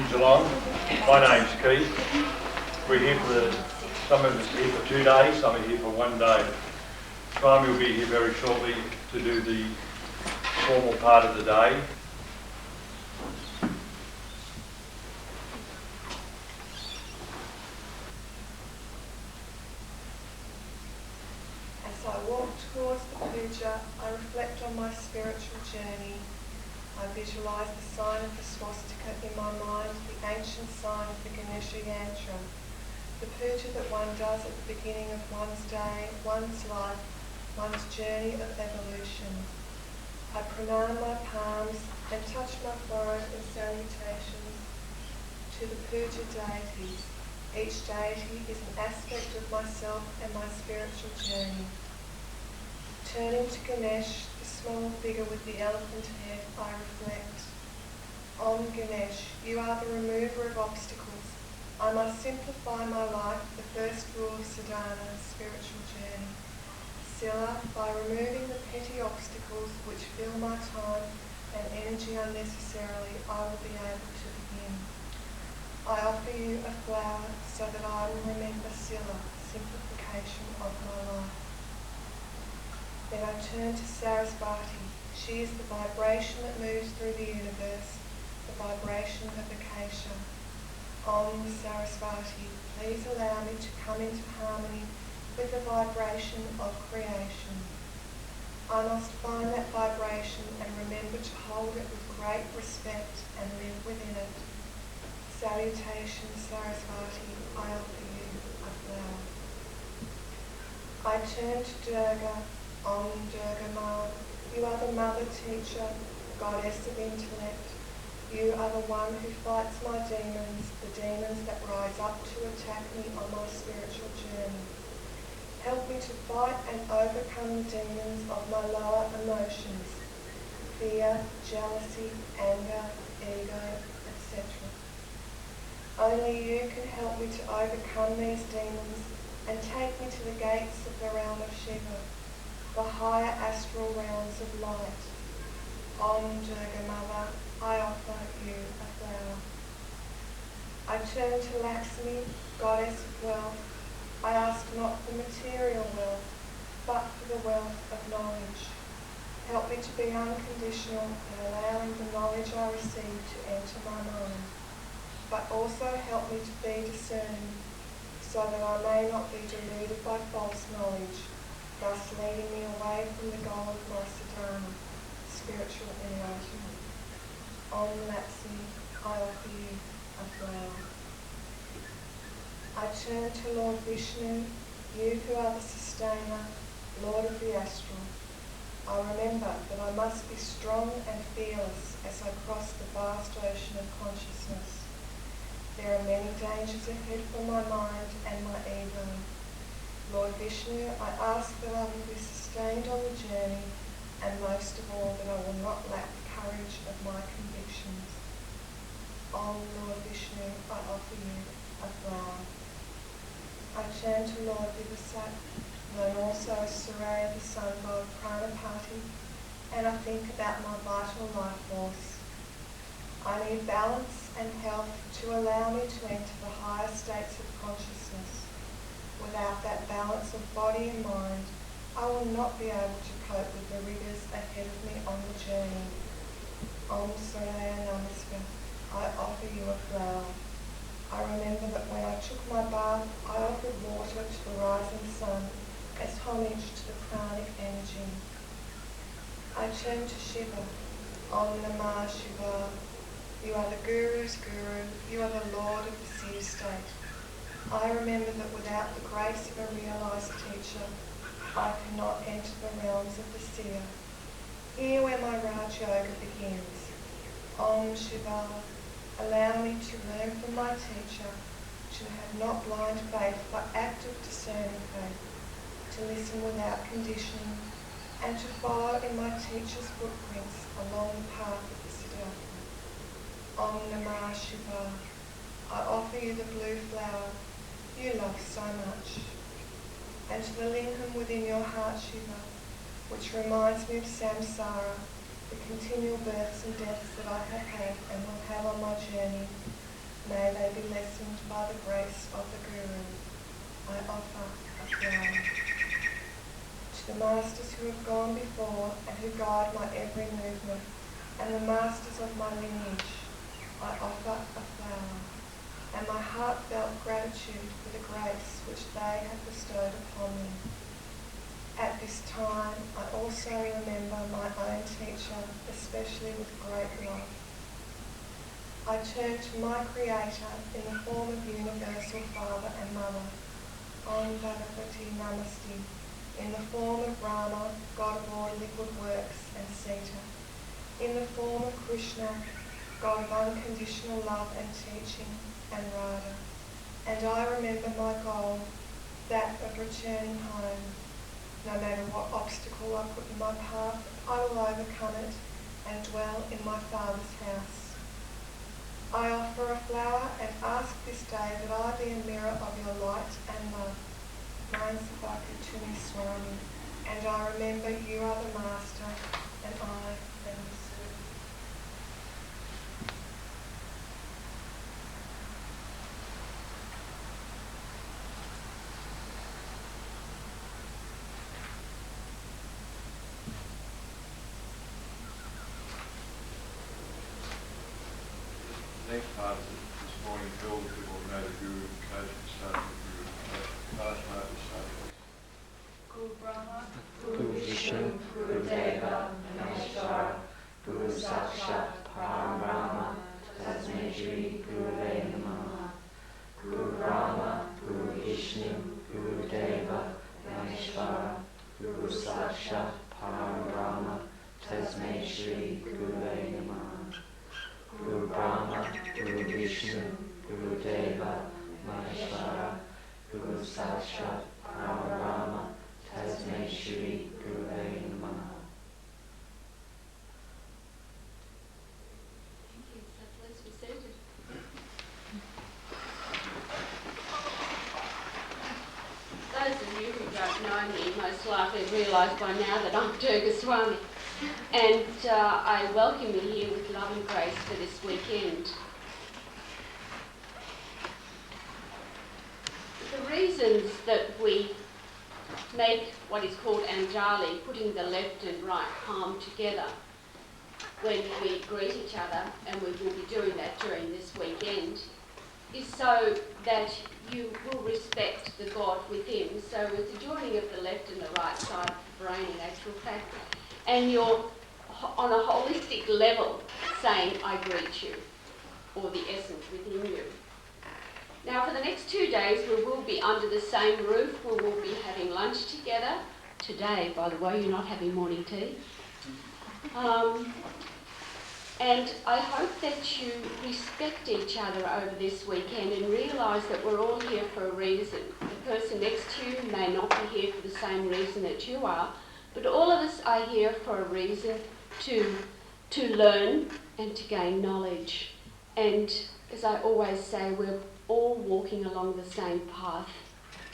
Geelong. My name's Keith. We're here some of us are here for 2 days, some are here for 1 day. Swami will be here very shortly to do the formal part of the day. As I walk towards the puja, I reflect on my spiritual journey. I visualise the sign of the swastika in my mind, the ancient sign of the Ganesha yantra, the puja that one does at the beginning of one's day, one's life, one's journey of evolution. I pranam my palms and touch my forehead in salutations to the puja deities. Each deity is an aspect of myself and my spiritual journey. Turning to Ganesh, the small figure with the elephant head, I reflect. Om Ganesh, you are the remover of obstacles. I must simplify my life, the first rule of Sodhana, spiritual journey. Sila, by removing the petty obstacles which fill my time and energy unnecessarily, I will be able to begin. I offer you a flower so that I will remember Sila, simplification of my life. Then I turn to Sarasvati. She is the vibration that moves through the universe, the vibration of Akasha. Om Sarasvati, please allow me to come into harmony with the vibration of creation. I must find that vibration and remember to hold it with great respect and live within it. Salutation Sarasvati, I offer you a flower. I turn to Durga. Om Durga Ma, you are the mother teacher, goddess of intellect. You are the one who fights my demons, the demons that rise up to attack me on my spiritual journey. Help me to fight and overcome the demons of my lower emotions, fear, jealousy, anger, ego, etc. Only you can help me to overcome these demons and take me to the gates of the realm of Shiva, the higher astral realms of light. Om Durga Mother, I offer you a flower. I turn to Lakshmi, goddess of wealth. I ask not for material wealth, but for the wealth of knowledge. Help me to be unconditional in allowing the knowledge I receive to enter my mind, but also help me to be discerning, so that I may not be deluded by false knowledge, thus leading me away from the goal of my Sodhana, spiritual enlightenment. Om Lakshmi, I offer you a flower. I turn to Lord Vishnu, you who are the sustainer, Lord of the astral. I remember that I must be strong and fearless as I cross the vast ocean of consciousness. There are many dangers ahead for my mind and my ego. Lord Vishnu, I ask that I will be sustained on the journey, and most of all that I will not lack the courage of my convictions. Om Lord Vishnu, I offer you a flower. I turn to Lord Vivasat, known also as Surya, the sun god Pranapati, and I think about my vital life force. I need balance and health to allow me to enter the higher states of consciousness. Without that balance of body and mind, I will not be able to cope with the rigours ahead of me on the journey. Om Surya Namaskar, I offer you a flower. I remember that when I took my bath, I offered water to the rising sun as homage to the pranic energy. I turn to Shiva. Om Namah Shiva. You are the Guru's Guru. You are the Lord of the seer state. I remember that without the grace of a realised teacher, I cannot enter the realms of the seer. Here where my Raj Yoga begins. Om Shiva, allow me to learn from my teacher, to have not blind faith but active discerning faith, to listen without conditioning, and to follow in my teacher's footprints along the path of the Siddhartha. Om Namah Shiva, I offer you the blue flower you love so much, and to the lingam within your heart, Shiva, which reminds me of samsara, the continual births and deaths that I have had and will have on my journey, May they be lessened by the grace of the Guru. I offer a flower. To the masters who have gone before and who guide my every movement, and the masters of my lineage, I offer a flower, and my heartfelt gratitude for the grace which they have bestowed upon me. At this time, I also remember my own teacher, especially with great love. I turn to my Creator in the form of Universal Father and Mother, Oneness, in the form of Rama, God of all liquid works, and Sita, in the form of Krishna, God of unconditional love and teaching, and Radha. And I remember my goal, that of returning home. No matter what obstacle I put in my path, I will overcome it and dwell in my Father's house. I offer a flower and ask this day that I be a mirror of your light and love. Swami, and I remember you are the Master and I am the servant. The next part of this morning, all the people who know the Guru, coach and start with the Guru, last part of the start. Guru Brahma, Guru Vishnu, Guru Deva, Maheshwara, Guru Sakshat, Param Brahma, Tasmai Shri Gurave Namaha. Guru Brahma, Guru Vishnu, Guru Deva, Maheshwara, Guru Sakshat, Param Brahma, Tasmai Shri Gurave Namaha. Guru Brahma, Guru Vishnu, Guru Deva, Maheshwara, Guru Sakshat, Param Brahma, Tasmai Shri Gurave Namaha. Thank you. So please be seated. Those of you who don't know me most likely realise by now that I'm Guru Swami, and I welcome you here with love and grace for this weekend. The reasons that we make what is called Anjali, putting the left and right palm together when we greet each other, and we will be doing that during this weekend, is so that you will respect the God within. So it's the joining of the left and the right side of the brain in actual fact, and you're on a holistic level saying, I greet you, or the essence within you. Now for the next 2 days we will be under the same roof, we will be having lunch together. Today, by the way, you're not having morning tea. And I hope that you respect each other over this weekend and realise that we're all here for a reason. The person next to you may not be here for the same reason that you are, but all of us are here for a reason to learn and to gain knowledge. And as I always say, we're all walking along the same path,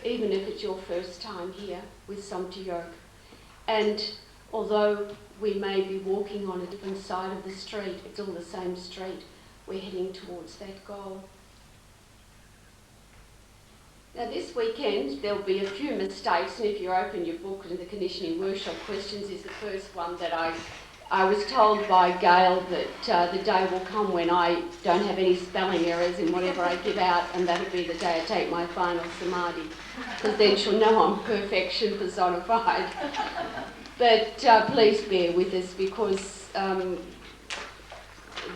even if it's your first time here with Samta Yoga. And although we may be walking on a different side of the street, it's all the same street. We're heading towards that goal. Now this weekend there'll be a few mistakes, and if you open your book and the conditioning workshop questions is the first one that I was told by Gail that the day will come when I don't have any spelling errors in whatever I give out, and that'll be the day I take my final samadhi, because then she'll know I'm perfection personified. But please bear with us, because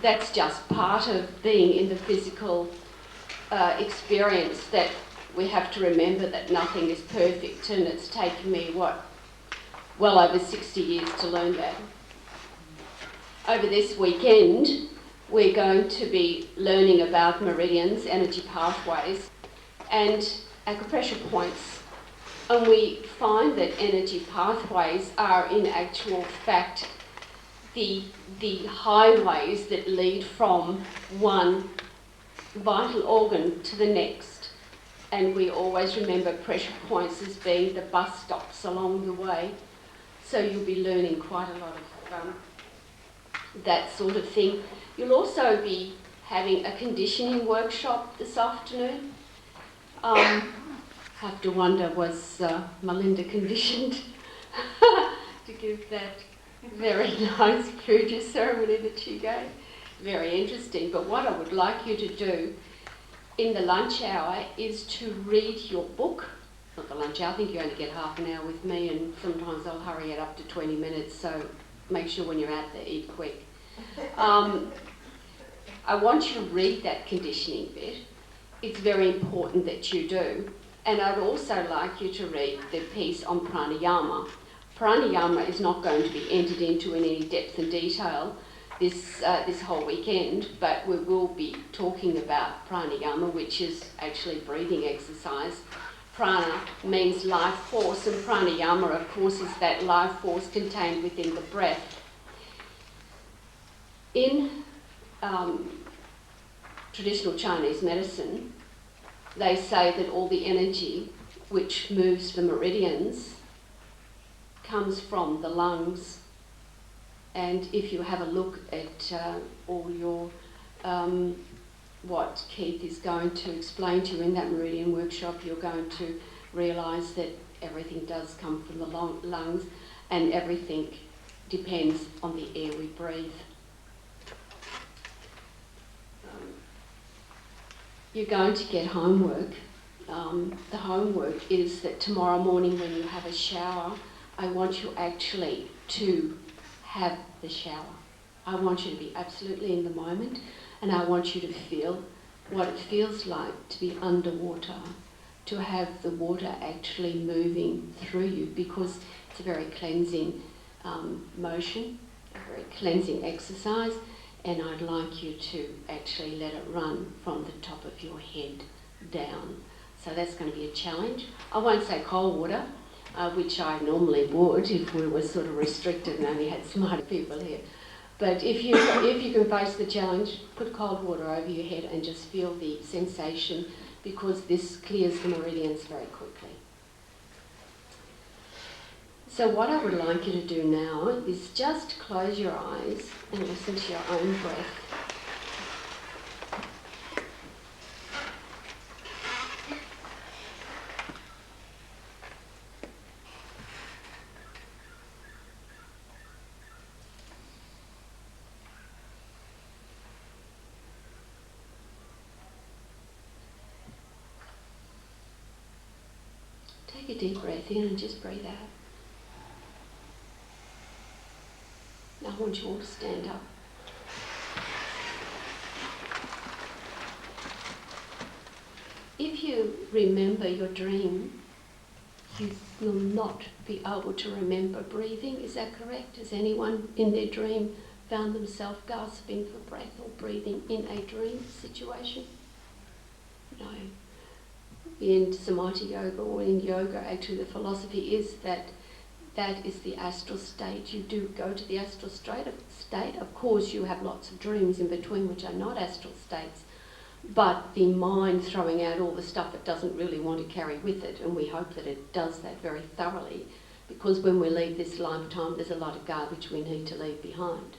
that's just part of being in the physical experience, that we have to remember that nothing is perfect, and it's taken me, well over 60 years to learn that. Over this weekend, we're going to be learning about meridians, energy pathways, and acupressure points. And we find that energy pathways are in actual fact the highways that lead from one vital organ to the next. And we always remember pressure points as being the bus stops along the way. So you'll be learning quite a lot of that sort of thing. You'll also be having a conditioning workshop this afternoon. Have to wonder, was Melinda conditioned to give that very nice puja ceremony that she gave? Very interesting. But what I would like you to do in the lunch hour is to read your book. Not the lunch hour, I think you only get half an hour with me, and sometimes I'll hurry it up to 20 minutes, so make sure when you're out there, eat quick. I want you to read that conditioning bit. It's very important that you do. And I'd also like you to read the piece on pranayama. Pranayama is not going to be entered into in any depth and detail this whole weekend, but we will be talking about pranayama, which is actually breathing exercise. Prana means life force, and pranayama, of course, is that life force contained within the breath. In traditional Chinese medicine, they say that all the energy which moves the meridians comes from the lungs. And if you have a look at all your, what Keith is going to explain to you in that meridian workshop, you're going to realise that everything does come from the lungs, and everything depends on the air we breathe. You're going to get homework. The homework is that tomorrow morning when you have a shower, I want you actually to have the shower. I want you to be absolutely in the moment, and I want you to feel what it feels like to be underwater, to have the water actually moving through you, because it's a very cleansing motion, a very cleansing exercise. And I'd like you to actually let it run from the top of your head down. So that's going to be a challenge. I won't say cold water, which I normally would if we were sort of restricted and only had smarter people here. But if you can face the challenge, put cold water over your head and just feel the sensation, because this clears the meridians very quickly. So what I would like you to do now is just close your eyes and listen to your own breath. Take a deep breath in and just breathe out. Now I want you all to stand up. If you remember your dream, you will not be able to remember breathing. Is that correct? Has anyone in their dream found themselves gasping for breath or breathing in a dream situation? No. In Samadhi yoga or in yoga, actually the philosophy is that that is the astral state. You do go to the astral state. Of course, you have lots of dreams in between which are not astral states, but the mind throwing out all the stuff it doesn't really want to carry with it, and we hope that it does that very thoroughly, because when we leave this lifetime, there's a lot of garbage we need to leave behind.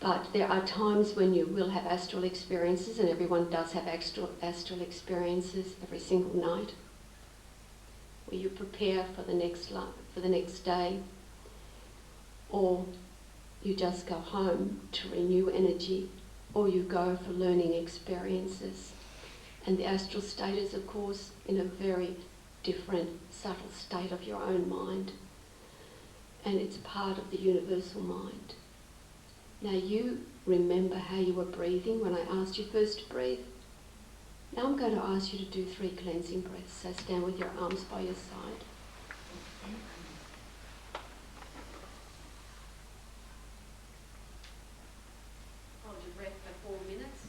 But there are times when you will have astral experiences, and everyone does have astral experiences every single night, where you prepare for the next day, or you just go home to renew energy, or you go for learning experiences. And the astral state is, of course, in a very different, subtle state of your own mind, and it's part of the universal mind. Now you remember how you were breathing when I asked you first to breathe. Now I'm going to ask you to do 3 cleansing breaths. So stand with your arms by your side. Hold your breath for 4 minutes.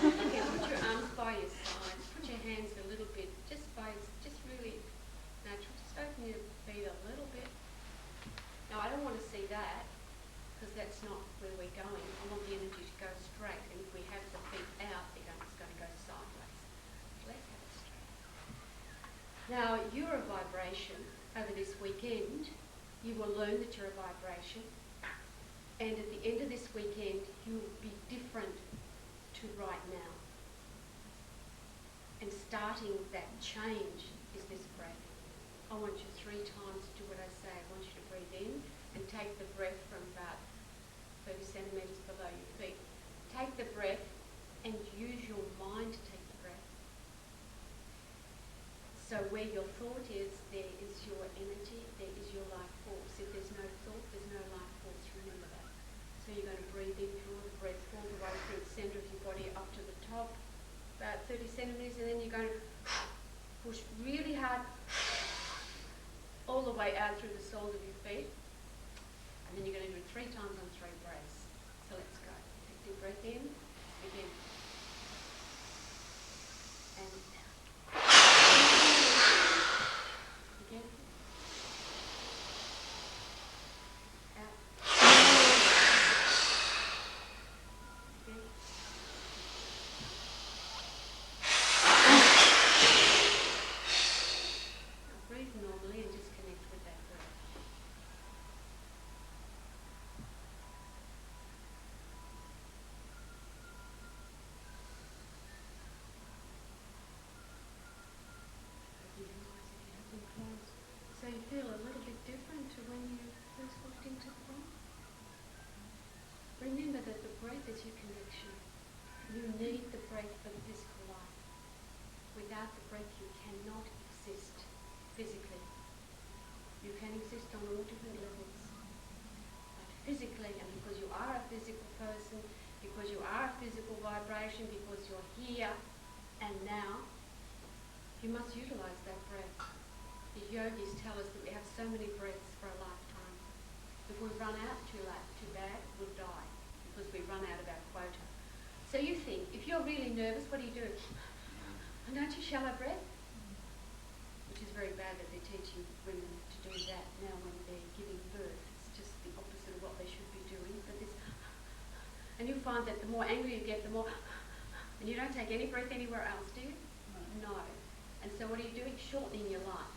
Okay, put your arms by your side. Put your hands a little bit, just really natural. Just open your feet a little bit. Now I don't want to see that, because that's not where we're going. I want the energy to go straight, and if we have the feet out, it's going to go sideways. Let's have it straight. Now, you're a vibration. Over this weekend, you will learn that you're a vibration, And at the end of this weekend, you'll be different to right now. And starting that change is this breath. I want you 3 times to do what I say. I want you to breathe in and take the breath from about 30 centimetres below your feet. Take the breath and use your mind to take the breath. So where your thought is, there is your energy, there is your life force. If there's no thought, there's no life force. Remember that. So you're going to breathe in, draw the breath all the way through the centre of your body up to the top, about 30 centimetres, and then you're going to push really hard all the way out through the soles of your feet. And then you're going to do it 3 times on 3 breaths. So let's go. Take a deep breath in, again, and out. Again. Out. Again. Now breathe normally and just connect with that breath. So you feel a little bit different to when you first walked into the room. Remember that the breath is your connection. You need the breath for the physical life. Without the breath you cannot exist physically. You can exist on all different levels. But physically, and because you are a physical person, because you are a physical vibration, because you're here and now, you must utilize that breath. The yogis tell us that we have so many breaths for a lifetime. If we run out too bad, we'll die because we run out of our quota. So you think, if you're really nervous, what do? And don't you shallow breath? Which is very bad that they're teaching women to do that now when they're giving birth. It's just the opposite of what they should be doing. But this, and you find that the more angry you get, the more, and you don't take any breath anywhere else, do you? No. And so what are you doing? Shortening your life.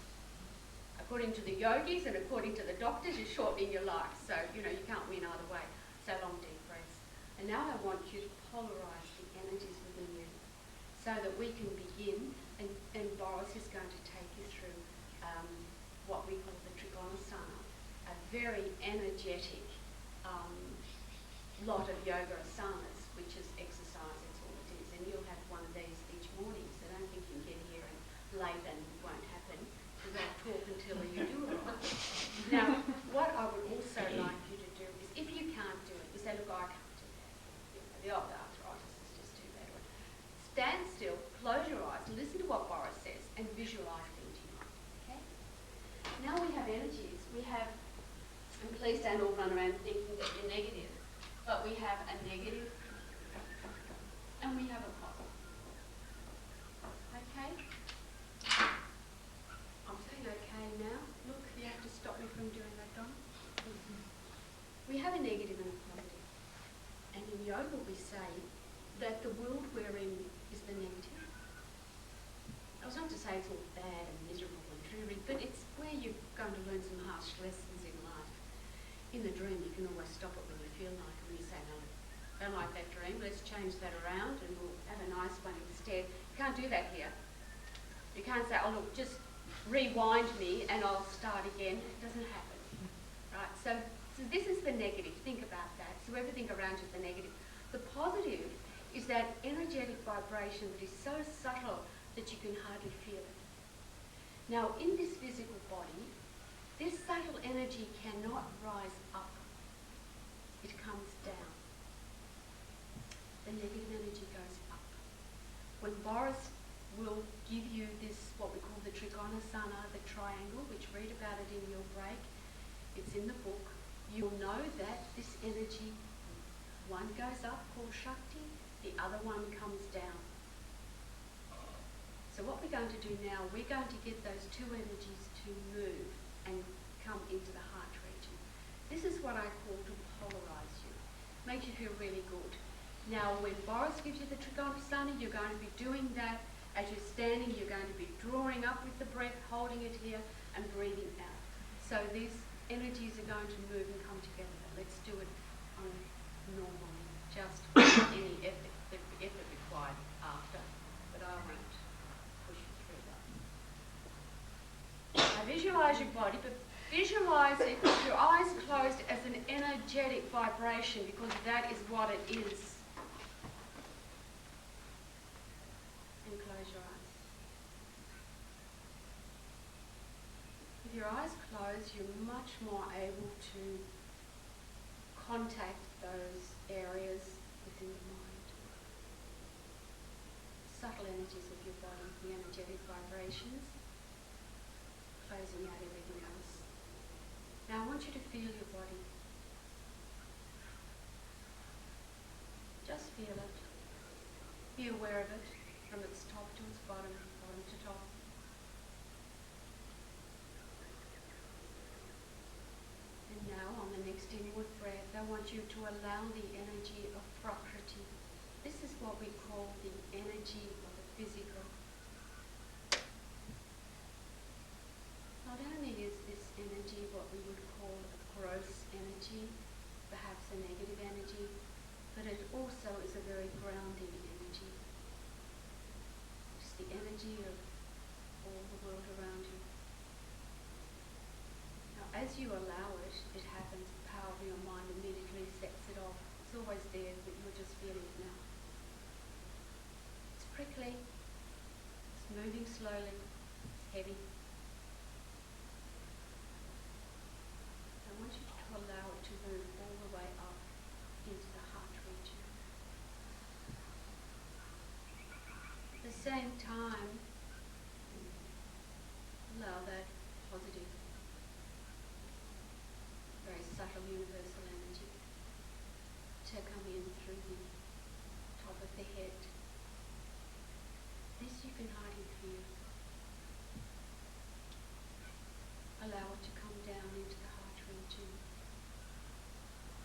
According to the yogis and according to the doctors, you're shortening your life. So, you can't win either way. So long, deep breaths. And now I want you to polarize the energies within you so that we can begin, and Boris is going to take you through what we call the Trikonasana, a very energetic lot of yoga asanas, which is exercise, that's all it is. And you'll have one of these each morning, so don't think you can get here and late and it won't happen. I'll talk until you do it. Now, what I would also like you to do is, if you can't do it, you say, look, I can't do that. The old arthritis is just too bad. Stand still, close your eyes, listen to what Boris says, and visualise things you like. Okay? Now we have energies. We have, and please don't all run around thinking that you're negative, but we have a negative and we have a positive. Okay? I'm saying okay now. Look, you have to stop me from doing that, Donna. We have a negative and a positive. And in yoga we say that the world we're in is the negative. I was not to say it's all bad and miserable and dreary, but it's where you're going to learn some harsh lessons in life. In the dream you can always stop it when you feel like it, when you say, no, I don't like that dream, let's change that around and we'll have a nice one instead. You can't do that here. You can't say, oh look, just rewind me and I'll start again. It doesn't happen. Right? So this is the negative. Think about that. So everything around you is the negative. The positive is that energetic vibration that is so subtle that you can hardly feel it. Now, in this physical body, this subtle energy cannot rise up. It comes down. The negative energy goes up. When Boris will give you this, what we call the Trikonasana, the triangle, which read about it in your break, it's in the book, you'll know that this energy, one goes up called Shakti, the other one comes down. So what we're going to do now, we're going to get those two energies to move and come into the heart region. This is what I call to polarize you. Makes you feel really good. Now when Boris gives you the Trikonasana, you're going to be doing that. As you're standing, you're going to be drawing up with the breath, holding it here and breathing out. So these energies are going to move and come together. Let's do it normally, just without any effort required after, but I won't push you through that. Now visualise your body, but visualise it with your eyes closed as an energetic vibration, because that is what it is. And close your eyes. With your eyes closed, you're much more able to contact those areas within the mind. Subtle energies of your body, the energetic vibrations, closing out everything else. Now I want you to feel your body. Just feel it. Be aware of it from its top to its bottom, bottom to top. And now on the next inward breath, I want you to allow the energy of Prakriti. This is what we call the energy of the physical. Not only is this energy what we would call a gross energy, perhaps a negative energy, but it also is a very grounding energy. It's the energy of all the world around you. Now, as you allow it, it happens. The power of your mind immediately sets it off. It's always there, but you're just feeling it now. It's prickly. It's moving slowly. It's heavy. I want you to allow it to move all the way up into the heart region. At the same time, allow that positive, very subtle universal energy to come in through the top of the head. This you can hardly feel. Allow it to come down into the heart region.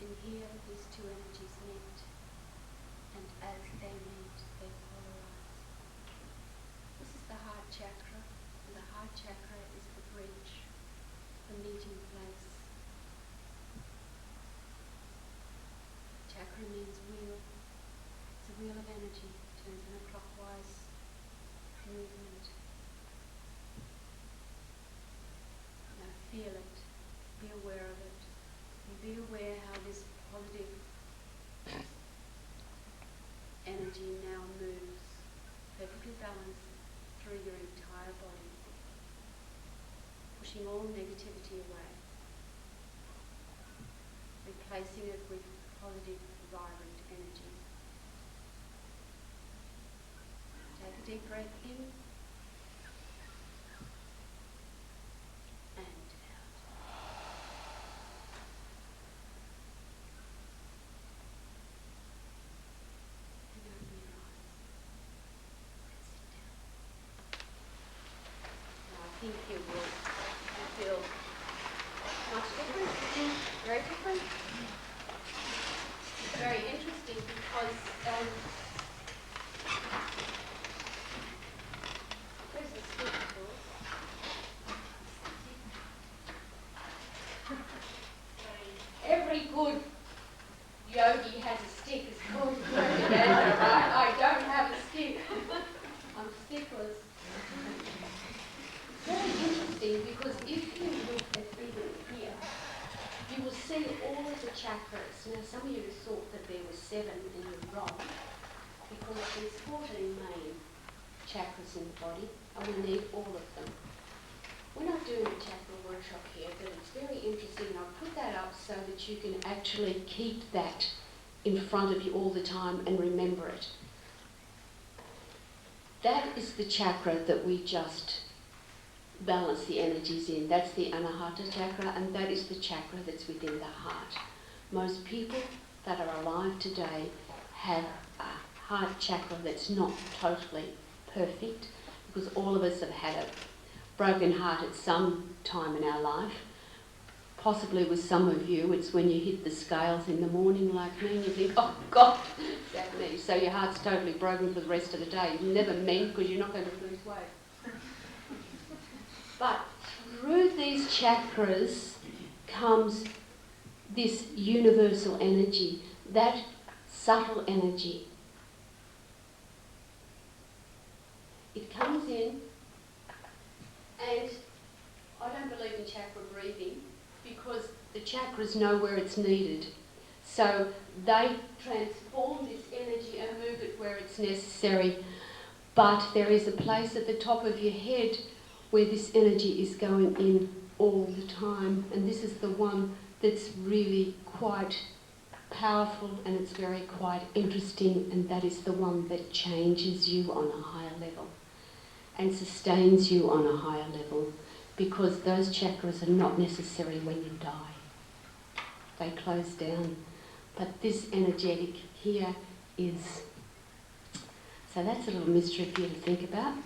And here these two energies meet, and as they meet, they polarize. This is the heart chakra, and the heart chakra is the bridge, the meeting place. Chakra means wheel. It's a wheel of energy, turns in a clockwise movement. Now feel it, be aware of it, and be aware how this positive energy now moves, perfectly balanced through your entire body, pushing all negativity away, replacing it with positive, vibrant energy. Take a deep breath in and out. And open your eyes and sit down. Now I think you will feel much different, very different. Very interesting because where's the stick, every good yogi has a stick. It's called Durgananda, right? I don't have a stick. I'm stickless. Very interesting because if you look at even here, you will see all of the chakras. Now some of you thought that there were 7 and you're wrong, because there's 14 main chakras in the body and we need all of them. We're not doing a chakra workshop here, but it's very interesting. I'll put that up so that you can actually keep that in front of you all the time and remember it. That is the chakra that we just balance the energies in. That's the Anahata chakra, and that is the chakra that's within the heart. Most people that are alive today have a heart chakra that's not totally perfect, because all of us have had a broken heart at some time in our life. Possibly with some of you, it's when you hit the scales in the morning like me and you think, oh God, is that me? So your heart's totally broken for the rest of the day. You never meant, because you're not going to lose weight. But through these chakras comes this universal energy, that subtle energy. It comes in, and I don't believe in chakra breathing because the chakras know where it's needed. So they transform this energy and move it where it's necessary. But there is a place at the top of your head where this energy is going in all the time. And this is the one that's really quite powerful, and it's very quite interesting, and that is the one that changes you on a higher level and sustains you on a higher level, because those chakras are not necessary when you die. They close down. But this energetic here is. So that's a little mystery for you to think about.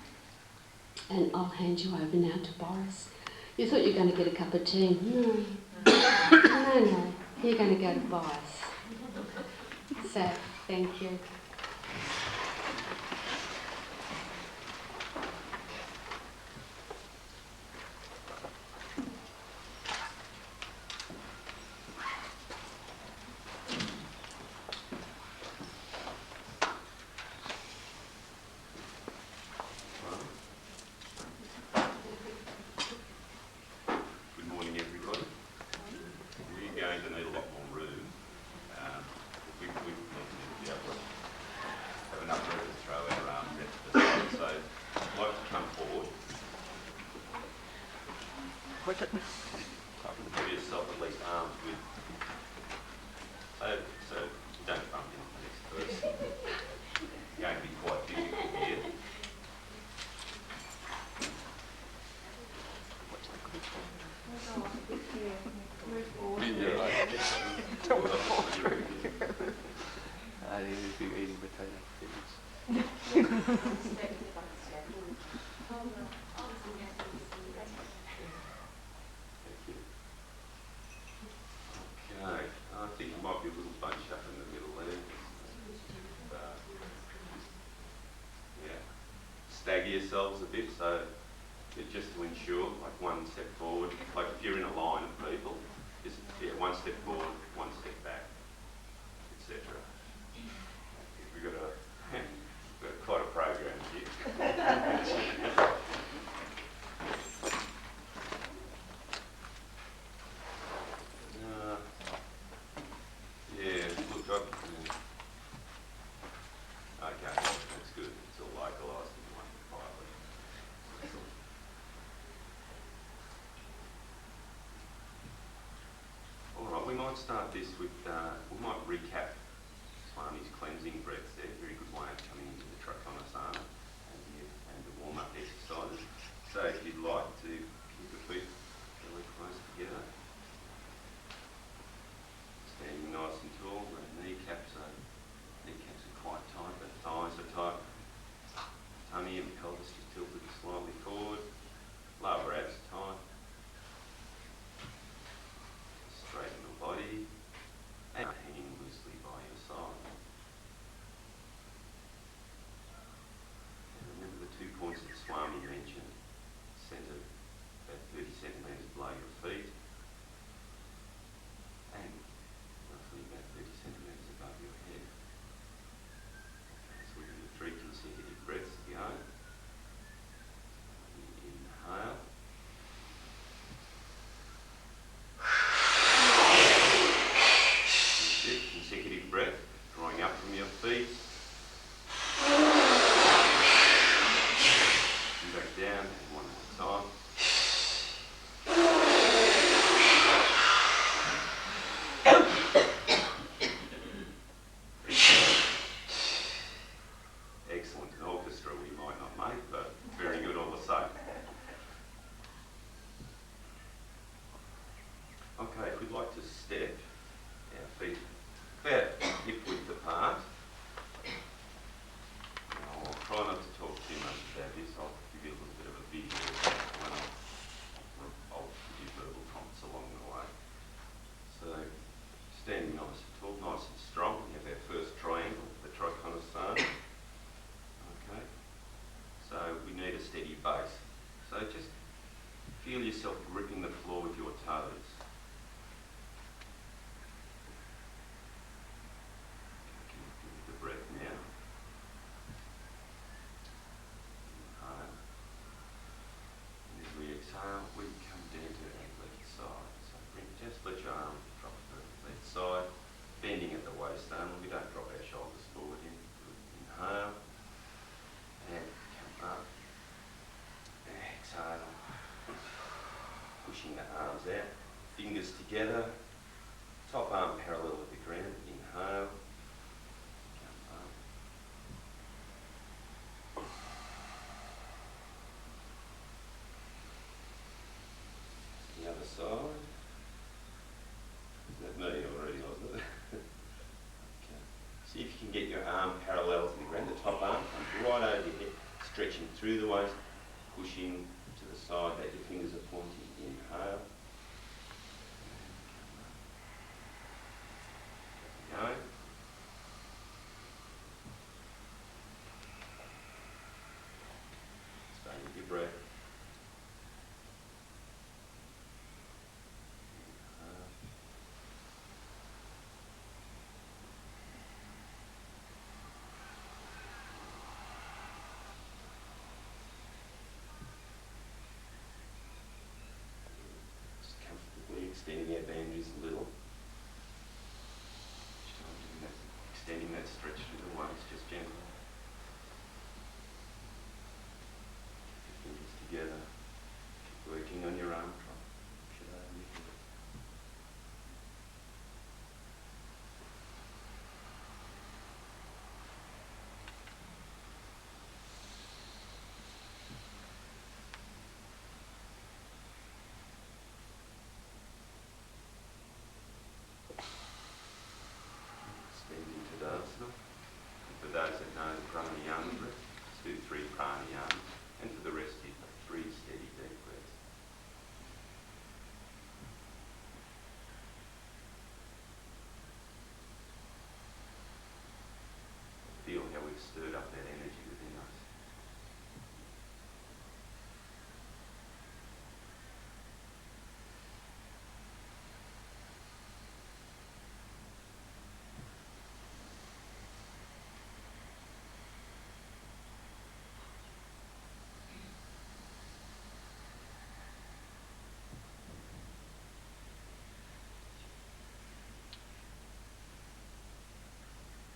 And I'll hand you over now to Boris. You thought you were going to get a cup of tea. No. No. You're going to go to Boris. So, thank you. Give yourself at least arms width. So you don't bump into the next person. It's going to be quite difficult here. Don't want to fall through. I need to be eating potato chips. Okay, I think it might be a little bunch up in the middle there. Yeah, stagger yourselves a bit, so just to ensure, like one step forward, like if you're in a line of people, just one step forward, one step back, etc. We've got quite a program here. Yeah, look up. Okay, that's good. It's all localised in one pilot. All right, we might start this with, we might recap Swami's cleansing breaths there. Very good way of coming into the Trikonasana and the warm-up exercises. So if you'd like to keep your feet really close together. Standing nice and tall, the kneecaps are quite tight, the thighs are tight. Tummy and pelvis just tilted slightly forward. Lower abs tight. Straighten the body and hanging loosely by your side. And remember the 2 points that Swami mentioned, centred about 30 centimetres below your feet and roughly about 30 centimetres above your head. Okay, so we're going to do 3 consecutive breaths to go. Inhale. Consecutive breath, drawing up from your feet. And back down, and one more time. Excellent. An orchestra we might not make, but very good all the same. Okay, if we'd like to step our feet about hip width apart. I'll try not to talk too much about this. I'll give you a little bit of a visual when I'll give you verbal prompts along the way. So, standing nice and tall, nice and strong. We have our first triangle, the Trikonasana. Okay. So we need a steady base. So just feel yourself gripping the floor with your toes. fingers together, top arm parallel with the ground, inhale. The other side. That me already, wasn't it? Okay. See if you can get your arm parallel to the ground. The top arm comes right over your head, stretching through the waist, pushing to the side that your fingers are pointing. Inhale. Go. Stay with your breath. Just comfortably extending our boundaries a little. Extending that stretch through the waist, just gently. Keep your fingers together. Keep working on your arm. Try to push it over your head. Extending to Tadasana. And for those that know the pranayama breath, let's do 3 pranayama. And for the rest, you take 3 steady deep breaths. Feel how we've stirred up that energy within us.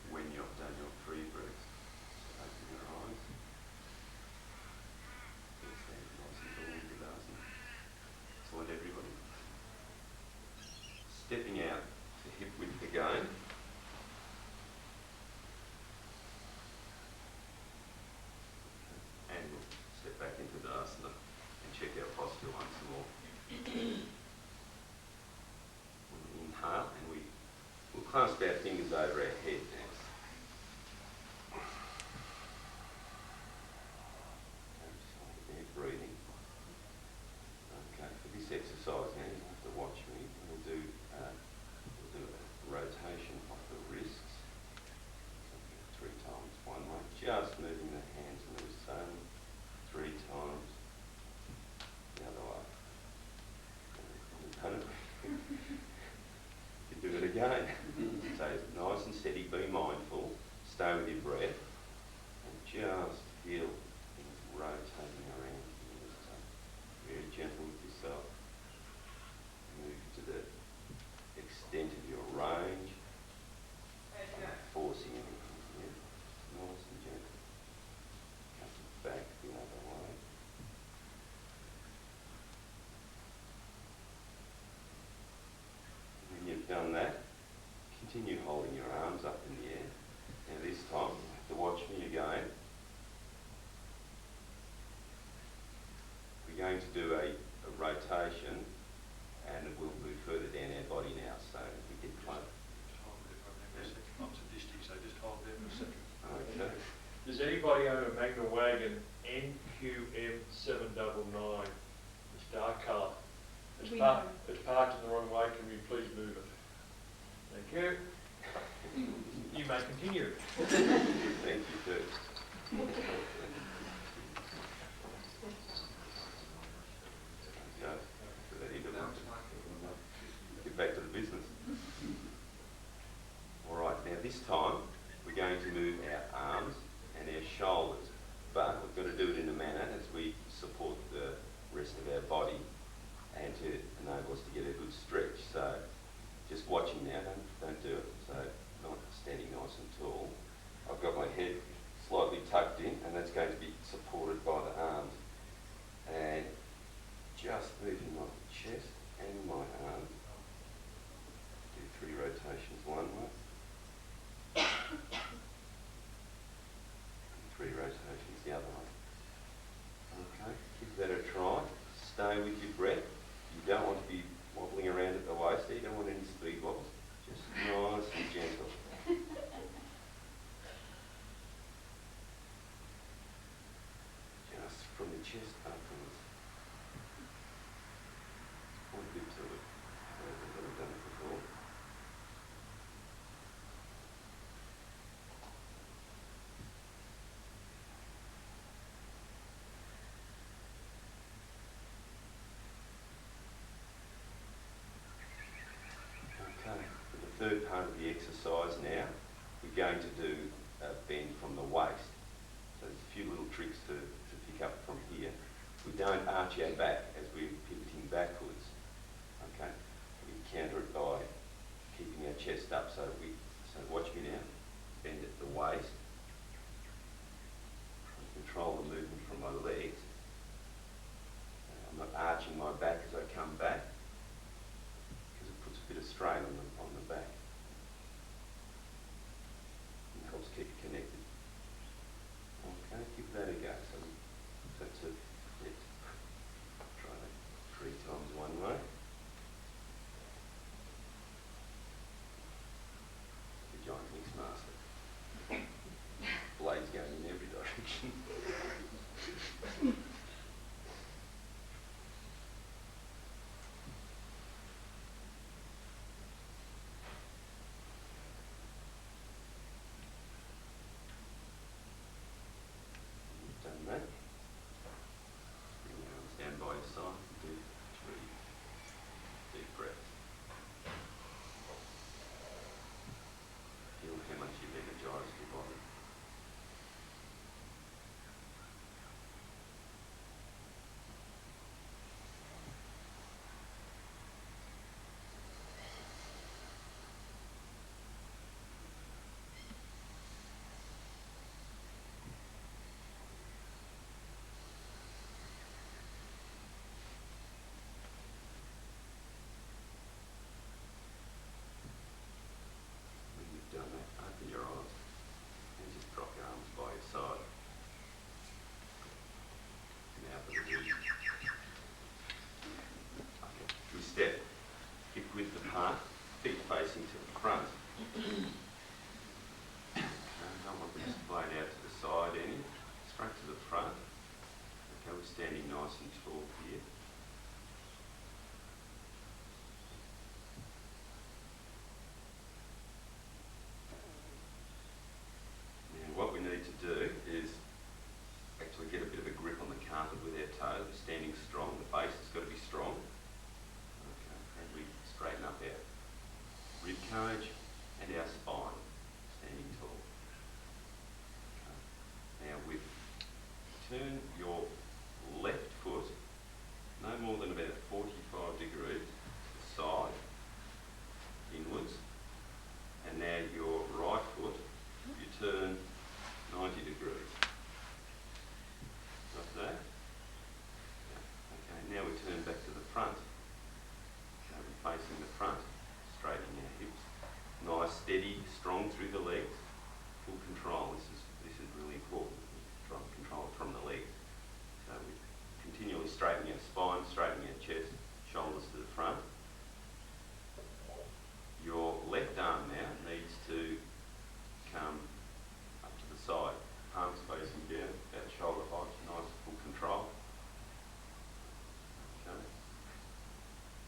When you've done your 3 breaths, open your eyes. Stand nice and tall in Tadasana. Excellent, everybody. Stepping out to hip width again. And we'll step back into Tadasana and check our posture once more. We'll inhale and we'll clasp our fingers over our head next. Breathing. Okay, for this exercise now, you have to watch me. We'll do a rotation of the wrists. 3 times one way, just moving the hands and the wrists only. 3 times the other way. And you do it again. So nice and steady, be mindful, stay with your breath, and just feel things rotating around. Very gentle with yourself. Move to the extent of your range. Not forcing anything here. Nice and gentle. Come back the other way. When you've done that, continue holding your arms up in the air. Now this time, you have to watch me again. We're going to do a rotation, and we'll move further down our body now, so we get close. Just hold it for a second. I'm sadistic, so just hold there for a second. Okay. Does anybody own a Magna Wagon NQM799? It's dark colour. It's parked in the wrong way. Can we please move it? Thank you. You may continue. Thank you, too. Get back to the business. All right, now this time we're going to move our arms and our shoulders, but we've got to do it in a manner as we support the rest of our body and to enable us to get a good stretch. So just watching now, don't do it. So not standing nice and tall. I've got my head slightly tucked in, and that's exercise now, we're going to do a bend from the waist. So there's a few little tricks to pick up from here. We don't arch our back as we're pivoting backwards. Okay, we counter it by keeping our chest up. So watch me now. Bend at the waist. Control the movement from my legs. I'm not arching my back as I come back because it puts a bit of strain on the back. It helps keep it connected. Okay, give that a go. So that's it. Let's try that 3 times one way. The giant mix master. Blades going in every direction. Done that. Bring your arms down by your side and do 3 deep breaths. Feel how much you've energized your body. When you've done that, open your eyes and just drop your arms by your side. Now for the knee. Okay. We step hip width apart, feet facing to the front. Don't want this blade out to the side any, straight to the front. Okay, we're standing nice and tall here. Now what we need to do is actually get a bit of a grip on the carpet with our toes, standing strong. The base has got to be strong. Okay, and we straighten up our rib cage and our spine, standing tall. Okay. Now turn your left foot no more than about 45 degrees to the side, inwards, and now your right foot, you turn 90 degrees. Got that? Yeah. Okay, now we turn back to the front. Okay, we're facing the front, straightening our hips. Nice, steady, strong through the legs. Full control. This is really important. Try and control it from the legs. So we're continually straightening our spine, straightening our chest, shoulders to the front. Your left arm now needs to come up to the side, palms facing down, about shoulder height, nice full control. Okay.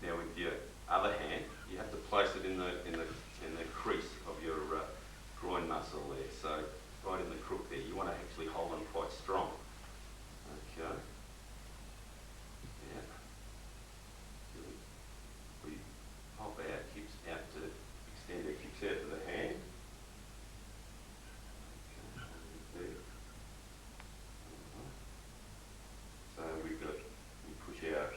Now with your other hand, you have to place it in the crease of your groin muscle there. So right in the crook there, you want to actually hold on quite strong. Okay. Yeah. We pop our hips out to extend our hips out to the hand. Okay. There. So we push our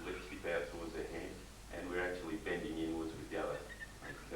left hip out towards our hand, and we're actually bending inwards with the other. Okay.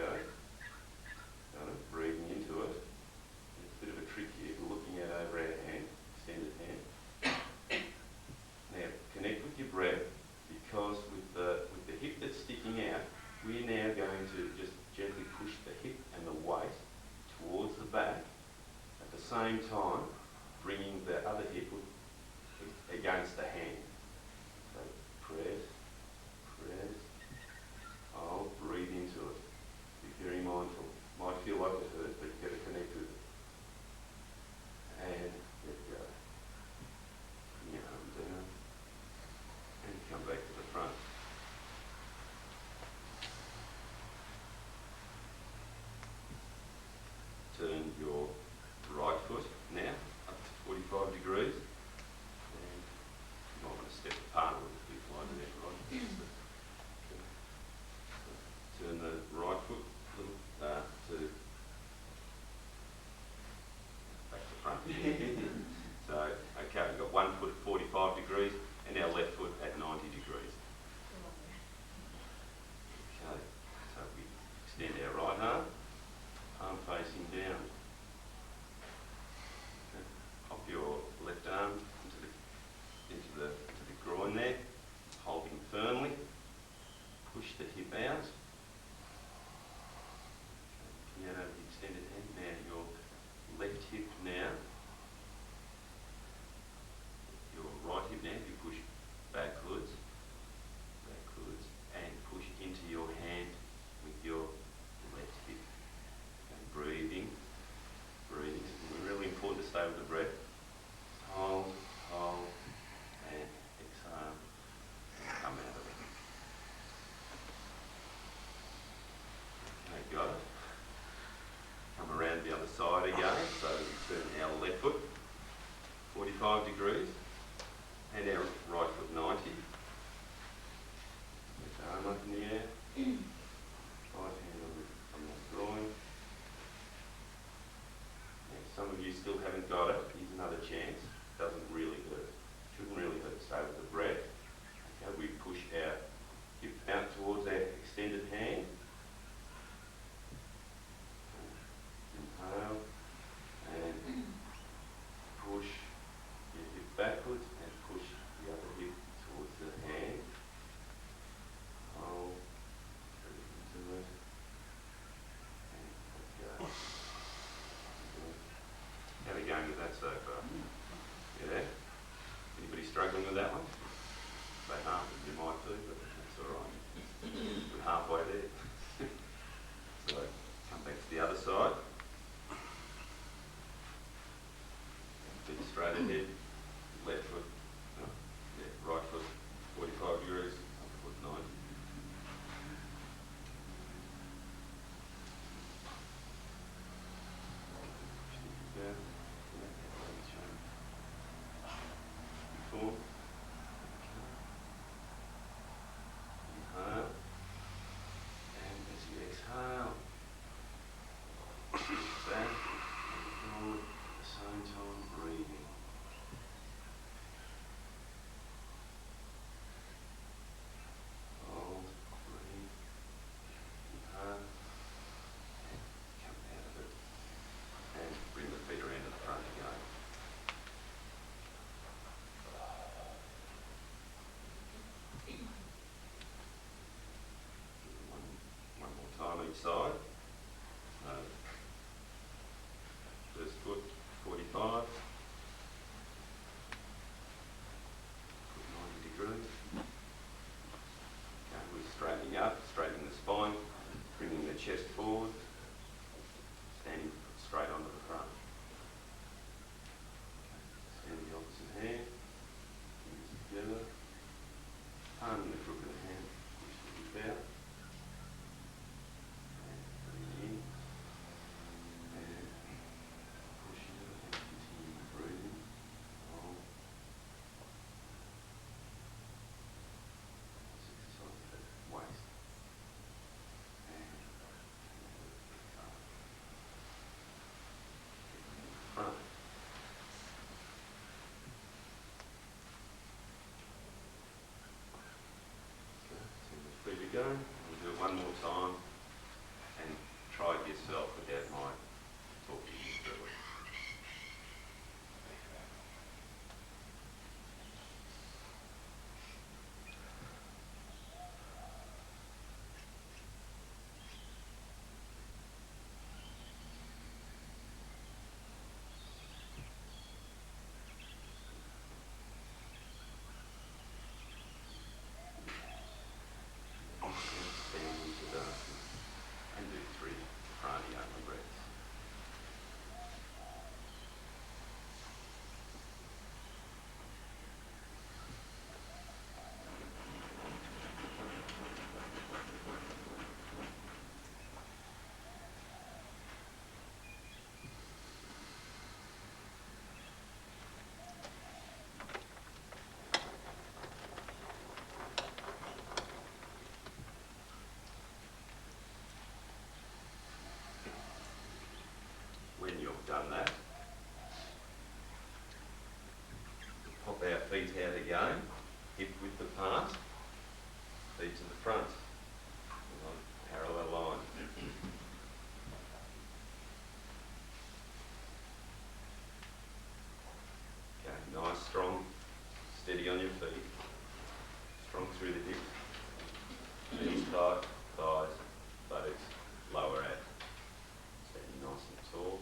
45 degrees. And our right foot 90. Lift the arm up in the air. Right hand on the groin. Now, some of you still haven't got it. Here's another chance. Doesn't really hurt. Shouldn't really hurt. Stay with the breath. Okay, we push our hip out towards our extended hand. Inhale. And push your hip backwards and push the other hip towards the hand. Hold. Breathe into it. And let go. How are we going with that so far? Yeah? Anybody struggling with that one? About half of you might do, but that's alright. We're halfway there. So come back to the other side. Feet straight ahead. Left foot, right foot 45 degrees, other foot 90. Yeah. Form. Inhale. And as you exhale, shift back and forward at the same time breathing. Hold, breathe, inhale, and come out of it. And bring the feet around to the front again. One more time each side. First foot 45. Foot 90 degrees. Okay, we're straightening up, straightening the spine, bringing the chest forward, standing straight onto the front. Stand the opposite hand, fingers together, palm in the crook of the hand, push the hip out, and bring in, and push it out, and continue breathing. Hold. Let's exercise that waist. And front. Okay, so we're free to go. We'll do it one more time and try it yourself without my talking you through it. Stand into Sodhana and do 3 pranayama breaths. When you've done that, pop our feet out again, hip width apart, feet to the front, on a parallel line. Okay, nice, strong, steady on your feet, strong through the hips, knees tight, thighs, buttocks, lower ab. Standing nice and tall.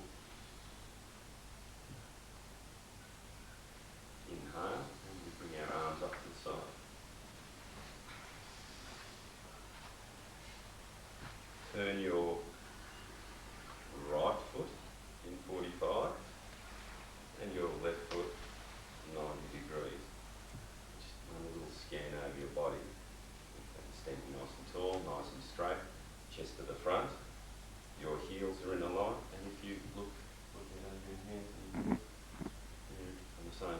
Inhale, and we bring our arms up to the side. Turn your right foot in 45 and your left foot 90 degrees. Just a little scan over your body. Standing nice and tall, nice and straight, chest to the front. Your heels are in a line, and if you look over your hands, you're on the same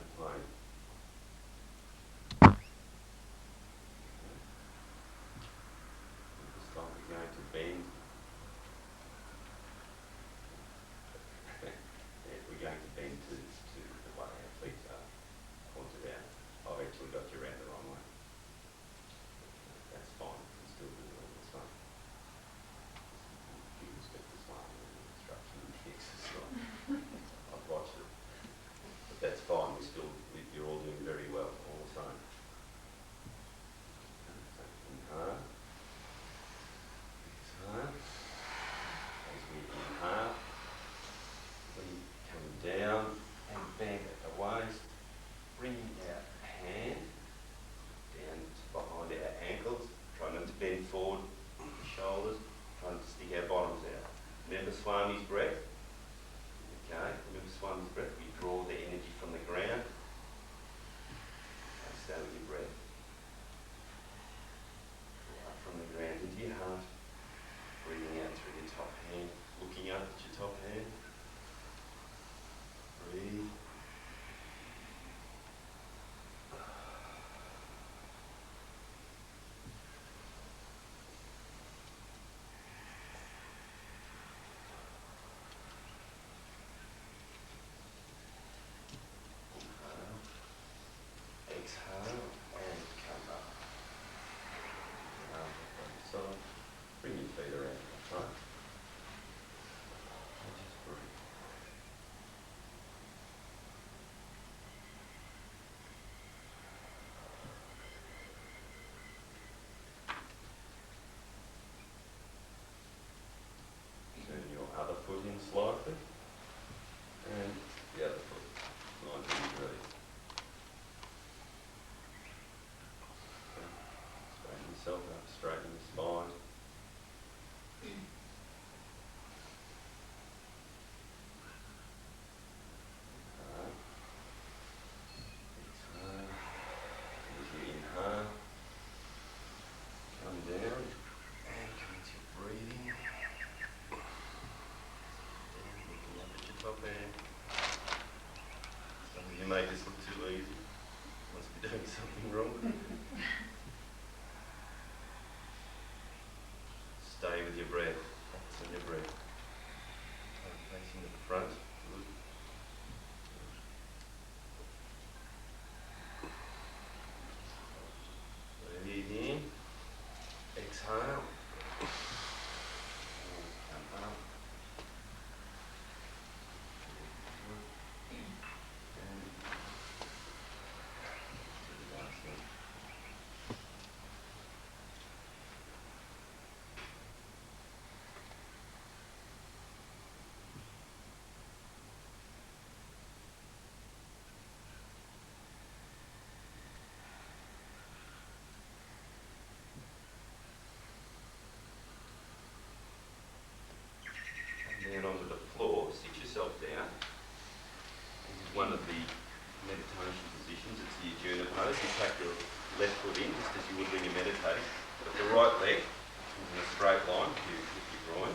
with your breath. Focus on your breath. Facing at the front. Good. Breathe in. Exhale. Come up. And Tadasana. And then onto the floor, sit yourself down. This is one of the meditation positions. It's the Ajuna pose. You tap your left foot in just as you would when you meditate. But the right leg is in a straight line with your groin.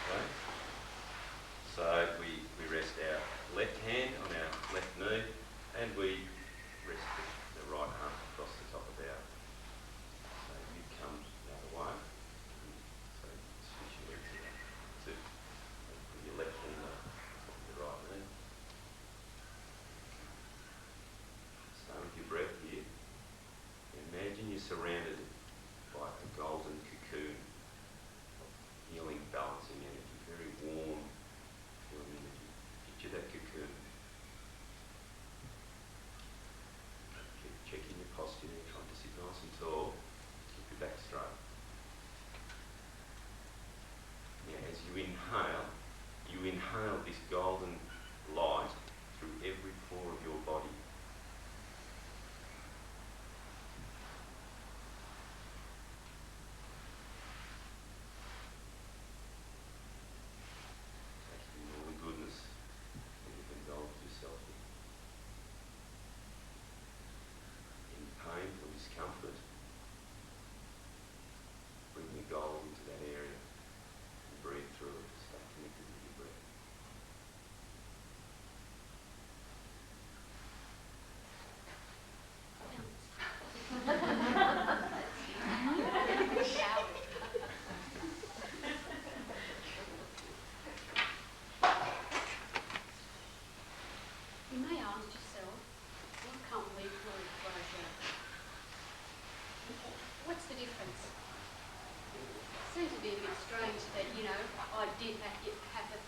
Okay. So we rest our left hand on our left knee and we rest the right arm across the top of our. So you come the other way. So switch your legs around. That's it. Put your left hand on your right knee. Stay with your breath here. Imagine you're surrounded by a golden cocoon of healing, balancing energy, very warm, healing energy. Picture that cocoon. Keep checking your posture there, trying to sit nice and tall. Keep your back straight. Now, as you inhale this golden light through every pore of your body. Taking all the goodness that you've indulged yourself in pain or discomfort, bring the gold into that area and breathe through it. Stay connected with your breath. You may ask yourself, what come we call Raja? What's the difference? It seems to be a bit strange that, I did have it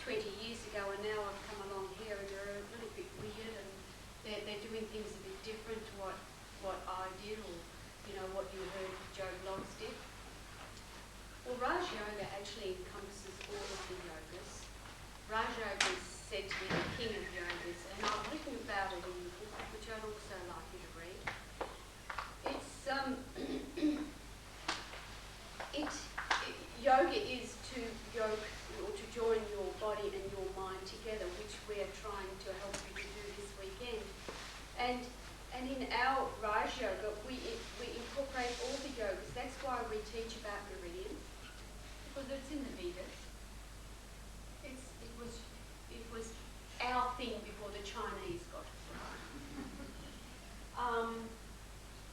20 years ago and now I've come along here and they're a little bit weird and they're doing things a bit different to what I did or, what you heard Joe Bloggs did. Well, Raj Yoga actually encompasses all of the yogas. Raj Yoga is said to be the king of yogas, and I've written about it in the book, which I'd also like you to read. Yoga is to yoke or to join your body and your mind together, which we are trying to help you to do this weekend. And in our Raj Yoga, we incorporate all the yogas. That's why we teach about meridians, because it's in the Vedas. It was our thing before the Chinese got it.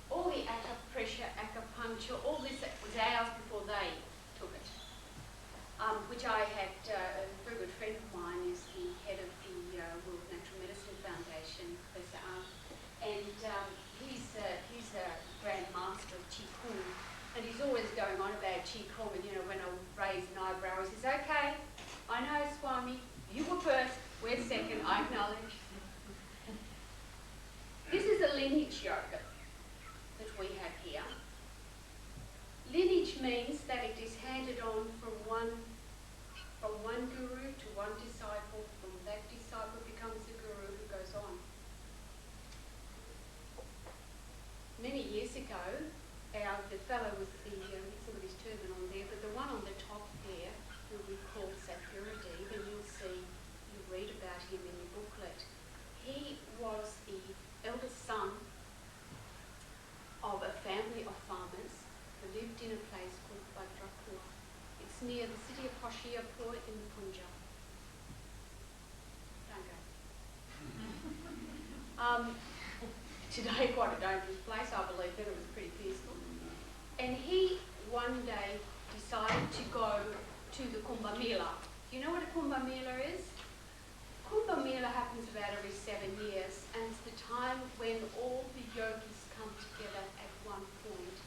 All the acupressure, acupuncture, all this was ours before they took it. Which I had, a very good friend of mine is the head of the World Natural Medicine Foundation, Professor R. And he's a Grand Master of Qi Kung. And he's always going on about Qi Kung, and when I raise an eyebrow, he says, okay, I know, Swami, you were first, we're second, I acknowledge. This is a lineage yoga that we have here. Lineage means that it is handed on from one guru to one disciple, from that disciple becomes a guru who goes on. Many years ago, the fellow with somebody's turban on there, but the one on the top there, who we call Satyuradev, and you'll read about him in your booklet. He was the eldest son of a family of farmers who lived in a place called Bhadrapur. It's near the city of Hoshiarpur in the Punjab. Don't go. Today, quite a dangerous place, I believe, but it was pretty peaceful. And he one day decided to the Kumbh Mela. Do you know what a Kumbh Mela is? Kumbh Mela happens about every 7 years, and it's the time when all the yogis come together at one point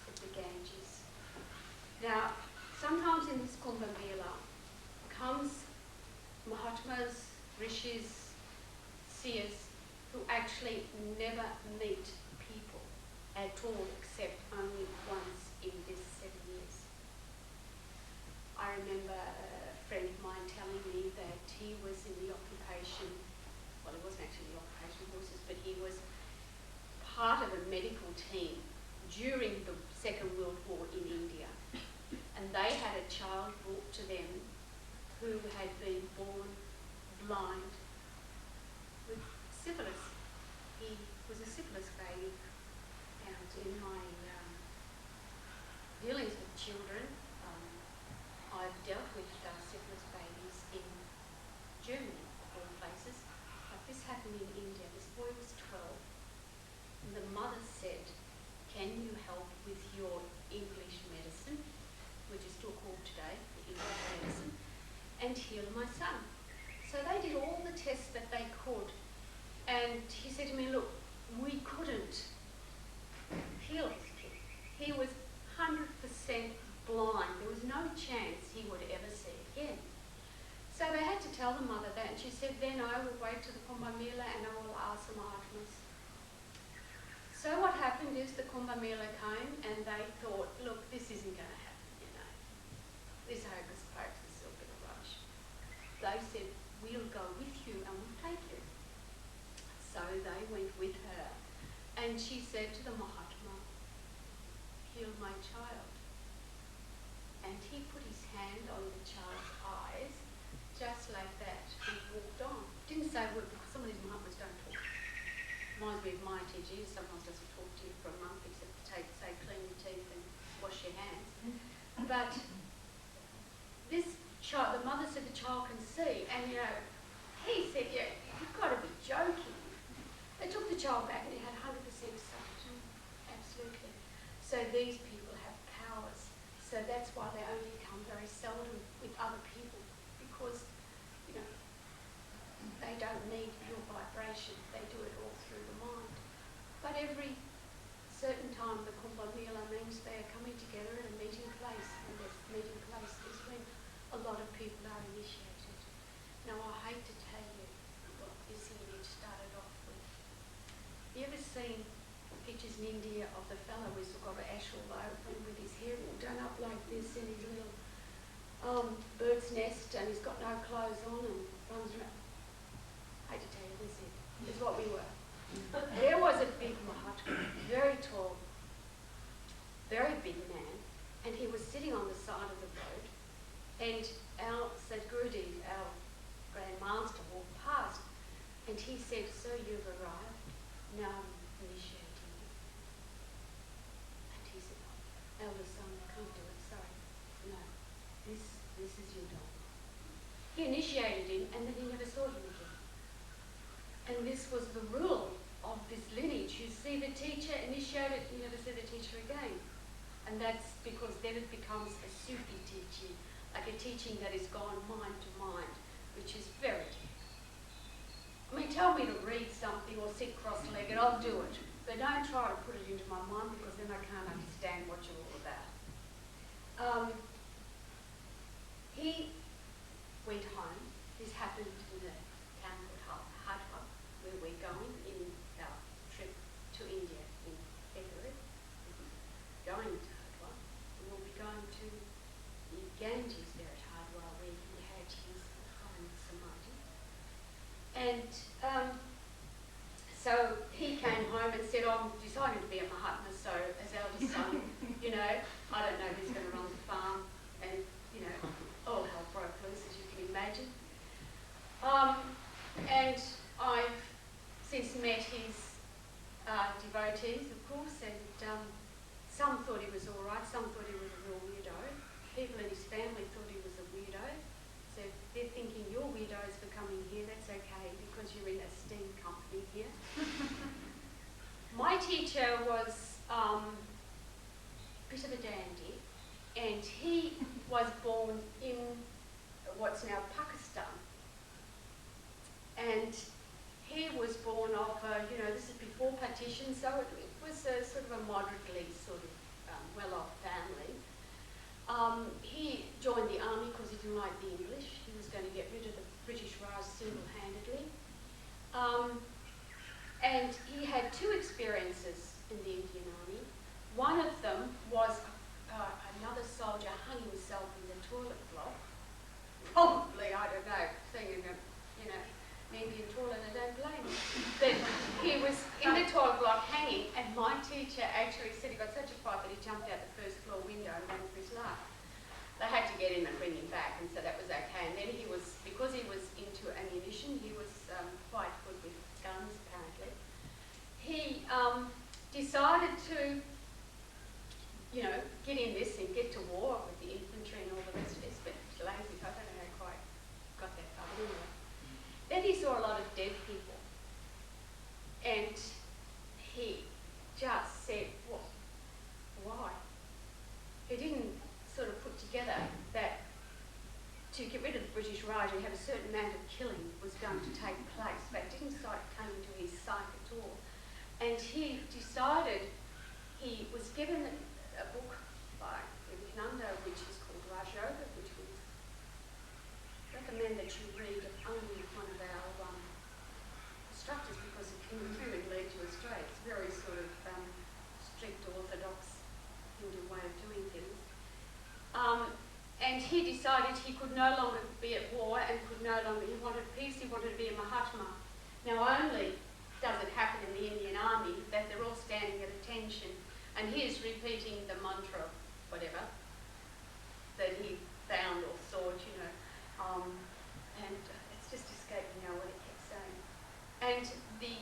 at the Ganges. Now, sometimes in this Kumbh Mela comes Mahatmas, Rishis, seers, who actually never meet people at all, except only once in this 7 years. I remember a friend of mine telling me that he was in the occupation, well, it wasn't actually the occupation forces, but he was part of a medical team during the Second World War in India. And they had a child brought to them who had been born blind with syphilis. He was a syphilis baby. And in my dealings with children, I've dealt with syphilis babies in Germany, of all places. But this happened in India. This boy was 12. And the mother said, "Can you help with your English medicine," which is still called today, the English medicine, "and heal my son?" So they did all the tests that they could. And he said to me, "Look, we couldn't heal his kid. He was 100% blind. There was no chance he would ever see again." So they had to tell the mother that, and she said, "Then I will wait to the Kumbh Mela and I will ask the Mahatmas." So what happened is the Kumbh Mela came and they thought, "Look, this isn't going to happen, you know. This hocus pocus is a bit of rubbish." They said, "We'll go with you and we'll take you." So they went with her, and she said to the Mahatma, "Heal my child." And he put his hand on the child's eyes, just like that, and walked on. Didn't say a word, because some of these Mahatmas don't talk. Reminds me of my teacher, sometimes doesn't talk to you for a month, except to say clean your teeth and wash your hands. But this child, the mother said the child can see, and you know, he said, "Yeah, you've got to be joking." They took the child back and he had 100% sight. Absolutely. So these people have powers. So that's why they only come very seldom with other people, because, you know, they don't need your vibration. They do it all through the mind. But every certain time, the Kumbh Mela means they are coming together in a meeting place, and this meeting place is when a lot of people are initiated. Now, I hate to tell you what this image started off with. You ever seen pictures in India of the fellow who's got an ash all over him with his hair all done up like this in his little bird's nest, and he's got no clothes on and runs around? I hate to tell you, this is what we were. There was a big Mahatma, very tall, very big man, and he was sitting on the side of the road, and our Sadhguruji, our Grand Master, walked past, and he said, "Sir, you've arrived. Now I'm initiating you." And he said, "Oh, elder son, I can't do it, sorry. No, this is your dharma." He initiated him, and then he never saw him again. And this was the rule of this lineage. You see the teacher initiated, you never see the teacher again. And that's because then it becomes a Sufi teaching, like a teaching that is gone mind to mind, which is very deep. I mean, tell me to read something or sit cross-legged, I'll do it. But don't try to put it into my mind, because then I can't understand what you're all about. He went home. This happened in a town called Hardwar, where we're going in our trip to India in February. Going to Hardwar. And we'll be going to the Ganges there at Hardwar, where he had his final samadhi. And so he came home and said, "I'm deciding to be a Mahatma, so as eldest son, you know, I don't know who's going to run the farm." And, you know, all hell broke loose, as you can imagine. And I've since met his devotees, of course, and some thought he was all right, some thought he was a real weirdo. People in his family thought he was a weirdo. So if they're thinking you're weirdos for coming here, that's okay, because you're in esteemed company here. My teacher was a bit of a dandy, and he was born in what's now Pakistan. And he was born of, this is before partition, so it was a sort of a moderately sort of well-off family. He joined the army because he didn't like the English. He was going to get rid of the British Raj single-handedly. And he had two experiences in the Indian Army. One of them was another soldier hung himself in the toilet block. Probably, I don't know, thinking of, an Indian toilet, I don't blame him. But he was in the toilet block hanging, and my teacher actually said he got such a fright that he jumped out the first floor window and ran for his life. They had to get him and bring him back, and so that was okay. And then he was, because he was into ammunition, he was quite good with guns, apparently. He decided to, get in this and get to war with the infantry and all the rest of this, but lazy, I don't know how he quite got that far, but anyway. Then he saw a lot of dead people, and he just said, well, why? He didn't sort of put together that to get rid of the British Raj and have a certain amount of killing was going to take place. That didn't start coming to his psyche at all. And he decided, he was given a book by Durgananda, which is called Raj Yoga, which we recommend that you read only one of our instructors, because it can really lead you astray. It's very sort of strict, orthodox Hindu way of doing things. And he decided he could no longer be at war and he wanted peace, he wanted to be a Mahatma. Now only does it happen in the Indian Army that they're all standing at attention and he is repeating the mantra, whatever, that he found or thought, and it's just escaped me now what he kept saying. And the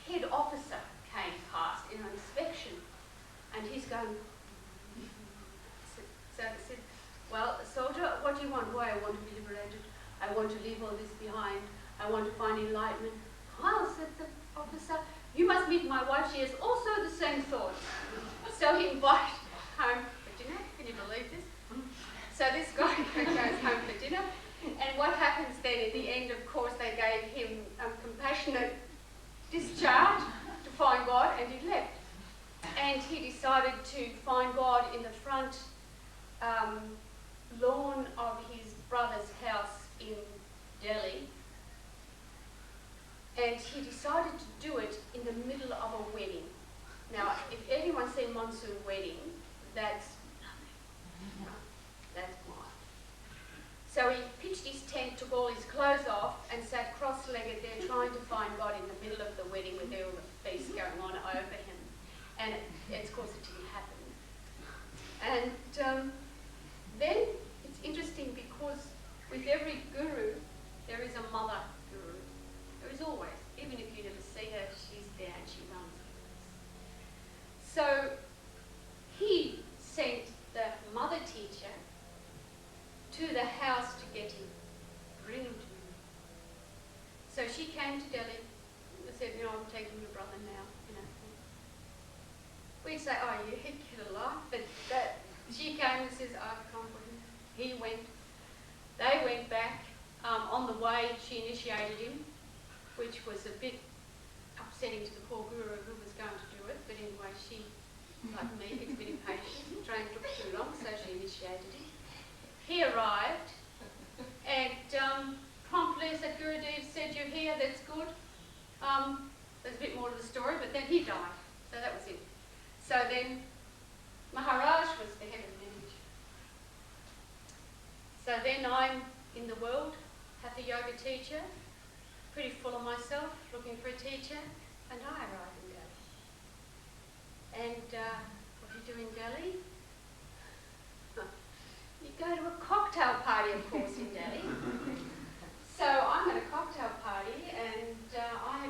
head officer came past in an inspection and he's going, so he said, well, soldier, what do you want? Why? I want to be liberated. I want to leave all this behind. I want to find enlightenment. Well, said the officer, you must meet my wife. She has also the same thoughts. So he invited home for dinner. Can you believe this? So this guy goes home for dinner. And what happens then in the end, of course, they gave him compassionate discharge to find God, and he left. And he decided to find God in the front lawn of his brother's house in Delhi, and he decided to do it in the middle of a wedding. Now, if anyone's seen monsoon wedding, that's nothing. That's why. So he pitched his tent, took all his clothes off, and sat cross-legged there trying to find God in the middle of the wedding with all the feast going on over him. And of course it didn't happen. And then it's interesting because with every guru, there is a mother guru. There is always. Even if you never see her, she's there and she runs things. So he sent the mother teacher to the house to get him, bring him to me. So she came to Delhi and said, I'm taking your brother now. We'd say, you get a life, but she came and says, I've come for him. He went. They went back. On the way, she initiated him, which was a bit upsetting to the poor guru who was going to do it. But anyway, she, like me, gets a bit impatient. Train took too long, so she initiated him. He arrived, and promptly said, Gurudev said, you're here, that's good. There's a bit more to the story, but then he died. So that was it. So then Maharaj was the head of the village. So then I'm in the world, Hatha Yoga teacher, pretty full of myself, looking for a teacher, and I arrive in Delhi. And what do you do in Delhi? You go to a cocktail party, of course, in Delhi. So I'm at a cocktail party, and I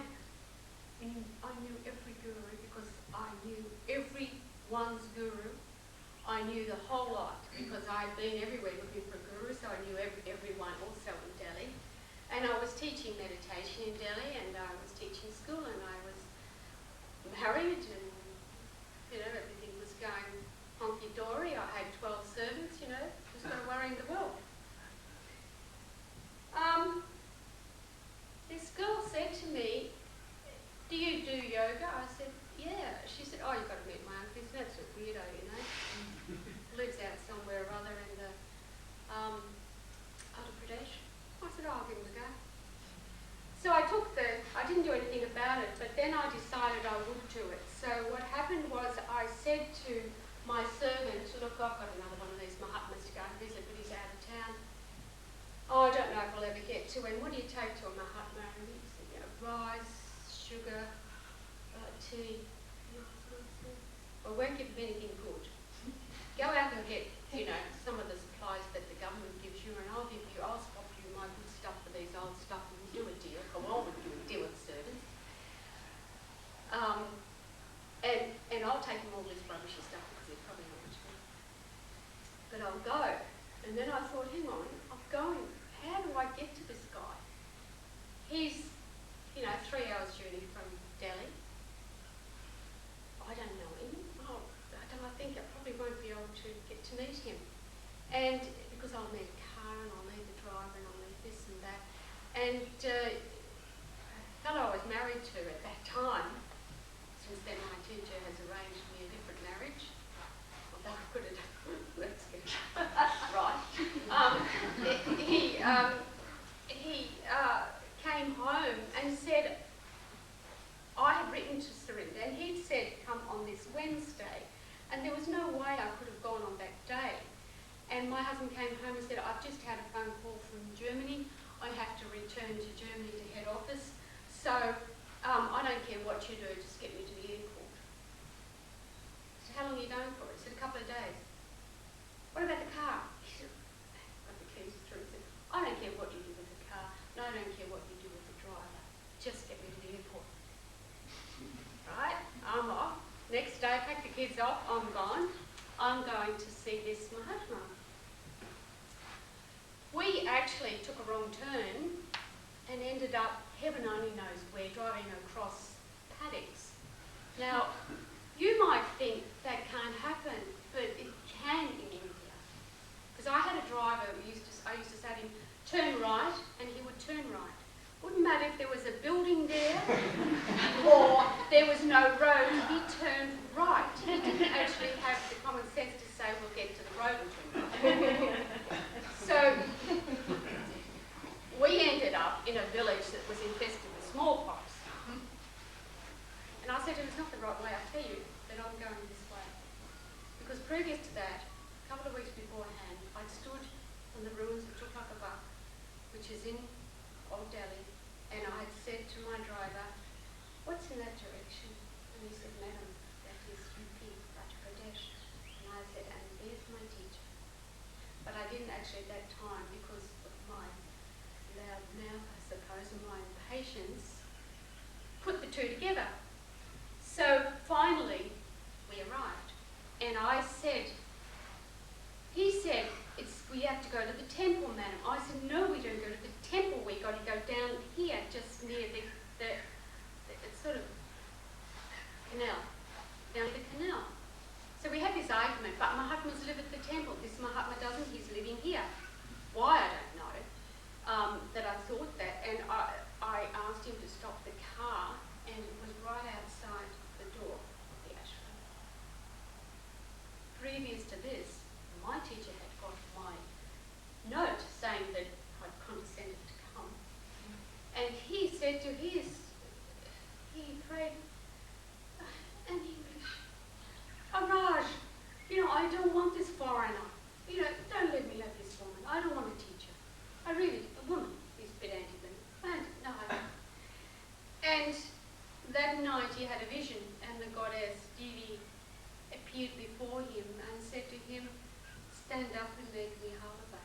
knew every guru because I knew everyone's guru. I knew the whole lot because I'd been everywhere looking for a guru, so I knew everyone also in Delhi. And I was teaching meditation in Delhi, and I was teaching school, and I was married, and everything was going honky-dory. I had 12 servants, just got to worry in the world. him, what do you take to a Mahatma? And he said, you know, rice, sugar, tea. Well, won't give him anything good. Go out and get, you know, some of the supplies that the government gives you, and I'll swap you my good stuff for these old stuff, and we'll do a deal. Come on, we'll do a deal with servants. And I'll take him all this rubbishy stuff because they're probably not much good. But I'll go. And then I thought, hang on, I'm going. How do I get to this guy? He's, you know, 3 hours journey from Delhi. I don't know him. I think I probably won't be able to get to meet him. And because I'll need a car and I'll need the driver and I'll need this and that. And a fellow I was married to at that time, since then my teacher has arranged me a different marriage. Although I could have, let's go. Right. He came home and said, I had written to Surinder and he'd said come on this Wednesday, and there was no way I could have gone on that day. And my husband came home and said, I've just had a phone call from Germany. I have to return to Germany to head office. So I don't care what you do, just get me to the airport. So how long are you going for? He said, a couple of days. What about the car? He said, got the keys through. He said, I don't care what you do with the car. No, I don't care what you do with the driver. Just get me to the airport. Right, I'm off. Next day, pack the kids off, I'm gone. I'm going to see this Mahatma. We actually took a wrong turn and ended up, heaven only knows where, driving across paddocks. Now, you might think that can't happen, but it can in India. Because I had a driver who I used to say to him, turn right, and he would turn right. Wouldn't matter if there was a building there or there was no road, he turned right. He didn't actually have the common sense to say, we'll get to the road and turn right. So we ended up in a village that was infested with smallpox. And I said, it's not the right way, I tell you that I'm going this way. Because previous to that, a couple of weeks beforehand, I'd stood on the ruins of Chupakabak, which is in Old Delhi, and I had said to my driver, what's in that direction? And he said, madam, that is UP, Uttar Pradesh. And I said, and there's my teacher. But I didn't actually at that time, because of my loud mouth, I suppose, and my impatience, put the two together. So finally, we arrived. And I said, he said, we have to go to the temple, madam. I said, no, we don't go to the temple. We got to go down here, just near the sort of canal, down the canal. So we had this argument, but Mahatmas live at the temple. This Mahatma doesn't, he's living here. Why, I don't know. That I thought that, and I asked him to stop the car, and it was right outside the door of the ashram. Previous to this, my teacher had got my note saying that I'd condescended to come. And he said to he prayed in English, Maharaj, I don't want this foreigner. Don't let me have this woman. I don't want a teacher. A woman is pedantic. No, I don't. And that night he had a vision, and the goddess Devi appeared before him and said to him, stand up and make me halava.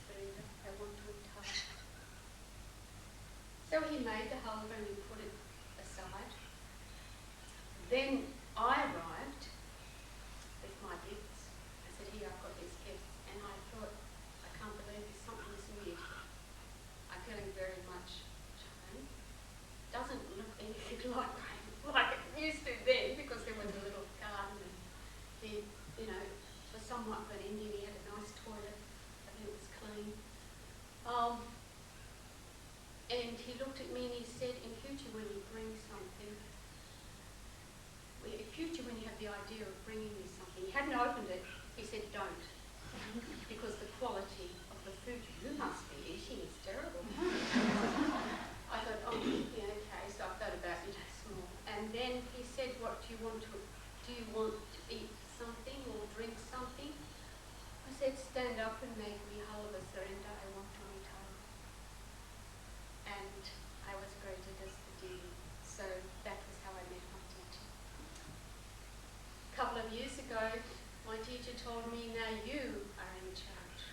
Surinder, I want to eat halava. So he made the halava and he put it aside. Then I arrived with my gifts. I said, here, I've got these gifts. And I thought, I can't believe this, something is weird here. I'm feeling very much Chinese. Doesn't look anything like it used to then, because there was a little garden and he, for somewhat of an Indian, he had a nice toilet. I think it was clean. And he looked at me and he said, in future when you bring something, in future when you have the idea of bringing me something, he hadn't opened it, he said, don't. Because the quality of the food you must be eating is terrible. I thought, yeah, okay, so I thought about it small. And then he said, what do you want to eat something or drink something? I said, stand up and make me halava, Surinder, I want to eat halava. and I was graded as the dean. So that was how I met my teacher. A couple of years ago, my teacher told me, now you are in charge.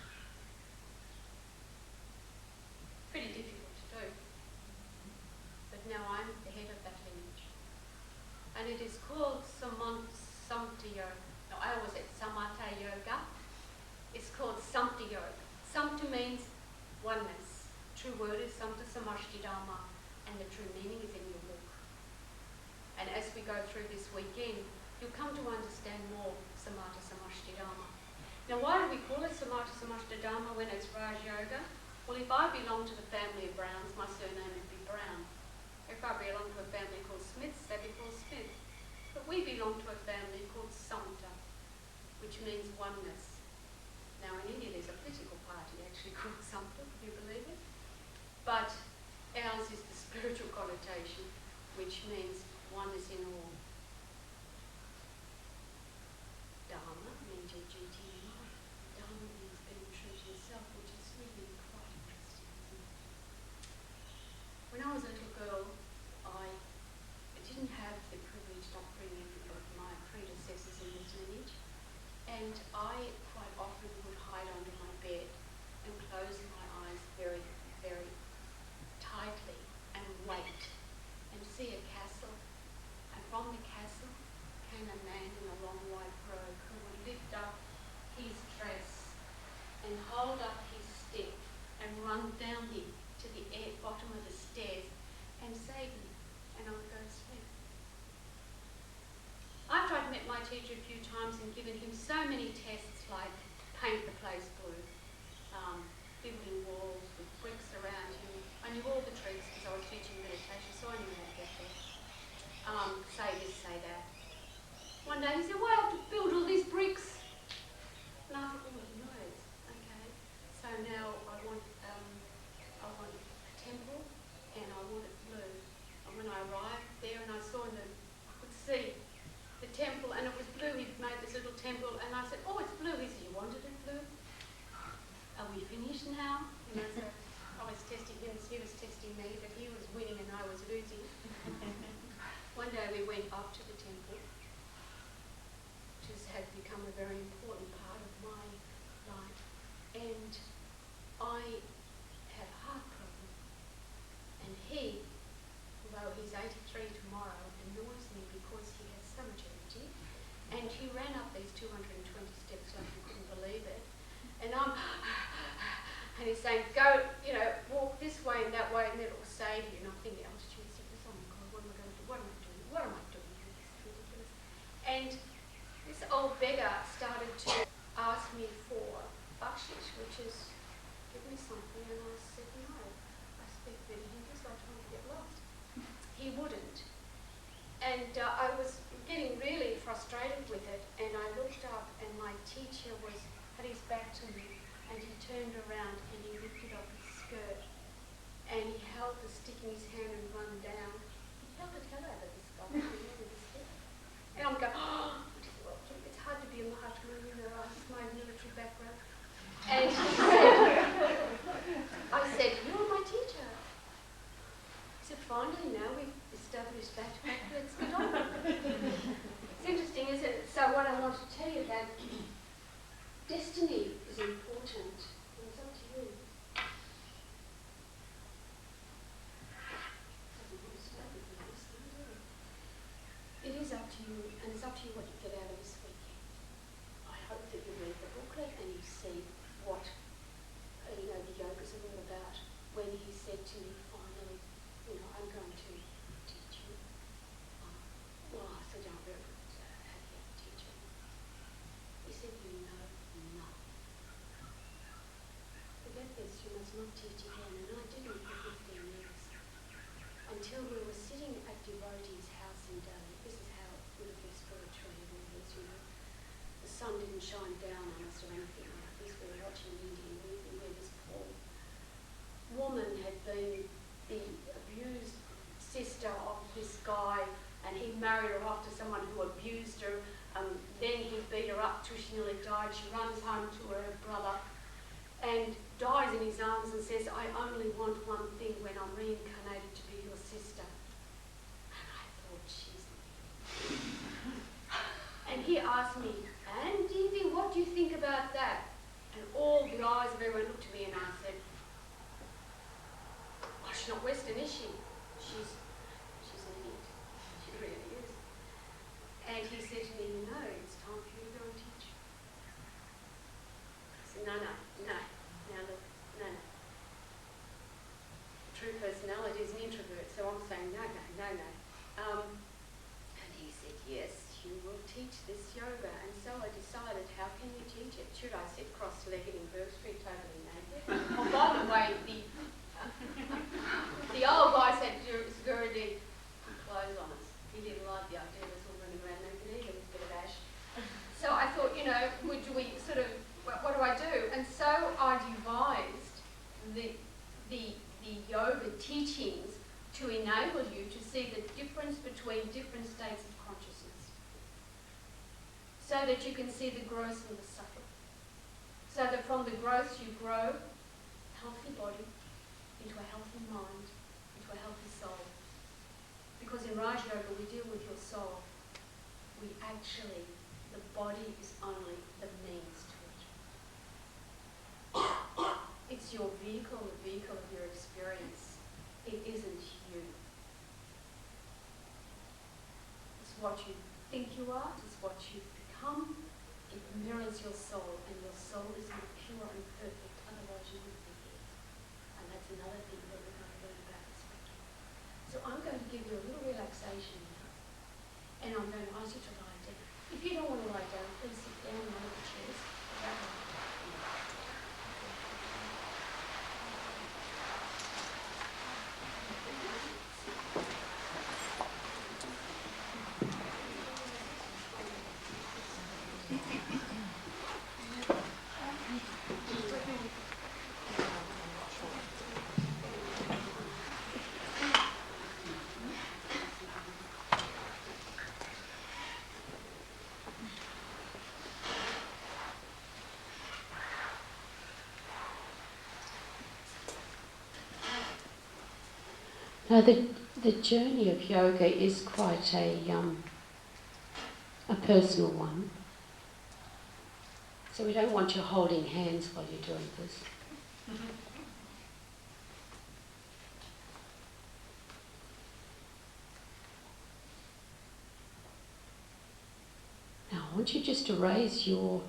Pretty difficult to do. But now I'm the head of that lineage. And it is called Samata Yoga. No, I always say Samata Yoga. It's called Samata Yoga. Samata means oneness. True word is Samata Samashti Dharma, and the true meaning is in your book. And as we go through this weekend, you'll come to understand more Samata Samashti Dharma. Now, why do we call it Samata Samashti Dharma when it's Raj Yoga? Well, if I belong to the family of Browns, my surname would be Brown. If I belong to a family called Smiths, they'd be called Smith. But we belong to a family called Samata, which means oneness. Now, in India, there's a political party actually called Samata, can you believe it? But ours is the spiritual connotation, which means oneness in all. Dharma means your duty in life. Dharma means being true to yourself, which is really quite interesting, isn't it? When I was a little girl, I didn't have the privileged upbringing of my predecessors in this lineage, and I quite often would hide under my bed and close my eyes very, very tightly and wait and see a castle. And from the castle came a man in a long white robe who would lift up his dress and hold up his stick and run down to the bottom of the stairs and save me, and I would go to sleep. After I'd met my teacher a few times and given him so many tests like paint the place blue, building walls with bricks around him, I knew all the tricks because I was teaching meditation, so I knew how to get there. Say this, say that. One day he said, why have to build all these bricks? And I thought, oh, he knows. Okay. So now I want a temple, and I want it blue. And when I arrived there and I could see the temple, and it was blue, he'd made this little temple, and I said, oh, it's blue. He said, you wanted it blue? Are we finished now? And I said, I was testing him, he was testing me, but he was winning and I was losing. One day we went up to the temple, which had become a very important part of my life, and I had a heart problem. And he, although he's 83 tomorrow, annoys me because he has so much energy, and he ran up these 220 steps like you couldn't believe it, and and he's saying, go, walk this way and that way, and it'll save you. And I'm thinking, altitude sickness, oh my God, what am I going to do? What am I doing? What am I doing here? This is ridiculous. And this old beggar started to ask me for bakshish, which is, give me something, and I said, no, I speak many Hindus, I told him to get lost. He wouldn't. And I was getting really frustrated with it, and I looked up, and my teacher had his back to me, and he turned around and he lifted up his skirt, and he held the stick in his hand and run down. He held the hell out of this guy with the stick. And I'm going, oh, well, it's hard to be a Mahatma, it's my military background. And I said, you're my teacher. He said, finally, now we've established that, let's get on. It's interesting, isn't it? So what I want to tell you about destiny is important. And it's up to you. It is up to you, and it's up to you what you get out of this weekend. I hope that you read the booklet and you see what the yogas are all about. When he said to me finally, I'm going to teach you. Well, I said, I'm very good at teaching. He said, you know nothing. Forget this, you must not teach again. And I didn't for 15 years. Until we were sitting at devotee's house in Delhi. This is how beautifully spiritual it is, The sun didn't shine down on us or anything like this. We were watching an Indian movie where this poor woman had been the abused sister of this guy, and he married her off to someone who abused her. Then he beat her up till she nearly died. She runs home to her brother and dies in his arms and says, I only want one thing when I'm reincarnated. everyone looked at me and I said, "Oh, she's not Western, is she? She's an idiot. She really is." And he said to me, "No, it's time for you to go and teach." I said, no. Now look, no. True personality is an introvert, so I'm saying no. And he said, "Yes, you will teach this yoga." And so I decided, how can you teach it? Should I sit cross-legged in Burke Street totally naked? Oh, by the way, the old guy said, "Guruji, put clothes on us." He didn't like the idea of us all running around naked either with a bit of ash. So I thought, do we sort of, what do I do? And so I devised the yoga teachings to enable you to see the difference between different states of consciousness, so that you can see the gross and the subtle, so that from the gross you grow a healthy body into a healthy mind, into a healthy soul. Because in Raj Yoga we deal with your soul. The body is only the means to it. It's your vehicle, the vehicle of your experience. It isn't you. It's what you think you are, it's what you've become. It mirrors your soul, and your soul is not pure and perfect, otherwise you wouldn't be here. And that's another thing that we're going to learn about this weekend. So I'm going to give you a little relaxation now, and I'm going to ask you to lie down. If you don't want to lie down, please sit down in one of the chairs. Now, the journey of yoga is quite a personal one. So we don't want you holding hands while you're doing this. Now, I want you just to raise your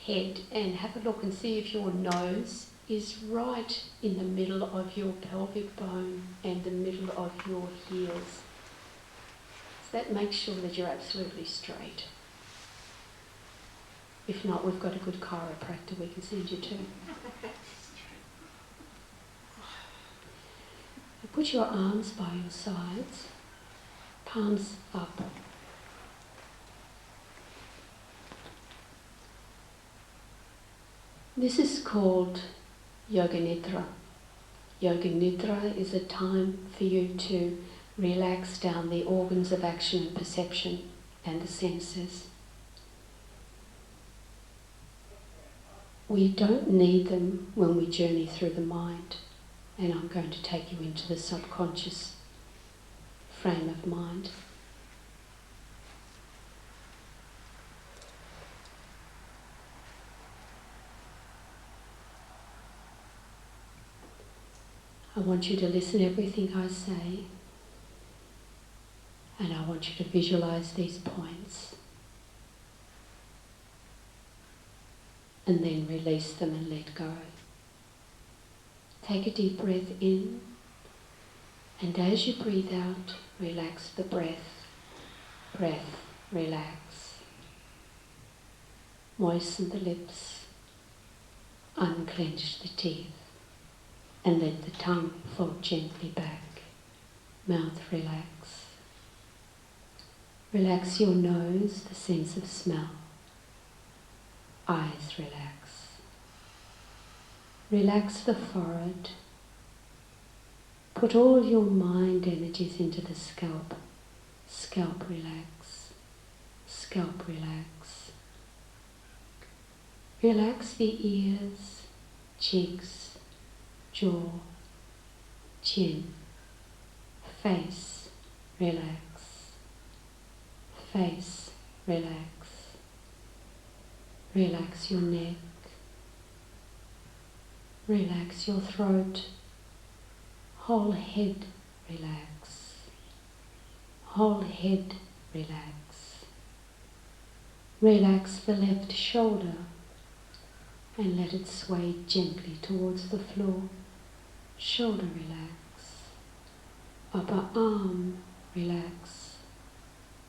head and have a look and see if your nose is right in the middle of your pelvic bone and the middle of your heels. So that makes sure that you're absolutely straight. If not, we've got a good chiropractor we can send you to. Put your arms by your sides, palms up. This is called Yoga Nidra. Yoga Nidra is a time for you to relax down the organs of action and perception and the senses. We don't need them when we journey through the mind, and I'm going to take you into the subconscious frame of mind. I want you to listen to everything I say, and I want you to visualize these points, and then release them and let go. Take a deep breath in, and as you breathe out, relax the breath. Breath, relax. Moisten the lips, unclench the teeth, and let the tongue fall gently back. Mouth relax. Relax your nose, the sense of smell. Eyes relax. Relax the forehead. Put all your mind energies into the scalp. Scalp relax. Scalp relax. Relax the ears, cheeks, jaw, chin, face, relax. Face, relax. Relax your neck. Relax your throat. Whole head relax. Whole head relax. Relax the left shoulder and let it sway gently towards the floor. Shoulder relax. Upper arm relax.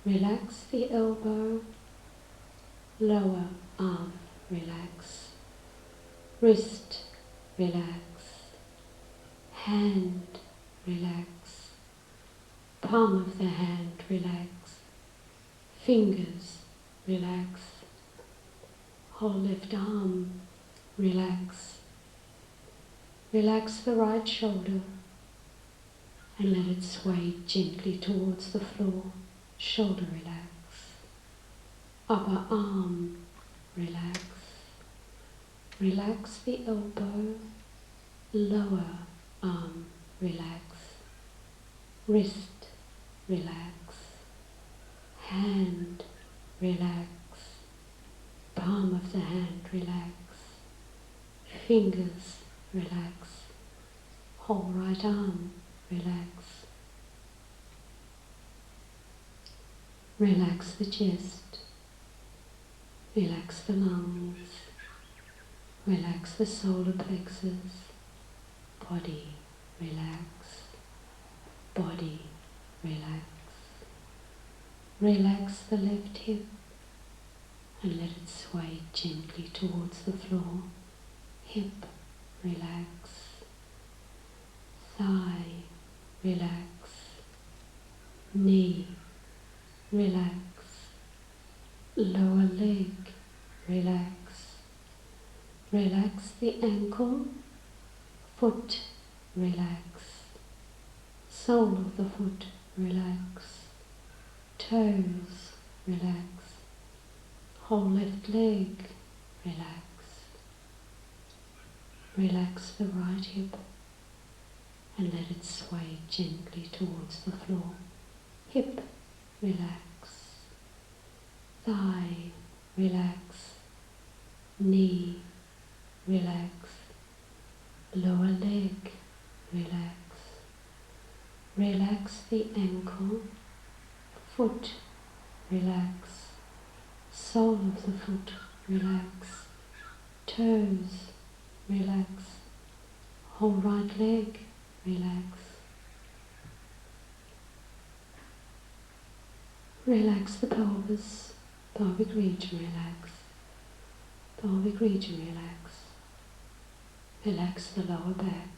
Relax the elbow. Lower arm relax. Wrist relax. Hand relax. Palm of the hand relax. Fingers relax. Whole left arm relax. Relax the right shoulder and let it sway gently towards the floor. Shoulder relax. Upper arm relax. Relax the elbow. Lower arm relax. Wrist relax. Hand relax. Palm of the hand relax. Fingers relax. Whole right arm relax. Relax the chest. Relax the lungs. Relax the solar plexus. Body relax. Body relax. Relax the left hip and let it sway gently towards the floor. Hip relax. Thigh relax. Knee relax. Lower leg relax. Relax the ankle. Foot relax. Sole of the foot relax. Toes relax. Whole left leg relax. Relax the right hip and let it sway gently towards the floor. Hip relax. Thigh relax. Knee relax. Lower leg relax. Relax the ankle. Foot relax. Sole of the foot relax. Toes relax. Whole right leg relax. Relax the pelvis. Pelvic region relax. Pelvic region relax. Relax the lower back.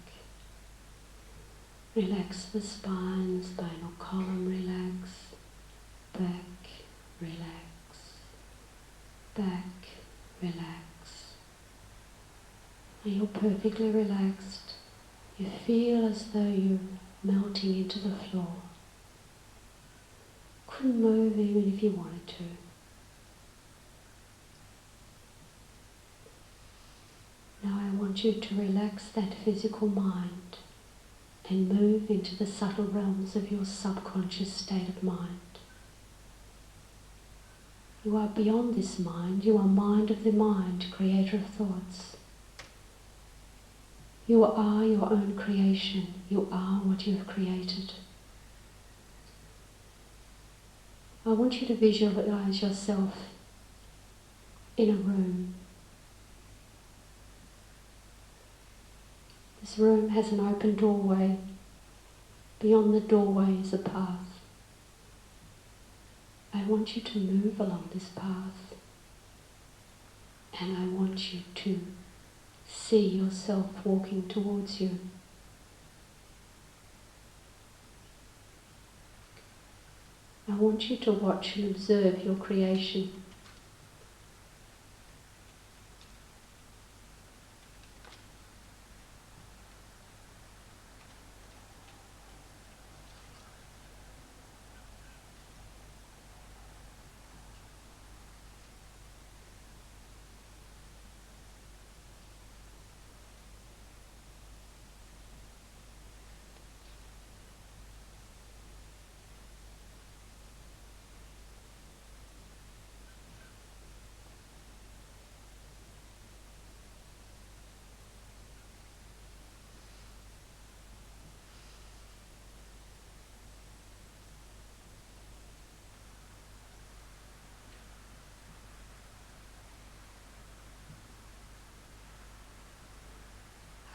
Relax the spine, spinal column relax. Back relax. Back relax. And you're perfectly relaxed. You feel as though you're melting into the floor. Couldn't move even if you wanted to. Now I want you to relax that physical mind and move into the subtle realms of your subconscious state of mind. You are beyond this mind. You are mind of the mind, creator of thoughts. You are your own creation. You are what you have created. I want you to visualize yourself in a room. This room has an open doorway. Beyond the doorway is a path. I want you to move along this path, and I want you to see yourself walking towards you. I want you to watch and observe your creation.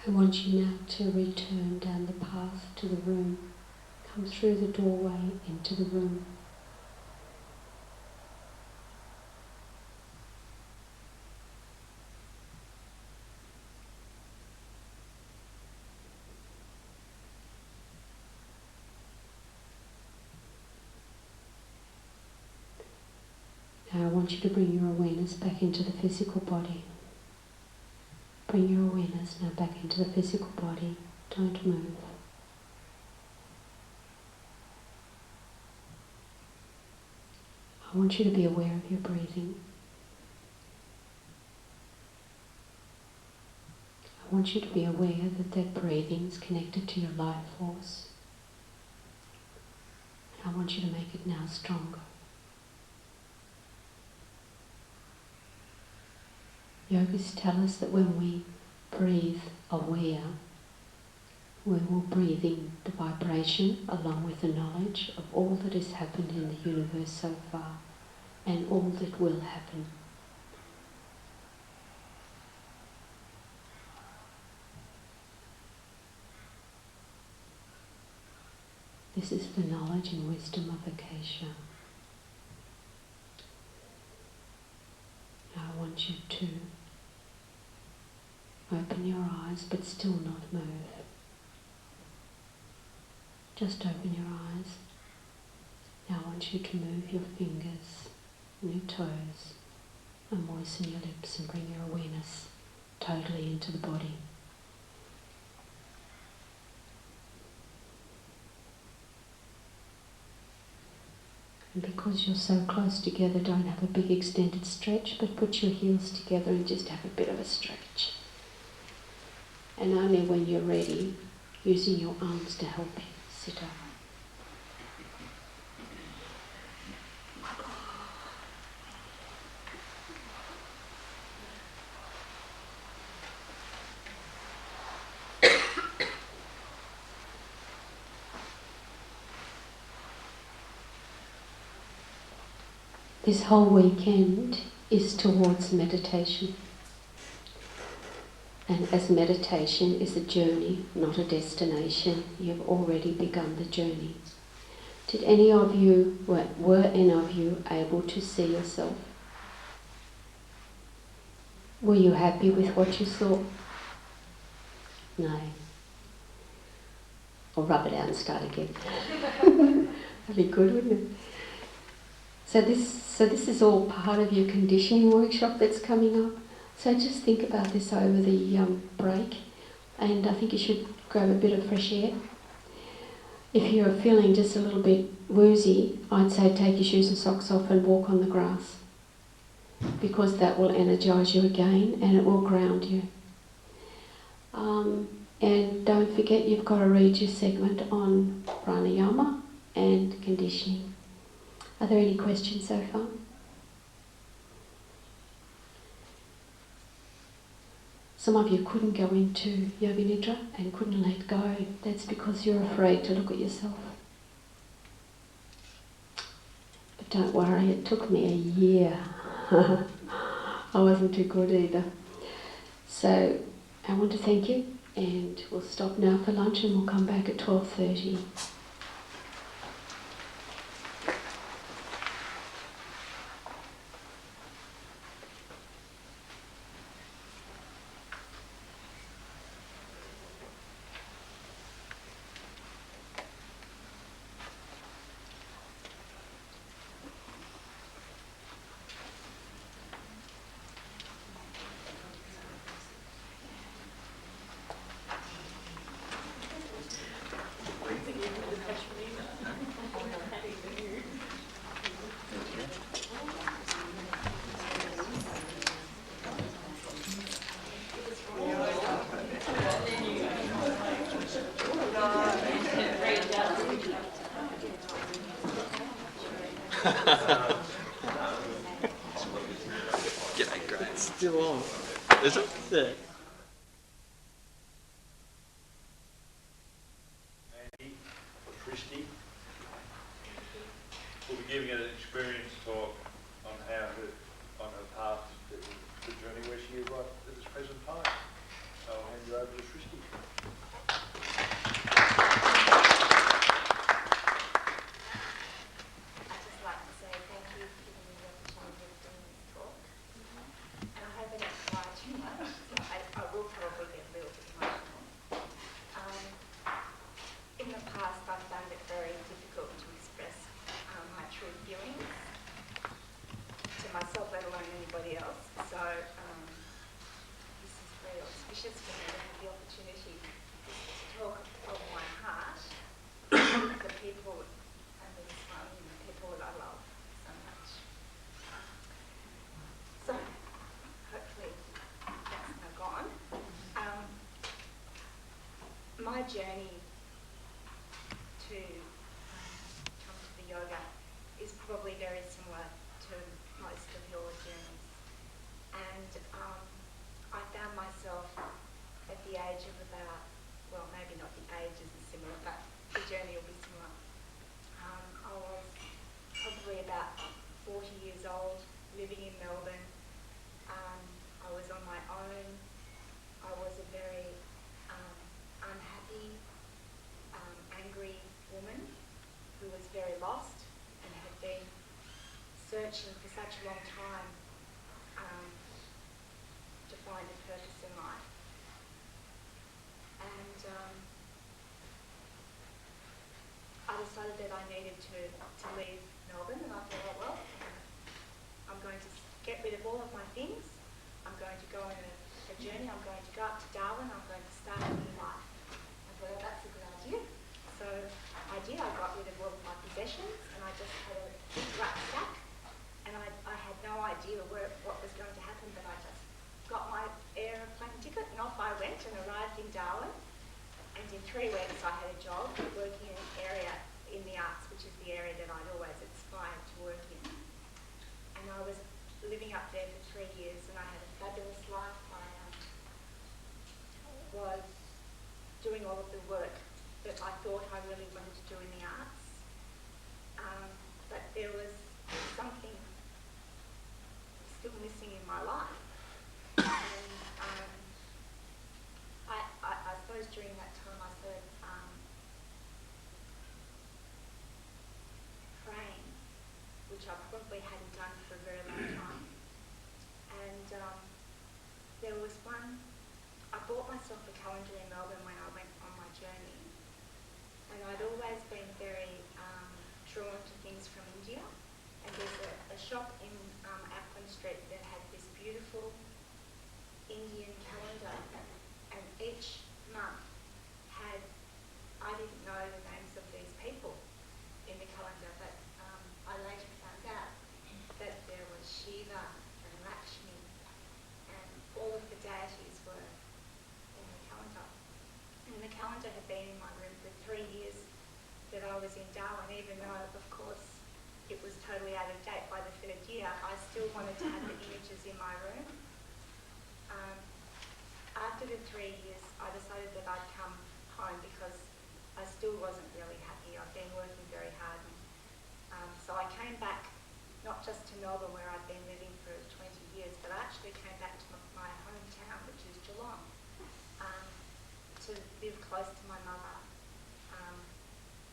I want you now to return down the path to the room. Come through the doorway into the room. Now I want you to bring your awareness back into the physical body. Bring your awareness now back into the physical body. Don't move. I want you to be aware of your breathing. I want you to be aware that breathing is connected to your life force. I want you to make it now stronger. Yogis tell us that when we breathe aware, we will breathe in the vibration along with the knowledge of all that has happened in the universe so far and all that will happen. This is the knowledge and wisdom of Akasha. Now I want you to open your eyes but still not move. Just open your eyes. Now I want you to move your fingers and your toes and moisten your lips and bring your awareness totally into the body. And because you're so close together, don't have a big extended stretch, but put your heels together and just have a bit of a stretch. And only when you're ready, using your arms to help you sit up. This whole weekend is towards meditation. And as meditation is a journey, not a destination, you've already begun the journey. Did any of you, were any of you able to see yourself? Were you happy with what you saw? No. Or rub it out and start again. That'd be good, wouldn't it? So this is all part of your conditioning workshop that's coming up. So just think about this over the break, and I think you should grab a bit of fresh air. If you're feeling just a little bit woozy, I'd say take your shoes and socks off and walk on the grass, because that will energise you again and it will ground you. And don't forget, you've got to read your segment on pranayama and conditioning. Are there any questions so far? Some of you couldn't go into Yoga Nidra and couldn't let go. That's because you're afraid to look at yourself. But don't worry, it took me a year. I wasn't too good either. So I want to thank you, and we'll stop now for lunch and we'll come back at 12:30. G'day, great. It's still on. Is it? Yeah. Andy or Christy will be giving an experience talk on how on her path to the journey where she is right at this present time. So I'll hand you over. over to Srishti. I'd just like to say thank you for giving me the opportunity of doing this talk. And I hope I don't cry too much, so I will probably get a little bit emotional. In the past, I've found it very difficult to express my true feelings to myself, let alone anybody else. So this is very auspicious for me to have the opportunity to talk of my heart to the people and the people that I love so much. So hopefully that's now gone. My journey to come to the yoga is probably very similar to most of your journeys. And I found myself at the age of about, well, maybe not the age isn't similar, but the journey will be similar. I was probably about 40 years old, living in Melbourne. I was on my own. I was a very unhappy, angry woman who was very lost and had been searching for such a long time to find a purpose in life. And I decided that I needed to leave Melbourne, and I thought, oh, well, I'm going to get rid of all of my things. I'm going to go on a journey. I'm going to go up to Darwin. I'm going to start a new life. I thought, oh, that's a good idea. So I did. I got rid of all of my possessions, and I just had a big rucksack. And I had no idea what was going to happen, but I just got my aeroplane ticket, and off I went and arrived in Darwin. And in 3 weeks I had a job working in an area in the arts, which is the area that I'd always aspired to work in. And I was living up there for 3 years, and I had a fabulous life. I was doing all of the work that I thought I really wanted to do in the arts. But there was something still missing in my life. And I suppose during that time I started praying, which I probably hadn't done for a very long time. And there was I bought myself a calendar in Melbourne when I went on my journey. And I'd always been very drawn to things from India. And there's a shop in Auckland Street that had this beautiful Indian calendar. And each month had, I didn't know the names of these people in the calendar, but I later found out that there was Shiva and Lakshmi, and all of the deities were in the calendar. And the calendar had been in my room for 3 years that I was in Darwin, even though, of course, it was totally out of date by the 3rd year. I still wanted to have the images in my room. After the 3 years, I decided that I'd come home because I still wasn't really happy. I'd been working very hard. So I came back, not just to Melbourne where I'd been living for 20 years, but I actually came back to my hometown, which is Geelong, to live close to my mother.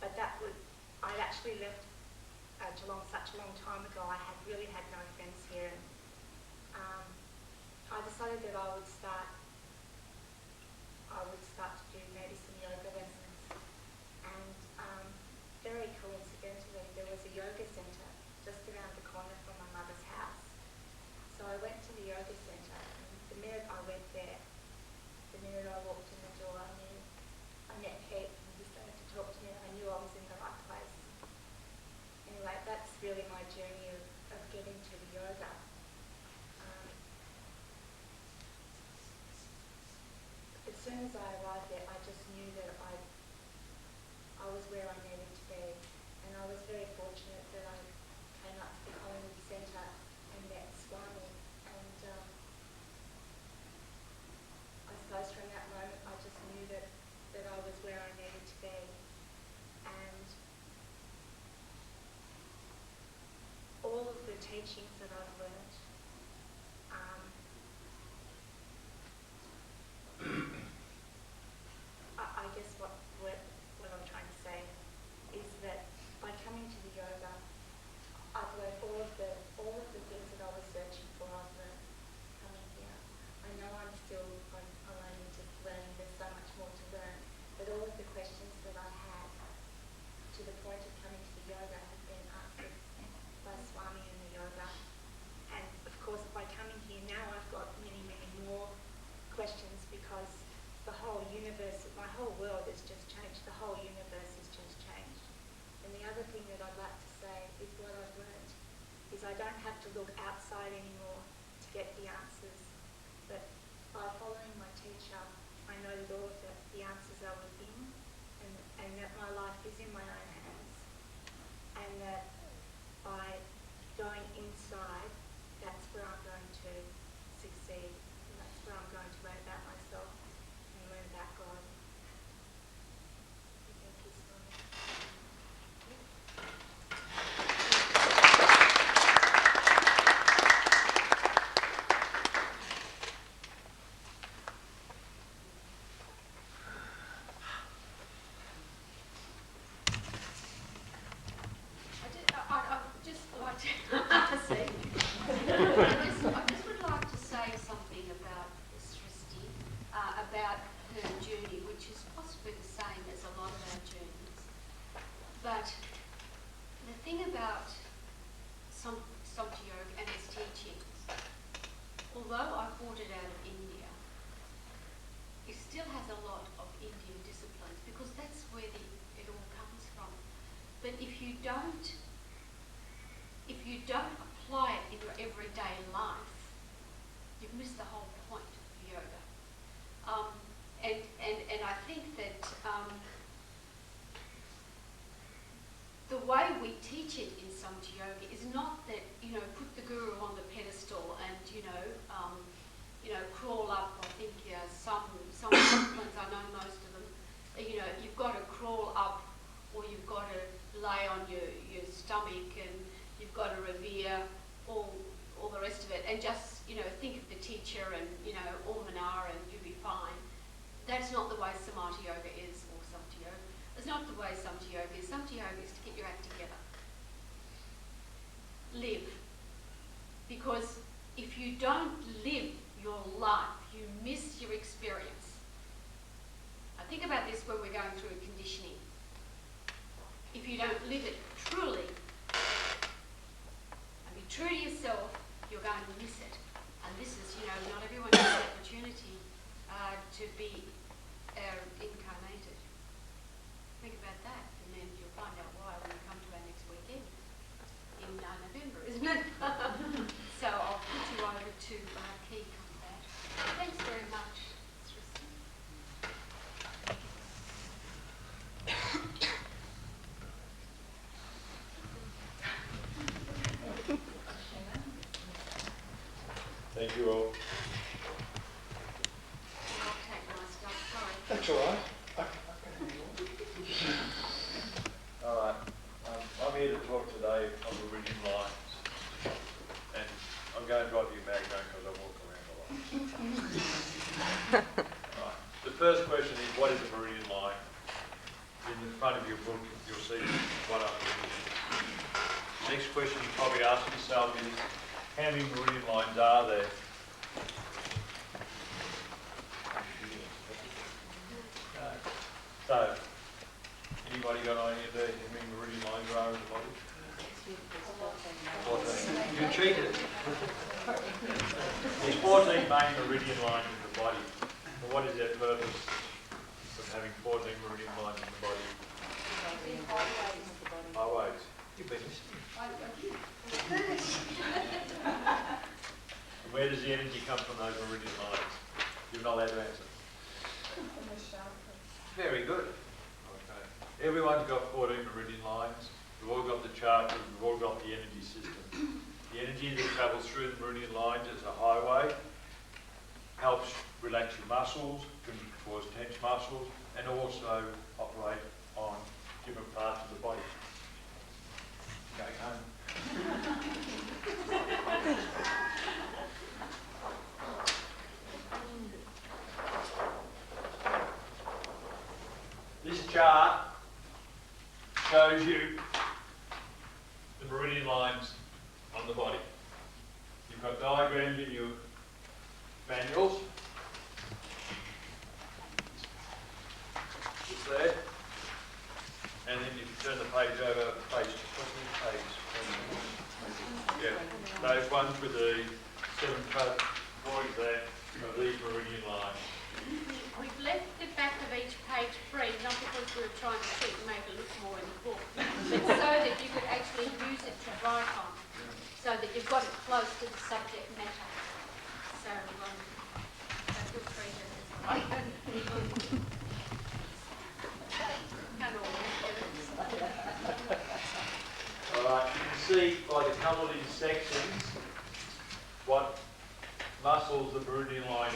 But I'd actually left Geelong such a long time ago. I really had no friends here. And I decided that I would start to do maybe some yoga lessons. And very coincidentally, there was a yoga centre just around the corner from my mother's house. So I went to the yoga centre, and the minute I went there, the minute I walked in the door, I met Pete, and he started to talk to me, and I knew I was in the right place. Anyway, that's really my journey of getting to the yoga. As soon as I arrived there, I just knew that I was where I needed to be, and I was very fortunate that I came up to the Collingwood Centre and met Swami, and I suppose from that moment I just knew that I was where I needed to be. And all of the teachings that I've learnt, my whole world has just changed. The whole universe has just changed. And the other thing that I'd like to say is what I've learned is I don't have to look outside anymore to get the answers. But by following my teacher, I know, Lord, that the answers are within, and that my life is in my own hands. And that by going inside, that's where I'm going to succeed. And that's where I'm going to learn about myself and learn about God. Thank you so much. I just would like to say something about Srishti, about her journey, which is possibly the same as a lot of our journeys. But the thing about Samata Yoga and its teachings, although I brought it out of India, it still has a lot of Indian disciplines because that's where it all comes from. But if you don't apply it in your everyday life, you've missed the whole point of yoga. And I think that the way we teach it in Samata Yoga is not that, put the guru on the pedestal and, crawl up. I think some disciplines, I know most of them, you've got to crawl up or you've got to lay on your stomach and you've got to revere all the rest of it and just, think of the teacher and, Om Manar and you'll be fine. That's not the way Samata Yoga is, or Samata Yoga. It's not the way Samata Yoga is. Samata Yoga is to get your act together. Live. Because if you don't live your life, you miss your experience. Now think about this when we're going through conditioning. If you don't live it truly, and be true to yourself, you're going to miss it. And this is, not everyone has the opportunity to be incarnated. Think about that, and then you'll find out why when you come to our next weekend in November, isn't it? So I'll put you over to Keith on that. Thanks very much. Thank you all. I'll take my stuff, sorry. That's all right. All right. I'm here to talk today on the reading lines. And I'm going to drive you mad because I walk around a lot. All right. The first question is, what is a meridian line? In the front of your book, you'll see what are meridians. Next question you probably ask yourself is, how many meridian lines are there? So, anybody got an idea there how many meridian lines there are in the body? 14. You cheated. There's 14 main meridian lines in the body. But what is their purpose of having 14 meridian lines in the body? Highways. You've been listening. And where does the energy come from those meridian lines? You're not allowed to answer. Very good. Okay. Everyone's got 14 meridian lines. We've all got the chakras. We've all got the energy system. The energy that travels through the meridian lines is a highway. Helps relax your muscles, can cause tense muscles, and also operate on different parts of the body. Going home. This chart shows you the meridian lines on the body. You've got diagrams in your manuals. Just there. And then if you turn the page over, page. Yeah, those ones with the 7 points there are these meridian lines. We've left the back of each page got it close to the subject matter. So, feel free to... Can't always get it. All right, you can see by the coloured in sections what muscles the meridian line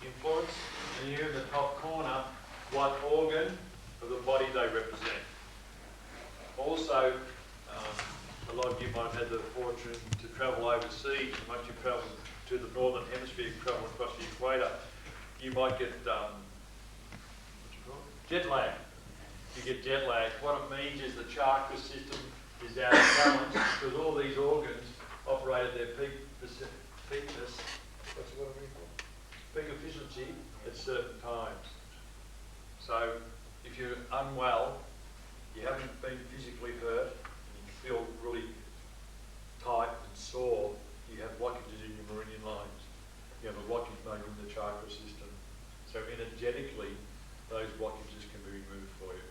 influence, and here in the top corner what organ of the body they represent. Also, a lot of you might have had the fortune to travel overseas, and once you travel to the northern hemisphere, you travel across the equator, you might get jet lag. You get jet lag. What it means is the chakra system is out of balance because all these organs operate at their peak efficiency at certain times. So if you're unwell, you haven't been physically hurt, and you feel really tight and sore, you have blockages in your meridian lines. You have a blockage maybe in the chakra system. So energetically, those blockages can be removed for you.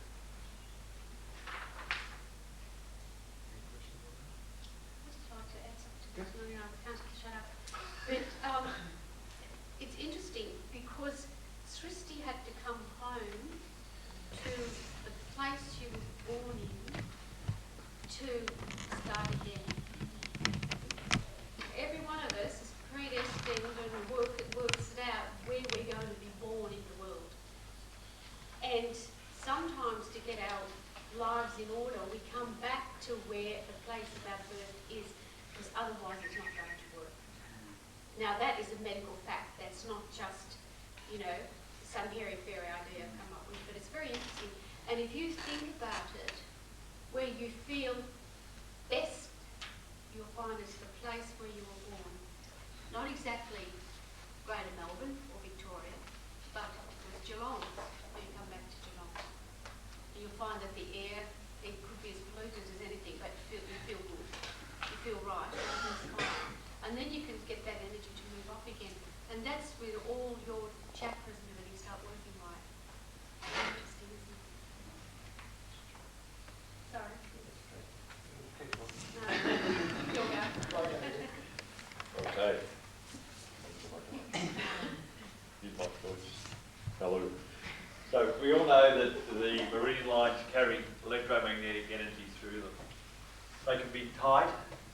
I'd just like to add something to this. No, I can't shut up. But it's interesting because Srishti had to come home to the place she was born in to start again. Every one of us is predestined and works it out where we're going to be born in the world. And sometimes to get our lives in order, we come back to where the place of our birth is, because otherwise it's not going to work. Now that is a medical fact. That's not just, some hairy-fairy idea I've come up with, but it's very interesting. And if you think about it, where you feel best, you'll find it's the place where you were born. Not exactly Greater Melbourne or Victoria, but it was Geelong. When you come back to Geelong, and you'll find that the air, it could be as polluted as anything, but you feel good. You feel right. Everything's fine. And then you can get that energy to move up again. And that's when all your chakras and everything start working right. Interesting, isn't it? Sorry. No. You'll go. Okay. Hello. So we all know that the meridian lines carry electromagnetic energy through them. They can be tight.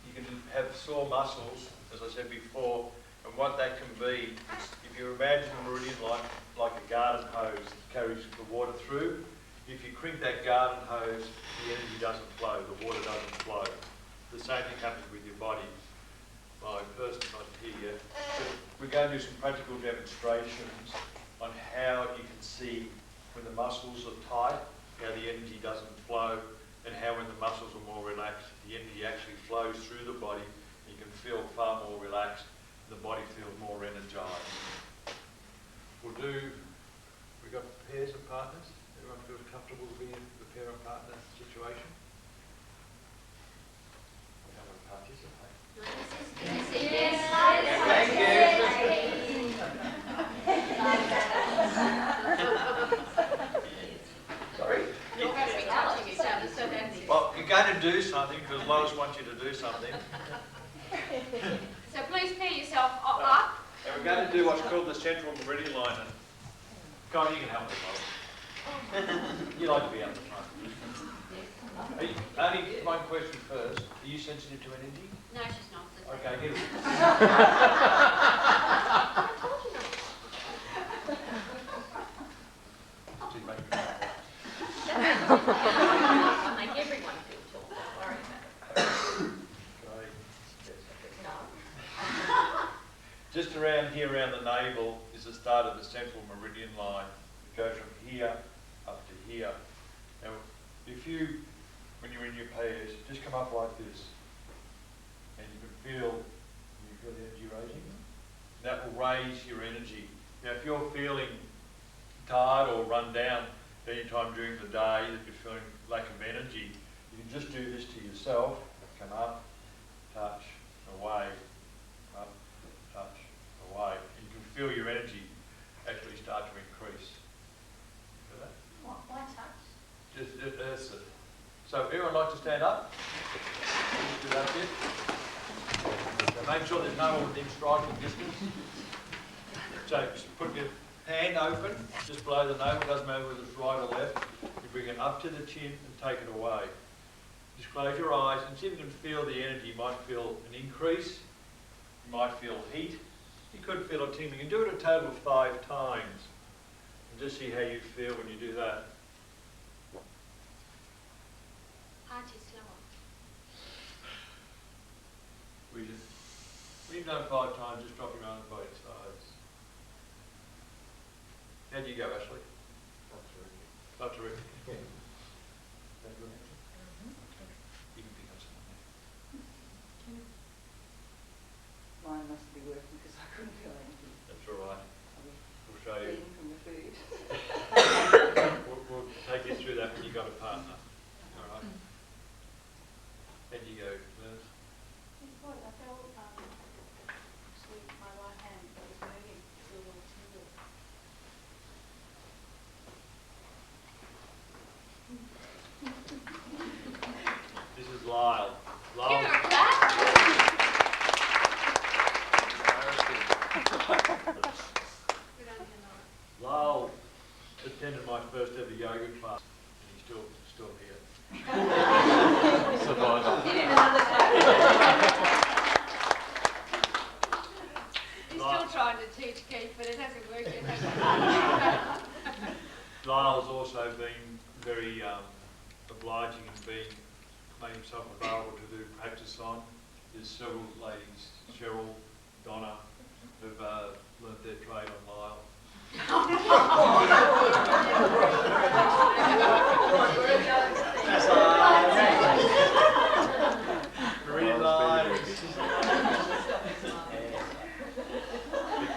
You can have sore muscles, as I said before, and what that can be, if you imagine a meridian line like a garden hose that carries the water through, if you crimp that garden hose, the energy doesn't flow, the water doesn't flow. The same thing happens with your body. My person's not here, but we're going to do some practical demonstrations on how you can see when the muscles are tight, how the energy doesn't flow, and how when the muscles are more relaxed, the energy actually flows through the body, and you can feel far more relaxed, and the body feels more energized. We've got pairs and partners. Everyone feels comfortable to be in the pair and partner situation? We don't want to participate. Sorry? Well, you're going to do something because Lois wants you to do something. So please pair yourself up. And we're going to do what's called the central meridian line. God, you can help me, Lois. You like to be out the front. Only one question first. Are you sensitive to energy? No, she's not. Okay, get it. I'll make everyone feel tall. Don't worry about it. Just around here, around the navel, is the start of the central meridian line. It goes from here up to here. Now, when you're in your pairs, just come up like this, and you can feel the energy raising. That will raise your energy. Now, if you're feeling tired or run down any time during the day that you're feeling lack of energy, you can just do this to yourself. Come up, touch, away, up, touch, away. You can feel your energy actually start to increase. Feel that? Why touch? That's it. So everyone like to stand up? Just do that bit. Make sure there's no one within striking distance. So just put your hand open, just below the navel, doesn't matter whether it's right or left. You bring it up to the chin and take it away. Just close your eyes and see if you can feel the energy. You might feel an increase, you might feel heat, you could feel a tingling. You can do it a total of 5 times and just see how you feel when you do that. Heart is slower. We've done 5 times, just drop your arms by your sides. How do you go, Ashley? Not terrific. Yeah. You can pick up something there. Mine must be working because I couldn't feel anything. That's all right. We'll show you. Eating from the food. We'll take you through that when you've got a partner. All right. How do you go, Liz? I felt actually my right hand that was moving a little tingle. This is Lyle. Lyle. Lyle attended my first ever yoga class, and he's still here. Sodhana. He's still trying to teach Keith, but it hasn't worked yet. Lyle's also been very obliging and made himself available to do practice on. There's several ladies, Cheryl, Donna, who've learnt their trade on Lyle.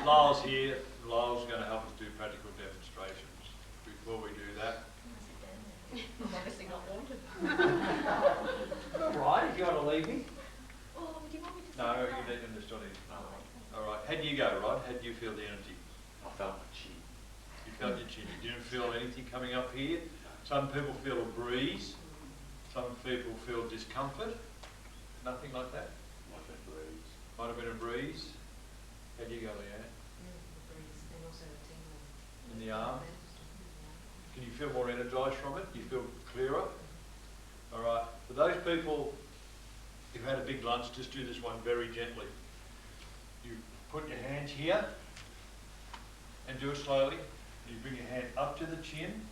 Lyle's here. Lyle's going to help us do practical demonstrations. Before we do that, I'm obviously not wanted. right, if you want to leave me. Oh, do you want me to No, you need to study. All right. How do you go, Rod? How do you feel the energy? I felt my chin. You felt your chin. You didn't feel anything coming up here. Some people feel a breeze. Some people feel discomfort. Nothing like that. Like a breeze. Might have been a breeze. How do you go, Leanne? In the arm. Can you feel more energised from it? Do you feel clearer? All right. For those people who've had a big lunch, just do this one very gently. You put your hands here and do it slowly. You bring your hand up to the chin,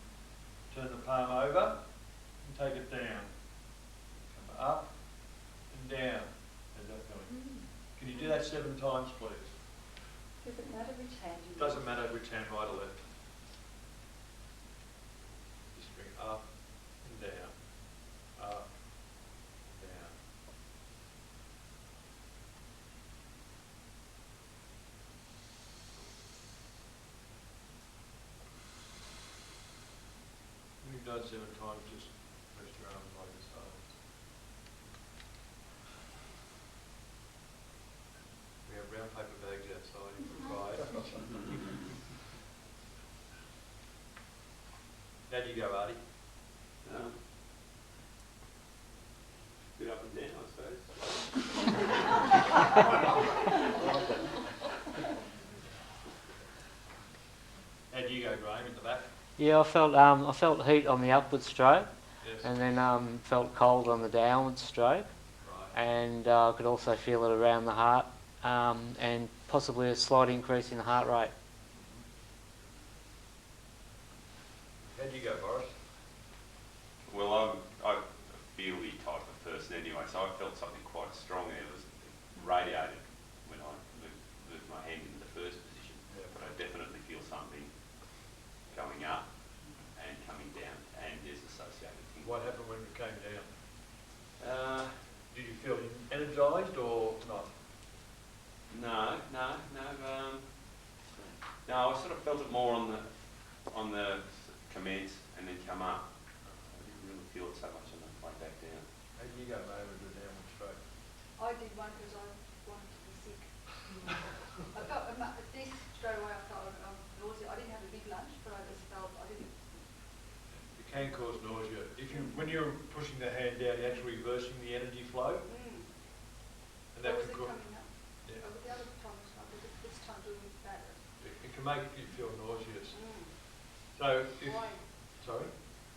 turn the palm over and take it down. Come up and down. How's that going? Can you do that 7 times, please? Does it matter which hand you Doesn't matter which hand, right or left. Just bring up and down, up, down. When you've done 7 times, just rest your arms by your side. We have brown paper bags outside if required. How do you go, Artie? Bit up and down, I suppose. How do you go, Graham, in the back? Yeah, I felt heat on the upward stroke, Yes. and then felt cold on the downward stroke, Right. and could also feel it around the heart, and possibly a slight increase in the heart rate. How do you go, Boris? Well, I'm a feely type of person anyway, so I felt something quite strong there. It was radiated when I moved my hand into the first position, but I definitely feel something going up and coming down, and there's associated things. What happened when you came down? Did you feel energised or not? No. No, I sort of felt it more on the commence and then come up. I didn't really feel it so much on the way back down. How do you go, mate, with the downward stroke? I did one because I wanted to be sick. I felt this straight away. I felt nausea. I didn't have a big lunch, but I just felt I didn't. It can cause nausea. When you're pushing the hand down, you're actually reversing the energy flow. And that Was can it cause, coming up? make you feel nauseous. So if, Why? sorry?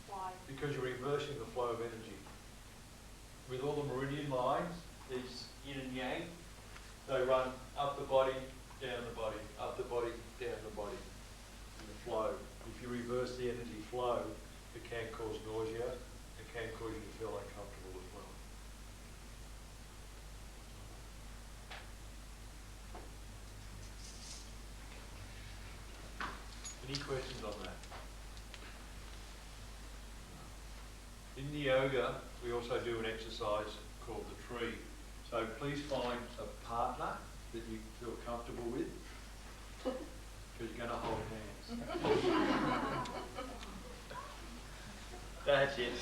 Why? Because you're reversing the flow of energy. With all the meridian lines, these yin and yang, they run up the body, down the body, up the body, down the body, in the flow. If you reverse the energy flow, it can cause nausea, it can cause you to feel uncomfortable as well. Any questions on that? In the yoga, we also do an exercise called the tree. So please find a partner that you feel comfortable with, because you're going to hold hands. That's it.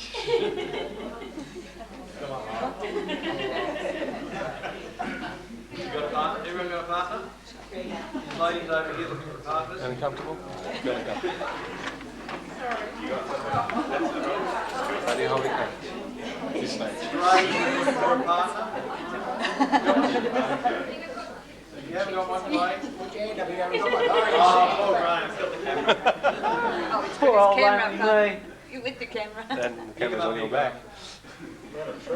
Come on. You got a partner? Everyone got a partner? Ladies over here looking for partners? Uncomfortable? Very comfortable. You got that's all right. How do you hold it down? This stage. Ray, you looking for a partner? You haven't got one, Ray? Oh, poor Graham, got the camera. Oh, it's Poor got old his camera lame up. me. You with the camera. And the camera's on your back. That's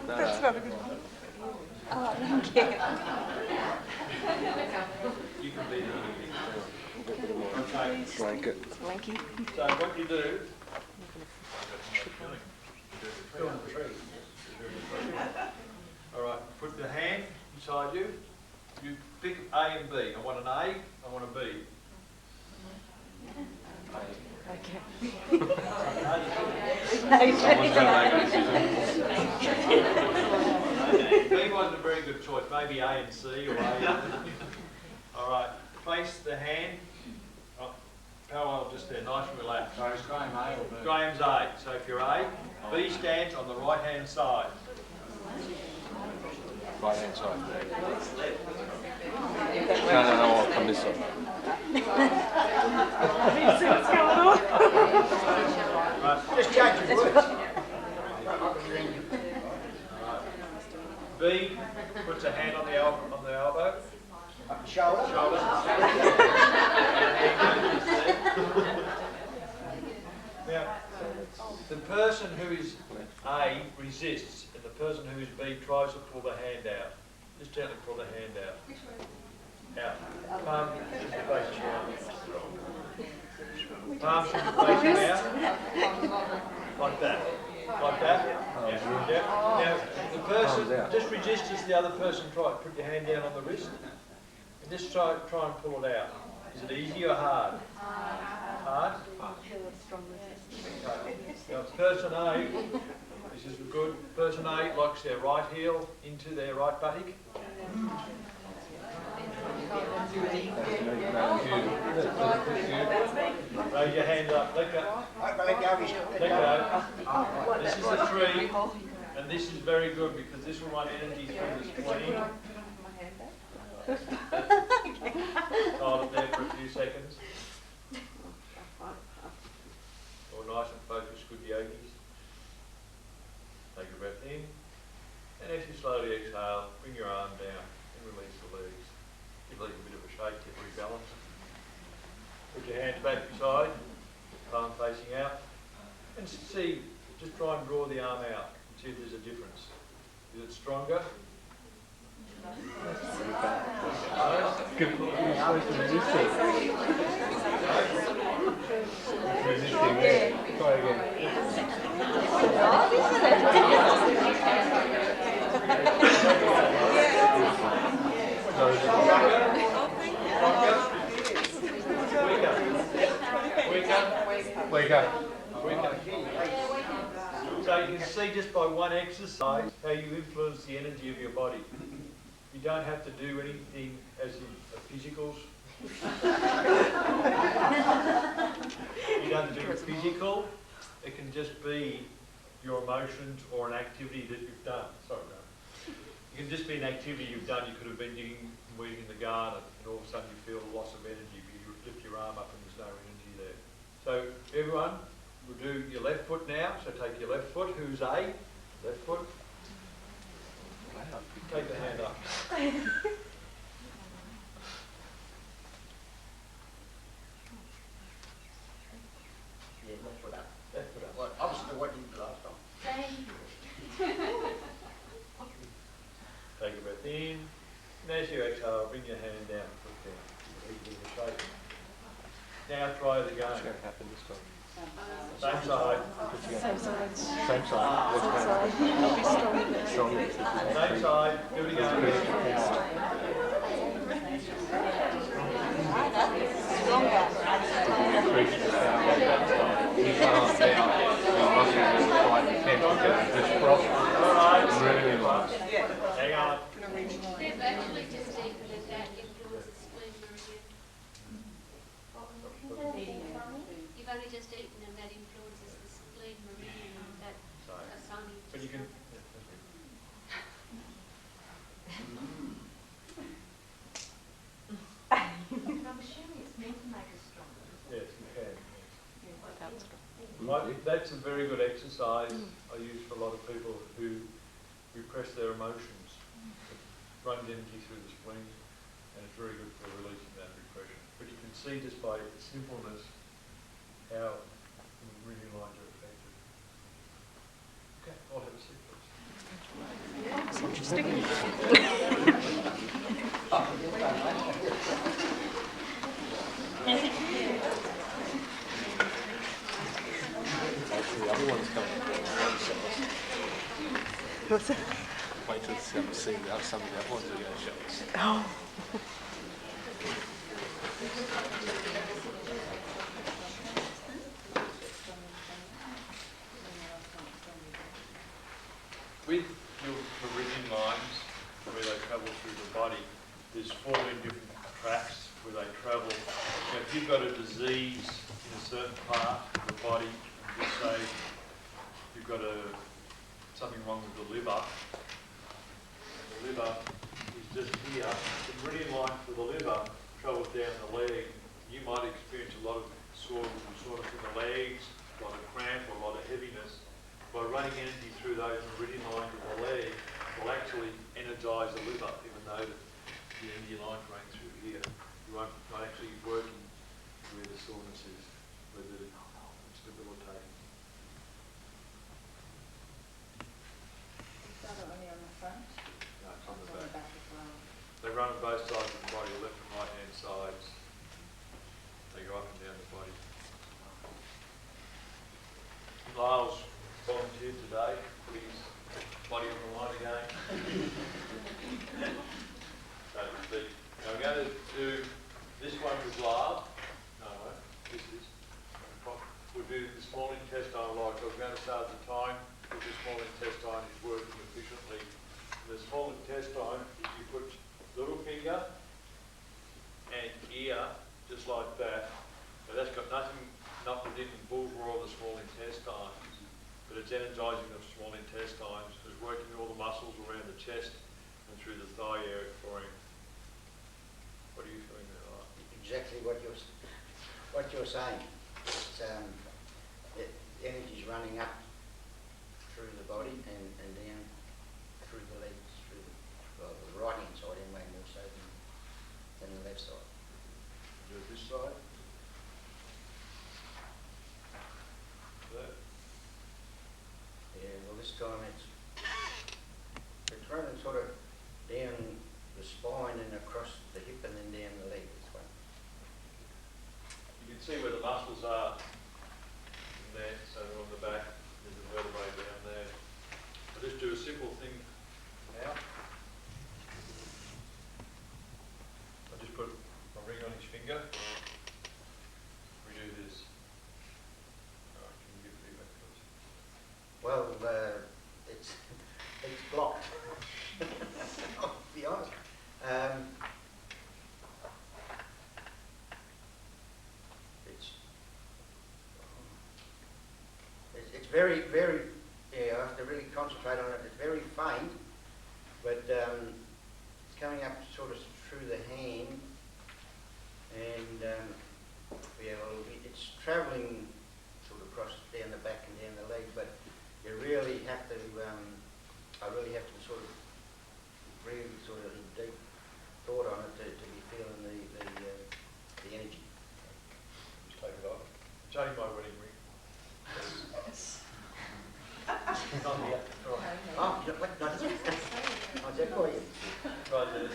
No. not a good one. Oh, thank you. You can be the Okay, Blanket. Blanky. so what you do... All right, put the hand inside you. You pick A and B. I want an A, I want a B. Okay. Someone's going to make a decision. B wasn't a very good choice. Maybe A and C or A and... All right, place the hand parallel just there, nice and relaxed. So is Graham A or B? Graham's A. So if you're A, B stands on the right-hand side. Right hand side. No, I'll come this way. Right. Just change your words. B puts a hand on the elbow. Up the shoulder. Shoulders. Now, the person who is A resists, and the person who is B tries to pull the hand out. Just gently pull the hand out. Out. Palm should be facing out. Palm should be facing out. Like that. Like that. Yeah. Yeah. Now, the person, just resist as the other person tries. Put your hand down on the wrist. And just try and pull it out. Is it easy or hard? Hard? Now, person A, this is good. Person A locks their right heel into their right buttock. Raise your hand up. Let go. Let go. This is the tree, and this is very good because this will run energy through the spleen. Hold it there for a few seconds. All nice and focused, good yogis. Take a breath in. And as you slowly exhale, bring your arm down and release the legs. Give the leg a bit of a shake to rebalance. Put your hands back beside, palm facing out. And see, just try and draw the arm out and see if there's a difference. Is it stronger? Good. You're supposed to resist it. Resisting there. Try again. Wake up. So you can see just by one exercise how you influence the energy of your body. You don't have to do anything as in physicals. You don't have to do physical. It can just be your emotions or an activity that you've done. Sorry, no. It can just be an activity you've done. You could have been weeding in the garden and all of a sudden you feel a loss of energy, but you lift your arm up and there's no energy there. So everyone will do your left foot now. So take your left foot. Who's A? Left foot. Take the hand up. And as you exhale, bring your hand down, foot down. Give it a shake. Now try it again. What's going to happen this time? Same side. Same side. Same side. What's going to happen? I'll be stronger. Same side. Do it again. Increase the power. You calm down. Your muscles are quite tense together. Just cross. Alright. Really low. Hang on. They've actually just deepened it that influence the spleen meridian. You've only just eaten and that influences the spleen meridian, that asani. But you can. I'm assuming it's meant to make us stronger. Yes, you can. That's a very good exercise I use for a lot of people who repress their emotions. It runs energy through the spleen, and it's very good for releasing that repression. But you can see just by its simpleness how the meridian lines are affected. Okay, I'll have a seat, please. It's interesting. The other one's coming. What's that? Wait till see some of the other ones are going to show us. Oh. With your meridian lines, where they travel through the body, there's 14 different tracks where they travel. So if you've got a disease in a certain part of the body, just say you've got something wrong with the liver, and the liver is just here, the meridian line for the liver travels down the leg. You might experience a lot of soreness in the legs, a lot of cramp, a lot of heaviness. By running energy through those meridian lines in the leg will actually energise the liver, even though the energy line's running through here. You won't not actually working where the soreness is, where the it's debilitating. Is that only on the front? No, it's on the On the back. back as well. They run on both sides of the body, left and right hand sides. They go up and down the body. Lyle's volunteered today, put his body on the line again. So to speak. Now we're going to do this one with Lyle. No, this is. We'll do the small intestine like I was going to start at the time, because the small intestine is working efficiently. In the small intestine, if you put little finger and ear, just like that, but that's got nothing in the bourgeois of the small intestine. But it's energising the small intestines, it's working all the muscles around the chest and through the thigh area for him. What are you feeling there, like? Exactly what you're saying. It's, energy's running up through the body and down through the legs, through the right hand side anyway, more so than the left side. Do it this side. That. Yeah, well this time it's running sort of down the spine and across the hip and then down the leg this way. You can see where the muscles are in there, so they're on the back, there's a vertebrae down there. I'll just do a simple thing now. I'll just put my ring on his finger. We do this. Alright, can you give feedback, please? Well, it's blocked. I'll be honest. It's very, very, yeah, I have to really concentrate on it. It's very faint, but it's coming up sort of through the hand, and yeah, well, it's travelling sort of across down the back and down the leg, but you really have to, I really have to sort of deep thought on it to be feeling the energy. Just take it off. It's only my wedding ring. Oh, what? Not is that for you? Right there.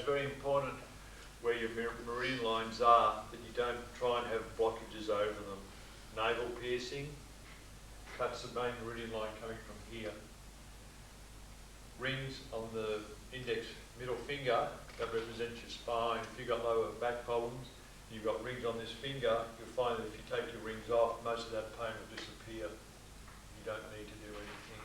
very important where your meridian lines are that you don't try and have blockages over them. Navel piercing cuts the main meridian line coming from here. Rings on the index middle finger, that represents your spine. If you've got lower back problems, you've got rings on this finger, you'll find that if you take your rings off, most of that pain will disappear. You don't need to do anything.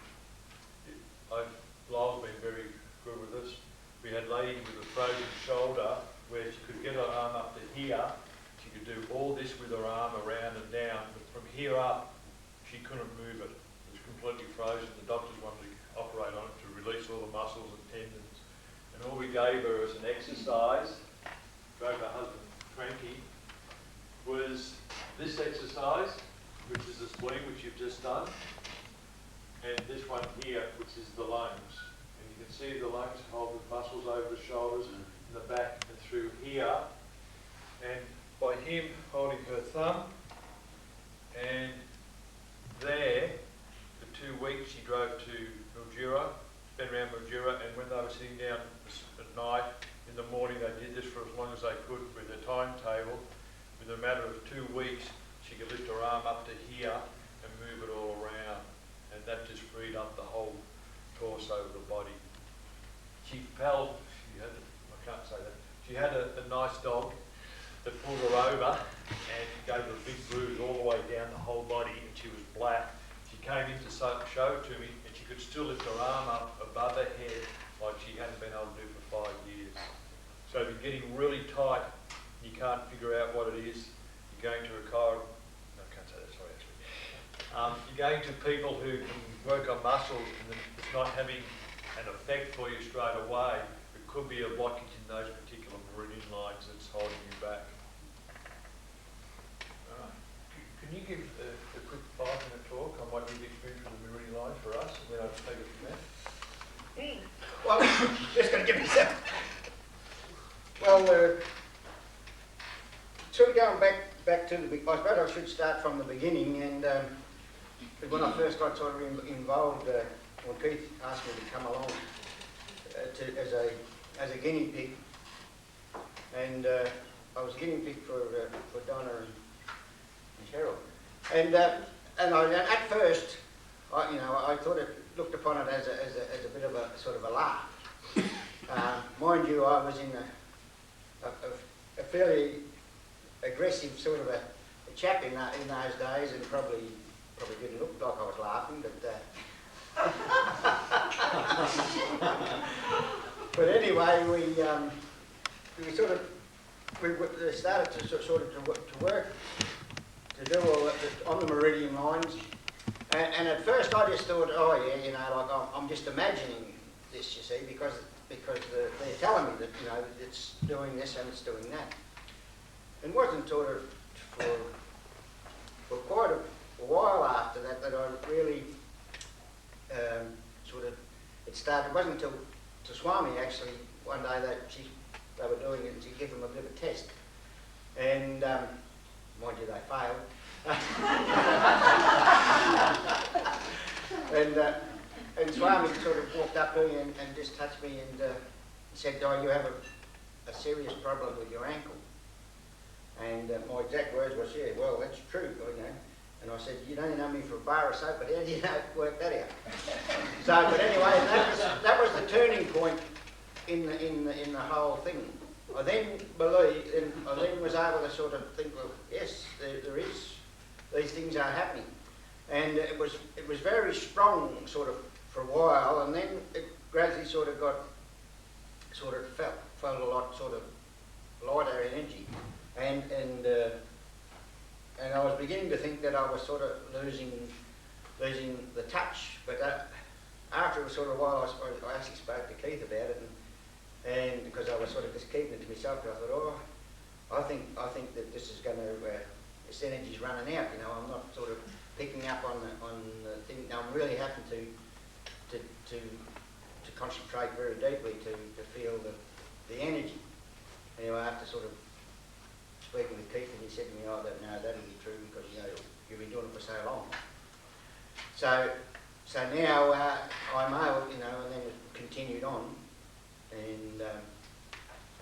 Lyle's been very good with us. We had a lady with a frozen shoulder where she could get her arm up to here. She could do all this with her arm around and down, but from here up, she couldn't move it. It was completely frozen. The doctors wanted to operate on it to release all the muscles and tendons. And all we gave her as an exercise, drove her husband cranky, was this exercise, which is the spleen, which you've just done, and this one here, which is the lungs. And you can see the lungs hold the muscles over the shoulders and the back and through here. And by him holding her thumb, and there, for 2 weeks she drove to Mildura, spent around Mildura, and when they were sitting down at night, in the morning they did this for as long as they could with their timetable. Within a matter of 2 weeks, she could lift her arm up to here and move it all around. And that just freed up the whole torso of the body. She fell, I can't say that, she had a nice dog that pulled her over and gave her a big bruise all the way down the whole body, and she was black. She came in to show it to me, and she could still lift her arm up above her head like she hadn't been able to do for 5 years. So if you're getting really tight, you can't figure out what it is, you're going to a chiropractor. No, I can't say that, sorry, actually. You're going to people who can work on muscles, and it's not having an effect for you straight away. It could be a blockage in those particular meridian lines that's holding you back. Can you give a quick 5-minute talk on what you've experienced with the meridian lines for us, and then I'll take it from there? Well, just going to give myself. Well, sort of going back to the, I suppose I should start from the beginning, and when I first got sort of involved, when Keith asked me to come along as a guinea pig, and I was a guinea pig for Donna and Cheryl, and at first, I thought it looked upon it as a bit of a sort of a laugh. Mind you, I was in a fairly aggressive sort of a chap in those days, and probably didn't look like I was laughing, but anyway, we started to work to do all that on the meridian lines, and at first I just thought, oh yeah, like I'm just imagining this, you see, because they're telling me that it's doing this and it's doing that. It wasn't sort of for quite a while after that I really it started. It wasn't until Swami actually one day that they were doing it, and she gave them a bit of a test, and mind you, they failed. And Swami sort of walked up to me and just touched me and said, "Oh, you have a serious problem with your ankle." And my exact words was, "Yeah, well, that's true, And I said, "You don't know me for a bar of soap, but how do you work that out?" So, but anyway, that was the turning point in the whole thing. I then believed, and I then was able to sort of think, well, yes, there is, these things are happening. And it was very strong sort of for a while, and then it gradually sort of felt a lot sort of lighter energy, and I was beginning to think that I was sort of losing the touch. But after a sort of while, I actually spoke to Keith about it, and because I was sort of just keeping it to myself, I thought, oh, I think that this is going to this energy's running out. I'm not sort of picking up on the thing. Now I'm really having to concentrate very deeply to feel the energy. Anyway, after sort of speaking with Keith, and he said to me, "Oh, that'll be true because you've been doing it for so long." So now I'm able, and then it continued on, and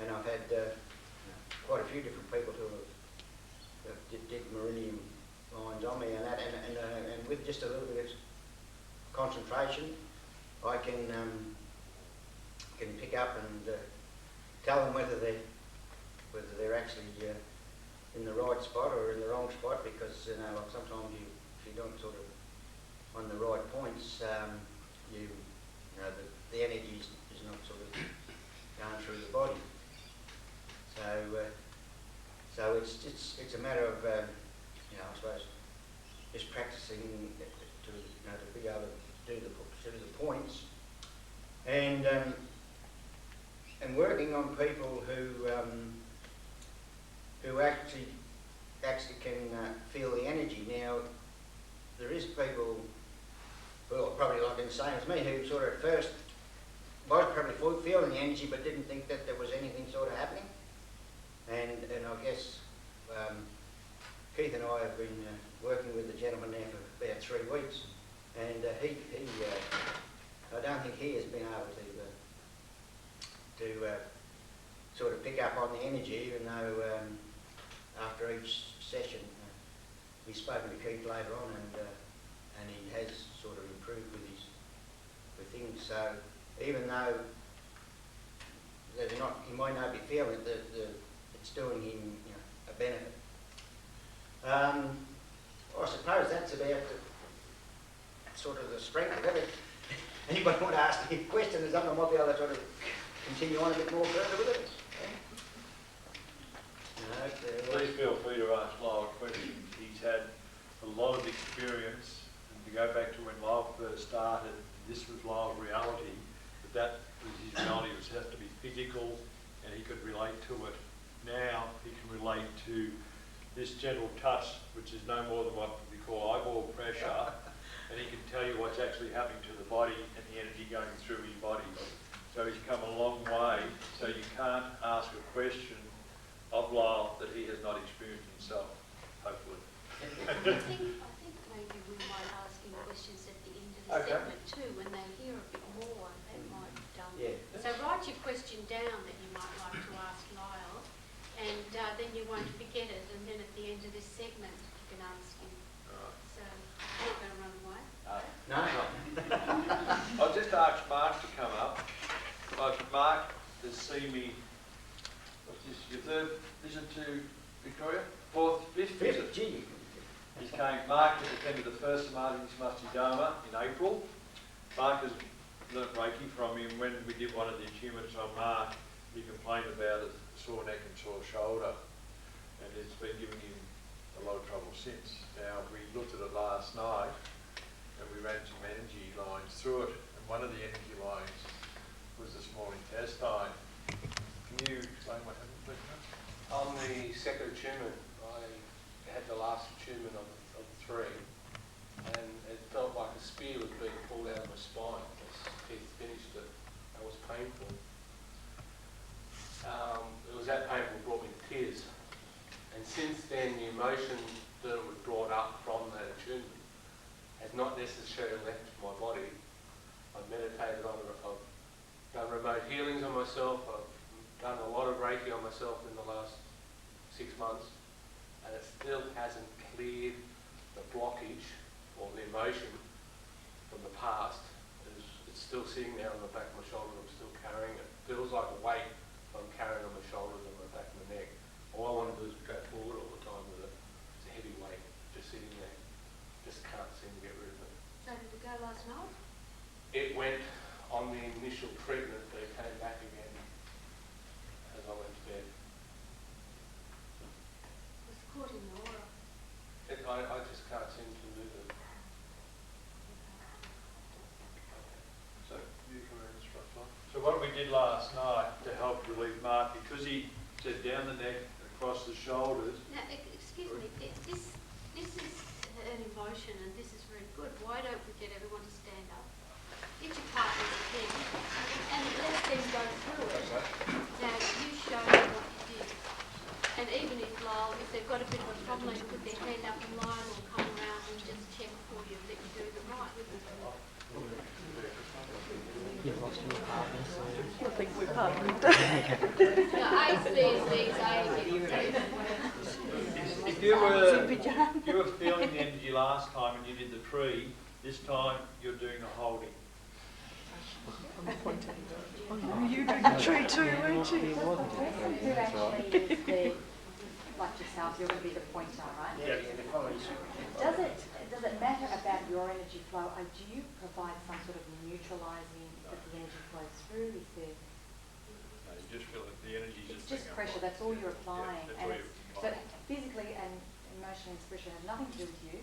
and I've had quite a few different people who have did meridian lines on me, and that, and with just a little bit of concentration, I can pick up and tell them whether they're actually in the right spot or in the wrong spot, because like sometimes if you don't sort of on the right points, the energy is not sort of going through the body. So it's a matter of I suppose just practicing to be able to do the points, and working on people who actually can feel the energy. Now, there is people who are probably like the same as me, who sort of at first was probably feeling the energy but didn't think that there was anything sort of happening. And I guess Keith and I have been working with the gentleman now for about 3 weeks, and he I don't think he has been able to sort of pick up on the energy, even though after each session we've spoken to Keith later on, and he has sort of improved with things. So even though he might not be feeling it, it's doing him a benefit. I suppose that's about sort of the strength of it. Anybody want to ask me a question or something, I might be able to sort of continue on a bit more further with it. Please feel free to ask Lyle questions. He's had a lot of experience, and to go back to when Lyle first started, this was Lyle's reality, but that was his reality. It has to be physical, and he could relate to it. Now he can relate to this gentle touch, which is no more than what we call eyeball pressure, and he can tell you what's actually happening to the body and the energy going through his body. So he's come a long way, so you can't ask a question of Lyle that he has not experienced himself, hopefully. I think maybe we might ask him questions at the end of the segment too, when they hear a bit more. They might. So write your question down that you might like to ask Lyle, and then you won't forget it. And then at the end of this segment, you can ask him. Right. So I'm not going to run away. No. I'll just ask Mark to come up. Mark has seen me. What's this? Your third visit to Victoria? Fifth visit. Gee. Mark has attended the first Samata Samashti Dharma in April. Mark has learnt Reiki from him. When we did one of the achievements on Mark, he complained about a sore neck and sore shoulder, and it's been giving him a lot of trouble since. Now, we looked at it last night, and we ran some energy lines through it, and one of the energy lines was the small intestine. Can you explain what happened, please? On the second attunement, I had the last attunement of the 3, and it felt like a spear was being pulled out of my spine. As Keith finished it, it was painful. It was that painful it brought me to tears. And since then, the emotion that was brought up from that attunement has not necessarily left my body. I've meditated on it, I've done remote healings on myself, I've done a lot of Reiki on myself in the last 6 months, and it still hasn't cleared the blockage or the emotion from the past. It's still sitting there on the back of my shoulder, I'm still carrying it. It feels like a weight I'm carrying on my shoulders and the back of my neck. All I want to do is go forward all the time with it. It's a heavy weight just sitting there. Just can't seem to get rid of it. So did it go last night? It went on the initial treatment, but it came back again as I went to bed. It was caught in the aura. I just can't seem to move it. So, you come in this front line. So what we did last night to help relieve Mark, because he said down the neck, across the shoulders. Now, excuse me, this is an emotion and this is very good. Why don't we get everyone to stand up? Get your partners again and let them go through it. Now, you show them what you did. And even if Lyle, if they've got a bit of a problem, they put their hand up and Lyle will come around and just check for you that you're doing it right. You've lost your partner, so... I think we're partnered. No, A's, B's, B's, A. If you were feeling the energy last time and you did the tree, this time you're doing the holding. You did the tree too, weren't you? It wasn't. Who actually is the, like yourself, you're going to be the pointer, right? Yeah, the following. Does it matter about your energy flow? Do you provide some sort of neutralising that the energy flows through? Is there? No, you just feel that the energy It's just pressure. That's all you're applying, that's and all it's, you're so applying. physically and emotionally, expression has nothing to do with you.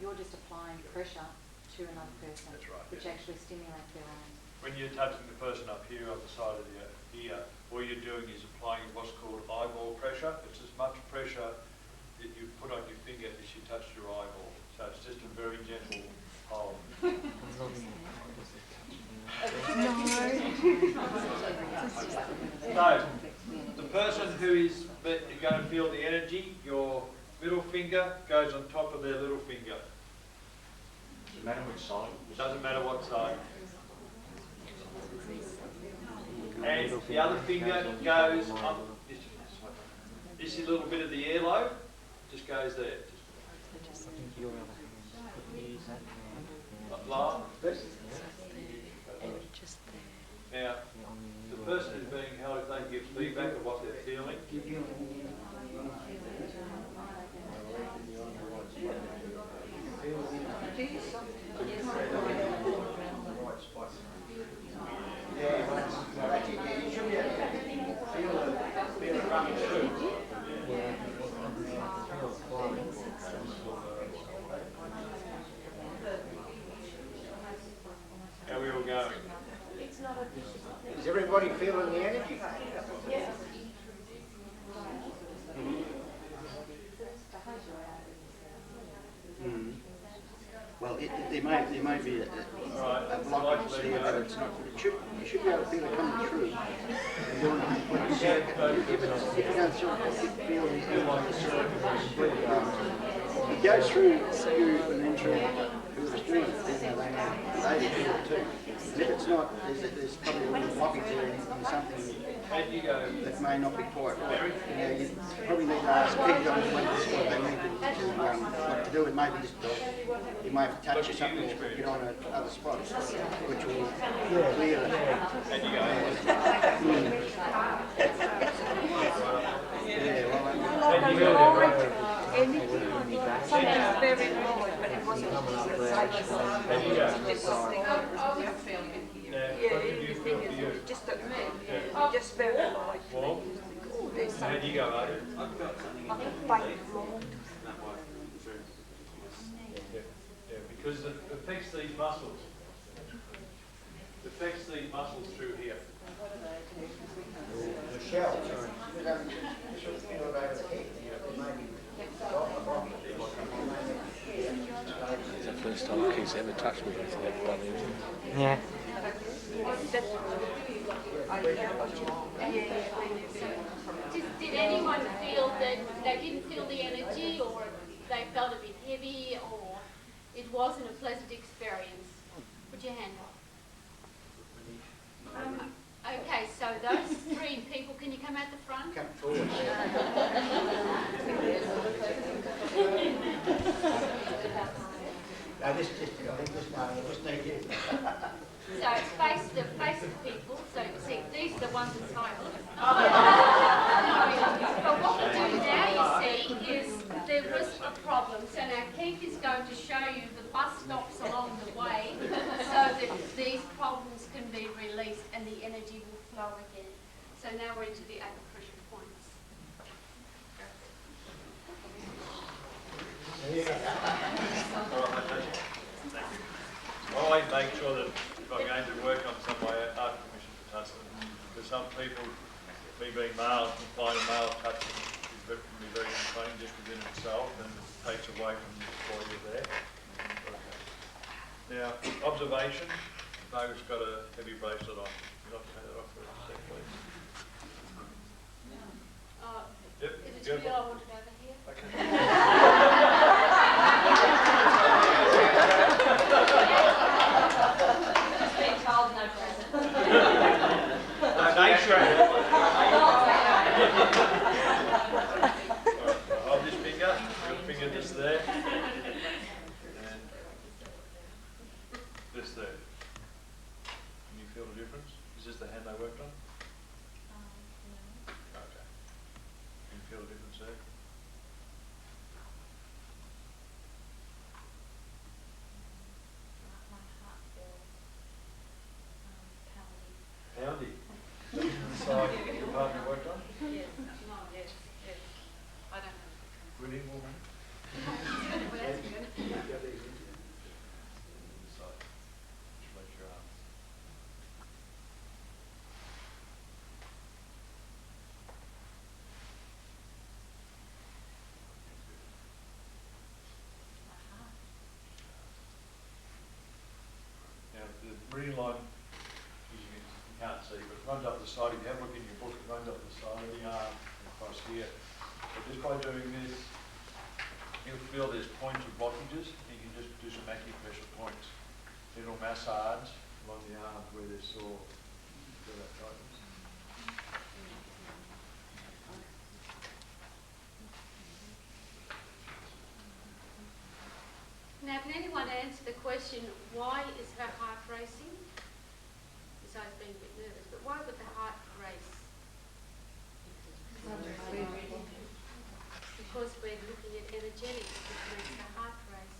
You're just applying pressure to another person, That's right, which yeah. actually stimulates their own. When you're touching the person up here on the side of the ear, all you're doing is applying what's called eyeball pressure. It's as much pressure that you put on your finger as you touch your eyeball. So it's just a very gentle hold. So, the person who is going to feel the energy, your middle finger goes on top of their little finger. Doesn't matter which side. It doesn't matter what side. And the other finger goes up. This is a little bit of the earlobe, just goes there. Your other hand. Could you use that hand? Lower. Just Now, the person who's being held, if they can give feedback of what they're feeling. You should be able to feel it running through. How we all going? Is everybody feeling the energy? Well, there may be a blockage there, but it's not. You should be able to feel it coming through. And doing a circuit. If you don't feel it goes through you and then through whoever's doing it. They feel it too. And if it's not, there's probably a little blockage there in something that may not be quite right. You probably need to ask people what they need to do. It maybe just you may have to touch or something or get on another spot, which will clear it. Something's very light, but it wasn't just just very light. Well, how do you go, mate? I think bite wrong. Yeah, because it affects these muscles. It affects these muscles through here. The shell, should feel it over the head. It's the first time Keith's ever touched me with that. Yeah. Did anyone feel that they didn't feel the energy, or they felt a bit heavy, or it wasn't a pleasant experience? Put your hand up. Okay, so those three people, can you come at the front? Come forward. No, I think this need you. So face the people, so you see, these are the ones entitled. But what we do now, you see, is there was a problem. So now Keith is going to show you the bus stops along the way so that these problems can be released and the energy will flow again. So now we're into the acupressure points. I always make sure that if I'm going to work on somebody, I ask permission for touching. Because some people, me being male, can find a male touching can be very confining just within itself, and it takes away from the quality of there. Now, observation. David's got a heavy bracelet on. Would you like to take that off for a sec, please? Yep. If it's real, I want it over here. Okay. Just being told no present. Breathing woman. Now the breathing line, you can't see, but it runs up the side. If you have a look in your book, it runs up the side of the arm across here. So just by doing this, you'll feel there's points of blockages. You can just do some acupressure points. It'll massage along the arms where they're sore. Feel that tightness. Now, can anyone answer the question, why is her heart racing? Besides being a bit nervous, but why would the heart race? Because we're looking at energetics, which makes the heart race.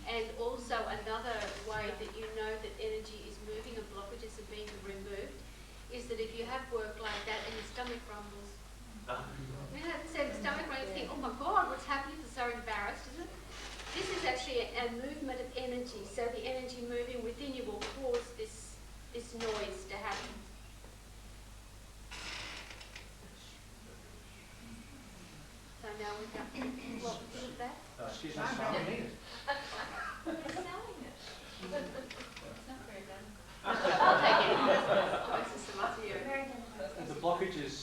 And also another way that you know that energy is moving and blockages are being removed is that if you have work like that and your stomach rumbles, you know, the stomach rumbling, you think, oh my God, what's happening? It's so embarrassed, isn't it? This is actually a movement of energy, so the energy moving within you will cause this noise to happen. So now we've got what was that? She's not selling it. They're selling it. It's not very done. I'll take it. This is Samata, you. The blockage is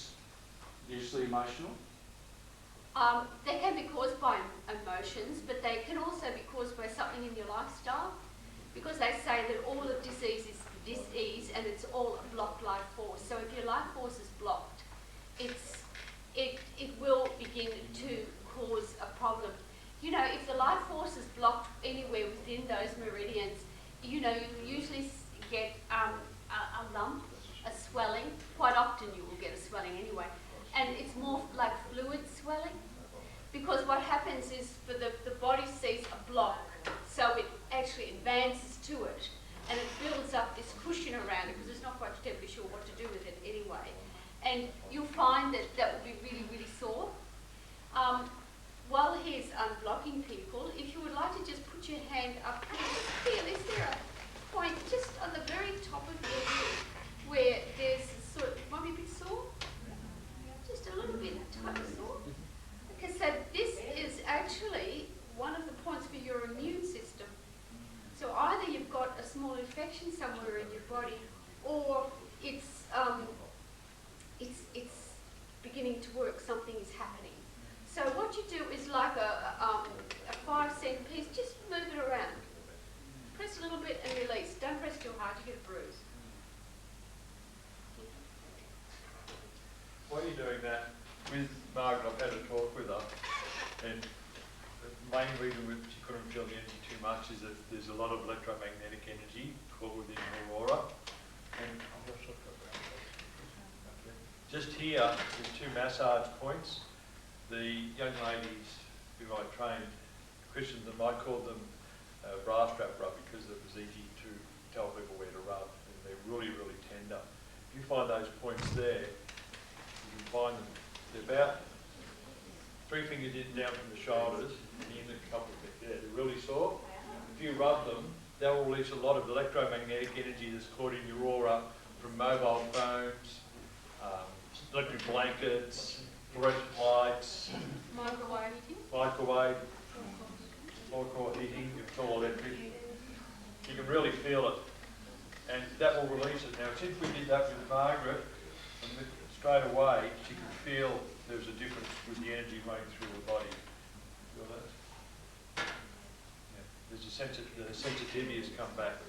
usually emotional. They can be caused by emotions, but they can also be caused by something in your lifestyle, because they say that all of disease is dis-ease and it's all a blocked life force. So if your life force is blocked, it will begin to cause a problem. You know, if the life force is blocked anywhere within those meridians, you know, you usually get a lump, a swelling. Quite often you will get a swelling anyway. And it's more like fluid swelling, because what happens is for the body sees a block, so it actually advances to it, and it builds up this cushion around it, because it's not quite terribly sure what to do with it anyway. And you'll find that that will be really, really sore. While he's unblocking people, if you would like to just put your hand up, just feel, is there a point just on the very top of your head where there's sort of, might be a bit sore? Just a little bit tiny sore. Okay, so this is actually one of the points for your immune system. So either you've got a small infection somewhere in your body, or it's beginning to work, something is happening. So what you do is like a 5-cent piece, just move it around. Press a little bit and release. Don't press too hard, you get a bruise. While you're doing that, with Margaret, I've had a talk with her, and the main reason she couldn't feel the energy too much is that there's a lot of electromagnetic energy caught within her aura. And just here, there's 2 massage points. The young ladies who I trained, Christians, they might call them bra strap rub, because it was easy to tell people where to rub, and they're really, really tender. If you find those points there, you can find them. They're about 3 fingers in down from the shoulders, and in a couple of there. They're really sore. If you rub them, they'll release a lot of electromagnetic energy that's caught in your aura from mobile phones, electric blankets, fluorescent lights, microwave heating, it's all electric. You can really feel it, and that will release it. Now, since we did that with Margaret, straight away she could feel there was a difference with the energy running through her body. Feel that? Yeah. There's a sense of the sensitivity has come back.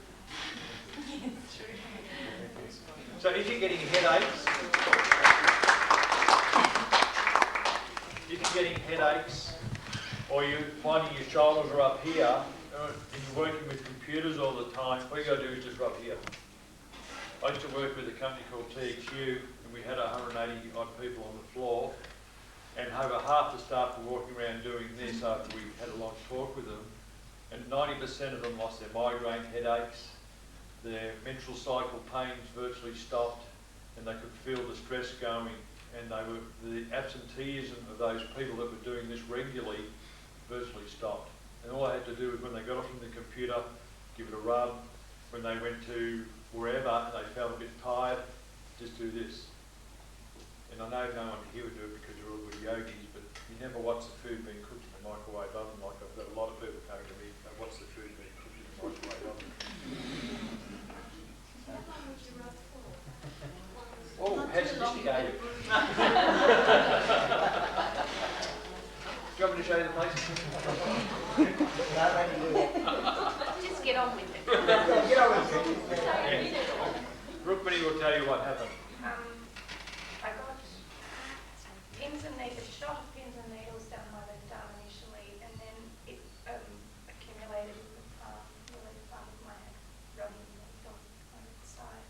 So if you're getting headaches, or you're finding your shoulders are up here, and you're working with computers all the time, all you got to do is just rub here. I used to work with a company called TXU, and we had 180 odd people on the floor, and over half the staff were walking around doing this after we had a long talk with them, and 90% of them lost their migraine headaches, their menstrual cycle pains virtually stopped, and they could feel the stress going. and the absenteeism of those people that were doing this regularly virtually stopped. And all they had to do was when they got off from the computer, give it a rub. When they went to wherever and they felt a bit tired, just do this. And I know no one here would do it because you're all good yogis, but you never watch the food being cooked in the microwave oven. Like I've got a lot of people coming to me, what's the food being cooked in the microwave oven? Oh, how sophisticated. Do you want me to show you the place? Just get on with it. Rukmini will tell you what happened. I got pins and needles, a shot of pins and needles down my left arm initially, and then it accumulated in the left arm of my running on my side.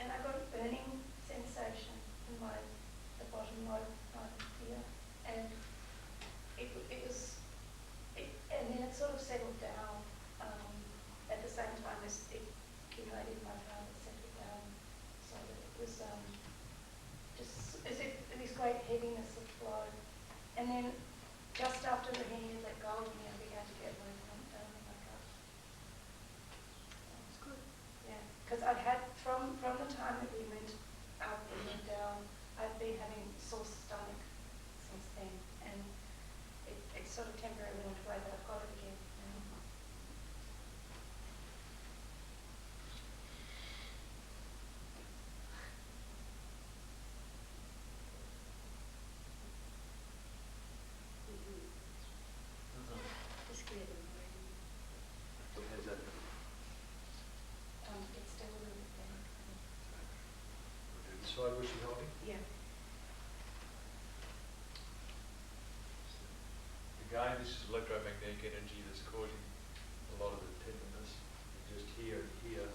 And I got a burning sensation in the bottom lobe here, and and then it sort of settled down. At the same time as it accumulated in my palm, it settled down, so that it was just as if this great heaviness of flow. And then just after the hand let go of me, I began to get movement down in my gut. It's good. Yeah, because I had from the time that we went up and went down, I've been having sore stomach since then, and it sort of temporarily went away, but I've got it again now. Just clear them already. How's that? It's still a little bit there. The side was she holding? Yeah. Again, this is electromagnetic energy that's causing a lot of the tenderness. Just here and here,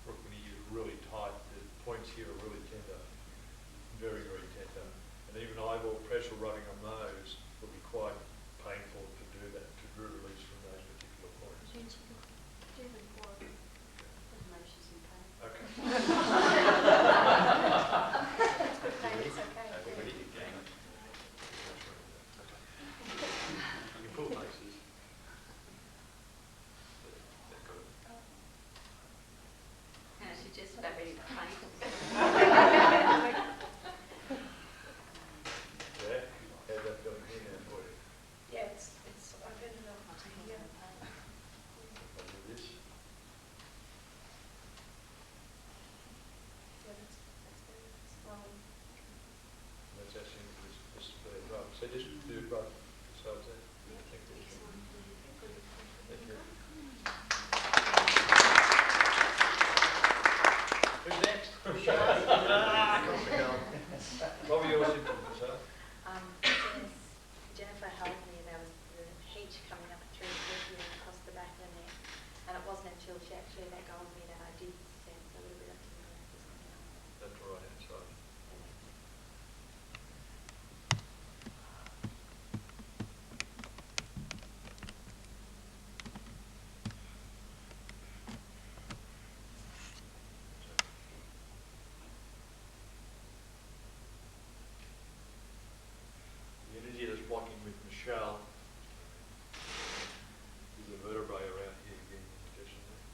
Rukmini is really tight. The points here are really tender, very, very tender. And even eyeball pressure rubbing on those will be quite painful to do that, to release from those particular points. Okay. It's okay. You can pull faces. She just about ready to faint. Yeah? How's that feeling here now for you? Yeah, it's open enough to hear. I'll do this. Yeah, that's very flowing. That's actually this right. So just do it right. So it's it. Thank you. Thank you. Who's next? What were your symptoms, sir? Jennifer helped me. There was the heat coming up through the and across the back of the neck, and it wasn't until she actually let go of me that I did sense a little bit of tingling coming out. That's the right hand side. The energy that's blocking with Michelle is the vertebrae around here again in addition there.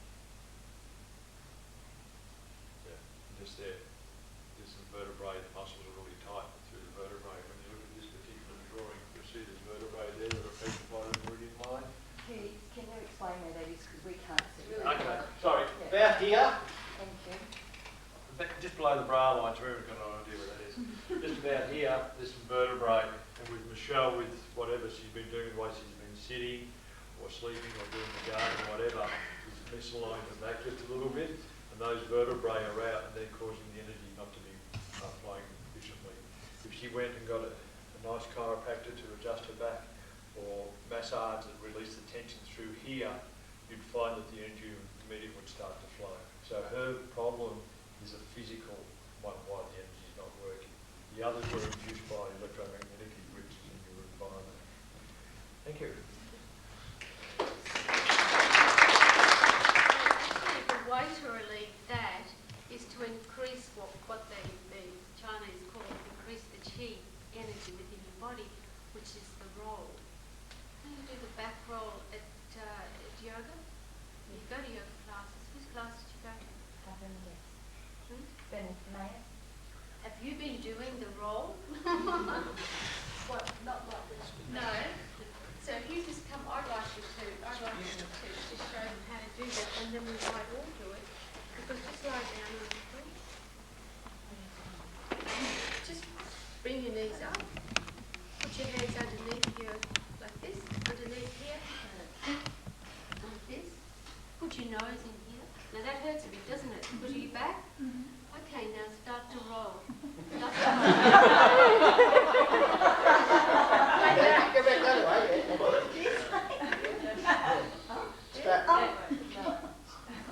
Yeah, just there. There's some vertebrae, the muscles are really tight through the vertebrae. When you look at this particular drawing, you'll see there's vertebrae there that are affected by the meridian line. Can you explain where that is, because we can't see it. Okay, sorry. About here, Thank you. just below the bra line, so everyone's got an idea where that is. Just about here, there's some vertebrae, and with Michelle, with whatever she's been doing, the way she's been sitting, or sleeping, or doing the garden, or whatever, is misaligned her back just a little bit, and those vertebrae are out, and they're causing the energy not to be flowing efficiently. If she went and got a nice chiropractor to adjust her back, or massage that release the tension through here, you'd find that the energy immediately would start to flow. So her problem is a physical one, why the energy is not working. The others were induced by electromagnetic which is in your environment. Thank you. The way to relieve that is to increase what the Chinese call the You go to yoga classes. Whose classes do you go to? Have you been doing the role? Well, not like this. No. So if you just come, I'd like you to just show them how to do that, and then we might all do it. Because just lie down on the floor. Just bring your knees up. Put your hands underneath you, like this, underneath here, like this. Put your nose in here. Now that hurts a bit, doesn't it? Put your back. Okay, now start to roll. Start to roll. Like that. Go back the other way, yeah. Start.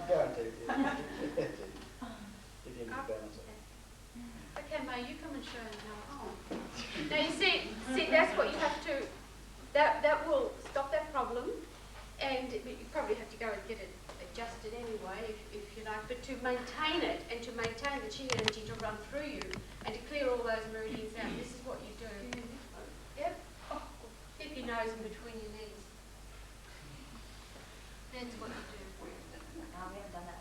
Go on, Dave. Give him the balance. Okay, May, you come and show them how. Now you see, that's what you have to. That will stop that problem, and you probably have to go and get it adjusted anyway, if you like. But to maintain it and to maintain the chi energy to run through you and to clear all those meridians out, this is what you do. Yep. Keep your nose in between your knees. That's what you do. No, we haven't done that.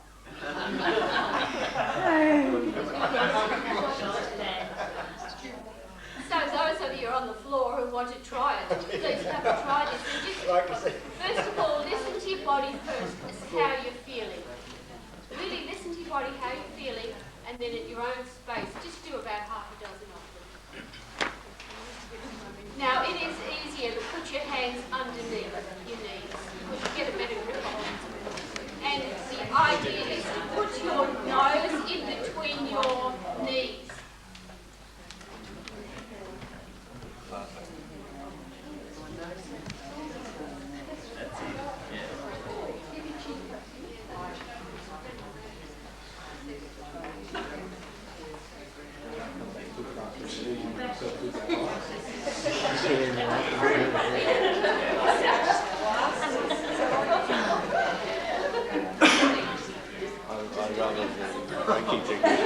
So those of you on the floor who want to try it, please come and try this. And just, first of all, listen to your body first, as how you're feeling. Really listen to your body, how you're feeling, and then at your own space, just do about half a dozen of them. Now, it is easier to put your hands underneath your knees, because you get a better grip on it. And the idea is to put your nose in between your knees. I'd rather the Reiki technique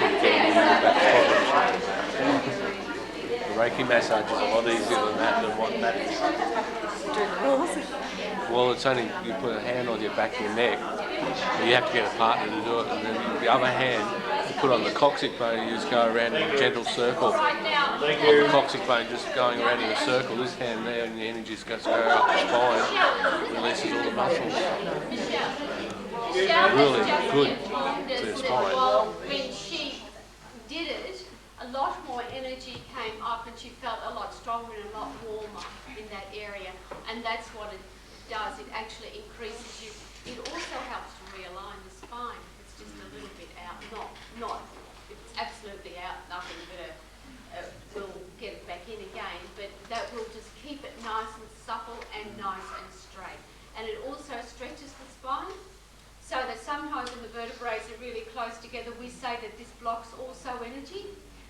the Reiki massage is a lot easier than that, than what that is. Well, it's only, you put a hand on your back and your neck, and you have to get a partner to do it, and then the other hand, you put on the coccyx bone, you just go around in a gentle circle. Of the coccyx bone just going around in a circle. This hand there, and the energy just goes up the spine, releases all the muscles. Really good to the spine. Well, when she did it, a lot more energy came up and she felt a lot stronger and a lot warmer in that area. And that's what it does. It actually increases you. It also helps to realign the spine. It's just a little bit out. Not it's absolutely out, nothing but we'll get it back in again. But that will just keep it nice and supple and nice and straight. And it also stretches the spine. So that sometimes when the vertebrae are really close together, we say that this blocks also energy.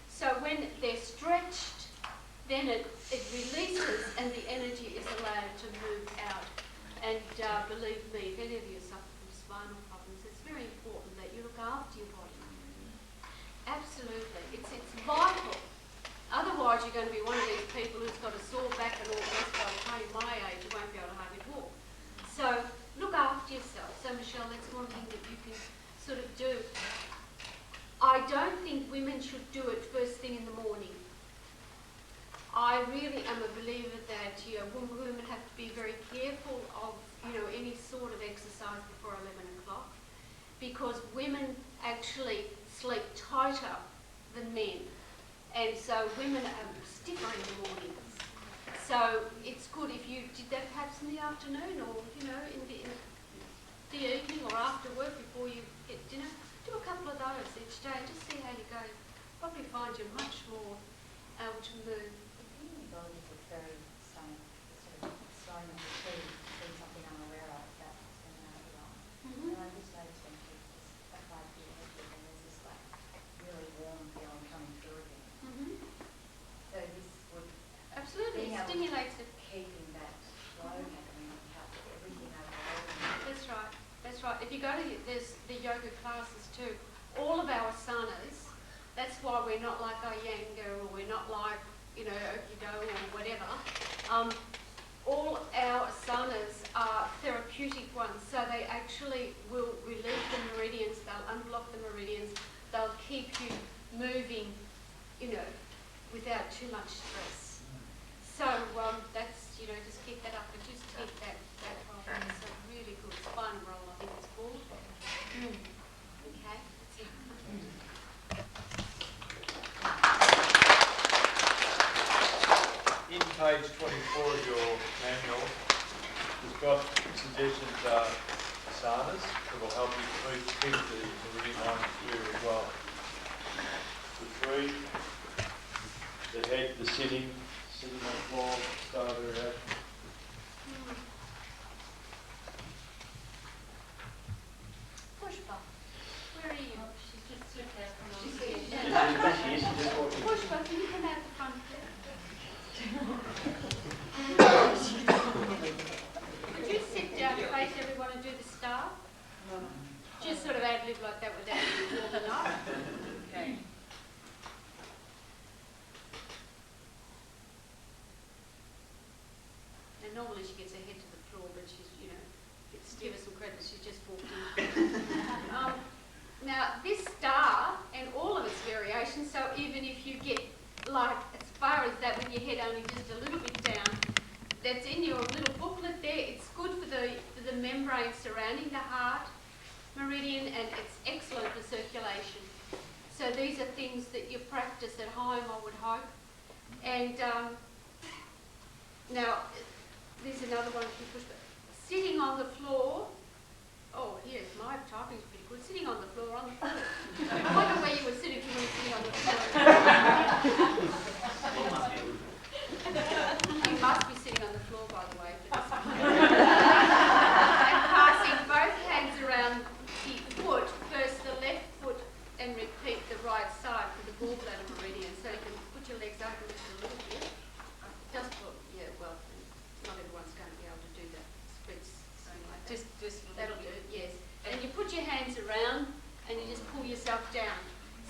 So when they're stretched, then it releases and the energy is allowed to move out. And believe me, if any of you suffer from spinal problems, it's very important that you look after your body. Absolutely. It's vital. Otherwise, you're going to be one of these people who's got a sore back and all the rest. By the time my age, you won't be able to hardly walk. So look after yourself. So Michelle, that's one thing that you can sort of do. I don't think women should do it first thing in the morning. I really am a believer that women have to be very careful of any sort of exercise before 11 o'clock, because women actually sleep tighter than men, and so women are stiffer in the mornings. So it's good if you did that perhaps in the afternoon or in the evening or after work before you get dinner. Do a couple of those each day, just see how you go. Probably find you're much more able to move. Human body is very slowing the tree, doing something I'm aware of that has been around long. And I just noticed when you just apply to your head, and there's this like really warm feeling coming through again. So this would Absolutely, it stimulates it. Keeping that flow happening and help everything overall. That's right. That's right. If you go to the yoga classes too, all of our asanas, that's why we're not like Iyengar or we're not like, Okido or whatever. All our asanas are therapeutic therapeutic ones. So they actually will relieve the meridians, they'll unblock the meridians, they'll keep you moving, you know, without too much stress. So that's, you know, just keep that up, but just keep that roll. It's a really good spine roll, I think it's called. Okay, that's it. In page 24 of your manual, you've got suggestions asanas that will help you keep the meridian lines clear as well. The 3, the head, the sitting on the floor, start of the head. Pushpa, where are you? She's just slipped out from She's the here. Pushpa, can you come out the front there? Would you sit down, face everyone and do the star? Just sort of ad-lib like that without you walking up. Okay. And normally she gets her head to the floor, but she's, you know, give her some credit, she's just walked in. Now, this star and all of its variations, so even if you get like as far as that with your head only just a little bit down, that's in your little booklet there. It's good for the membrane surrounding the heart meridian, and it's excellent for circulation. So these are things that you practice at home, I would hope. And now, there's another one. Sitting on the floor. Oh, yes, my typing is pretty good. Sitting on the floor, on the floor. I wonder where you were sitting if you were sitting on the floor. You must be sitting on the floor, by the way, for this one. And passing both hands around the foot, first the left foot, and repeat the right side for the gallbladder meridian. So you can put your legs open just a little bit. Just for, yeah, well, not everyone's going to be able to do that. Spreads something like that. Just that'll do it, yes. And you put your hands around and you just pull yourself down.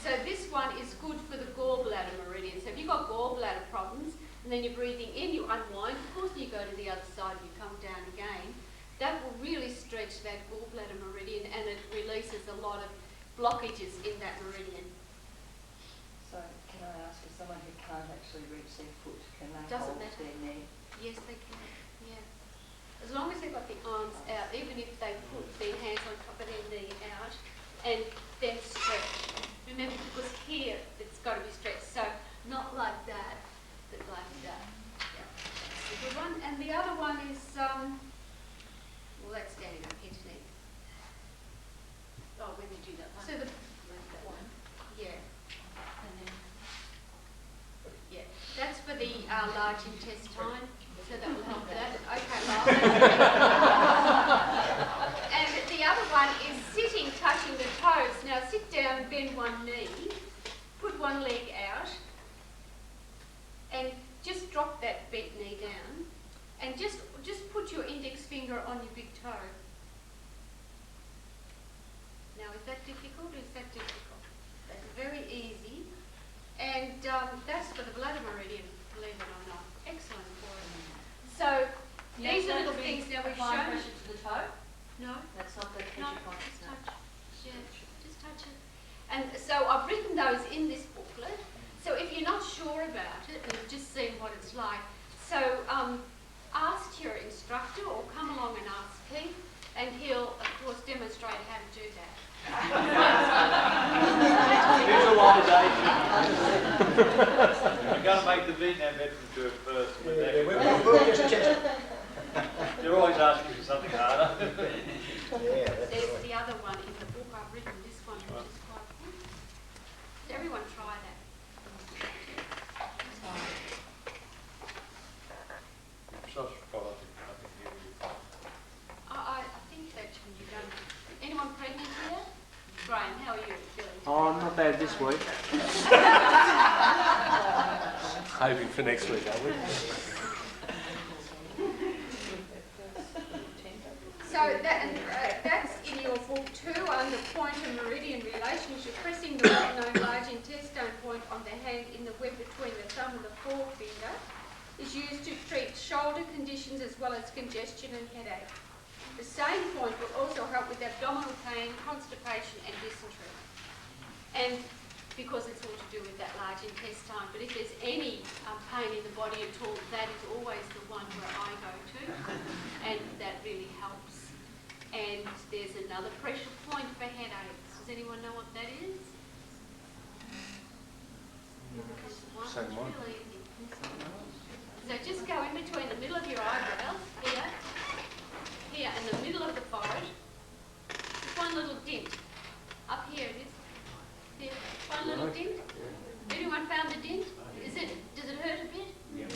So this one is good for the gallbladder meridian. So if you've got gallbladder problems and then you're breathing in, you unwind, of course you go to the other side and you come down again. That will really stretch that gallbladder meridian, and it releases a lot of blockages in that meridian. So can I ask, if someone who can't actually reach their foot, can they Doesn't hold matter. their knee? Yes, they can, yeah. As long as they've got the arms out, even if they put their hands on top of their knee out, and then stretch. Remember, because here it's got to be stretched, so not like that, but like that. Yeah, that's a good one. And the other one is, well, that's standing up here today. Oh, when we do that one. So the one, yeah. And then, yeah, that's for the large intestine. So that will help that. Okay, and the other one is sitting, touching the toes. Now sit down, bend one knee, put one leg out, and just drop that bent knee down, and just put your index finger on your big toe. Now, is that difficult? Is that difficult? That's very easy, and that's for the bladder meridian, believe it or not. Excellent for it. So these are little things now we've shown. Pressure to the toe? No. That's not the No, pressure point. just touch. Yeah, just touch it. And so I've written those in this booklet. So if you're not sure about it and you've just seen what it's like, so ask your instructor or come along and ask Keith, and he'll, of course, demonstrate how to do that. Visualisation. We're going to make the Vietnam veterans do it first. We'll just check. They're always asking for something harder. Yeah, that's There's right. the other one in the book. I've written this one, which is quite good. Does everyone try that? I think that can be done. Anyone pregnant here? Graham, how are you feeling? Oh, not bad this week. Hoping for next week, are we? So that's in your book too, under point and meridian relationship. Pressing the well-known large intestine point on the hand in the web between the thumb and the forefinger is used to treat shoulder conditions as well as congestion and headache. The same point will also help with abdominal pain, constipation and dysentery. And because it's all to do with that large intestine, but if there's any pain in the body at all, that is always the one where I go to, and that really helps. And there's another pressure point for headaches. Does anyone know what that is? Same one. Really easy. So just go in between the middle of your eyebrows, here, and the middle of the forehead. Just one little dent. Up here it is. There, one little dent. Anyone found the dent? Does it hurt a bit? Yeah.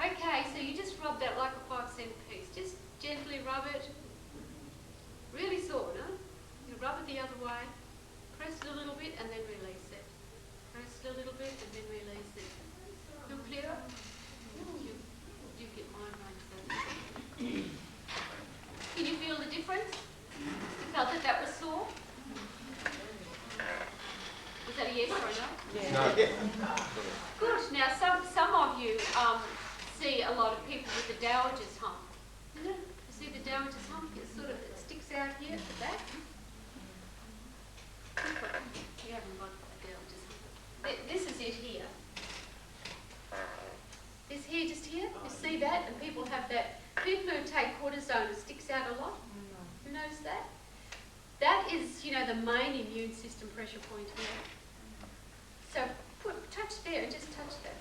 Okay, so you just rub that like a 5-cent piece. Just gently rub it. Really sore, no? You rub it the other way. Press it a little bit and then release it. Press it a little bit and then release it. Feel clearer? You get migraines. Can you feel the difference? You felt that was sore? Was that a yes or a no? Yeah. No. Good. Now, some of you see a lot of people with the dowager's hump. Isn't it? You see the dowager's hump? It sticks out here at the back. You haven't got a dowager's hump. This is it here. This here, just here. You see that? And people have that. People who take cortisone, it sticks out a lot. You notice that? That is, the main immune system pressure point here. So touch there and just touch that.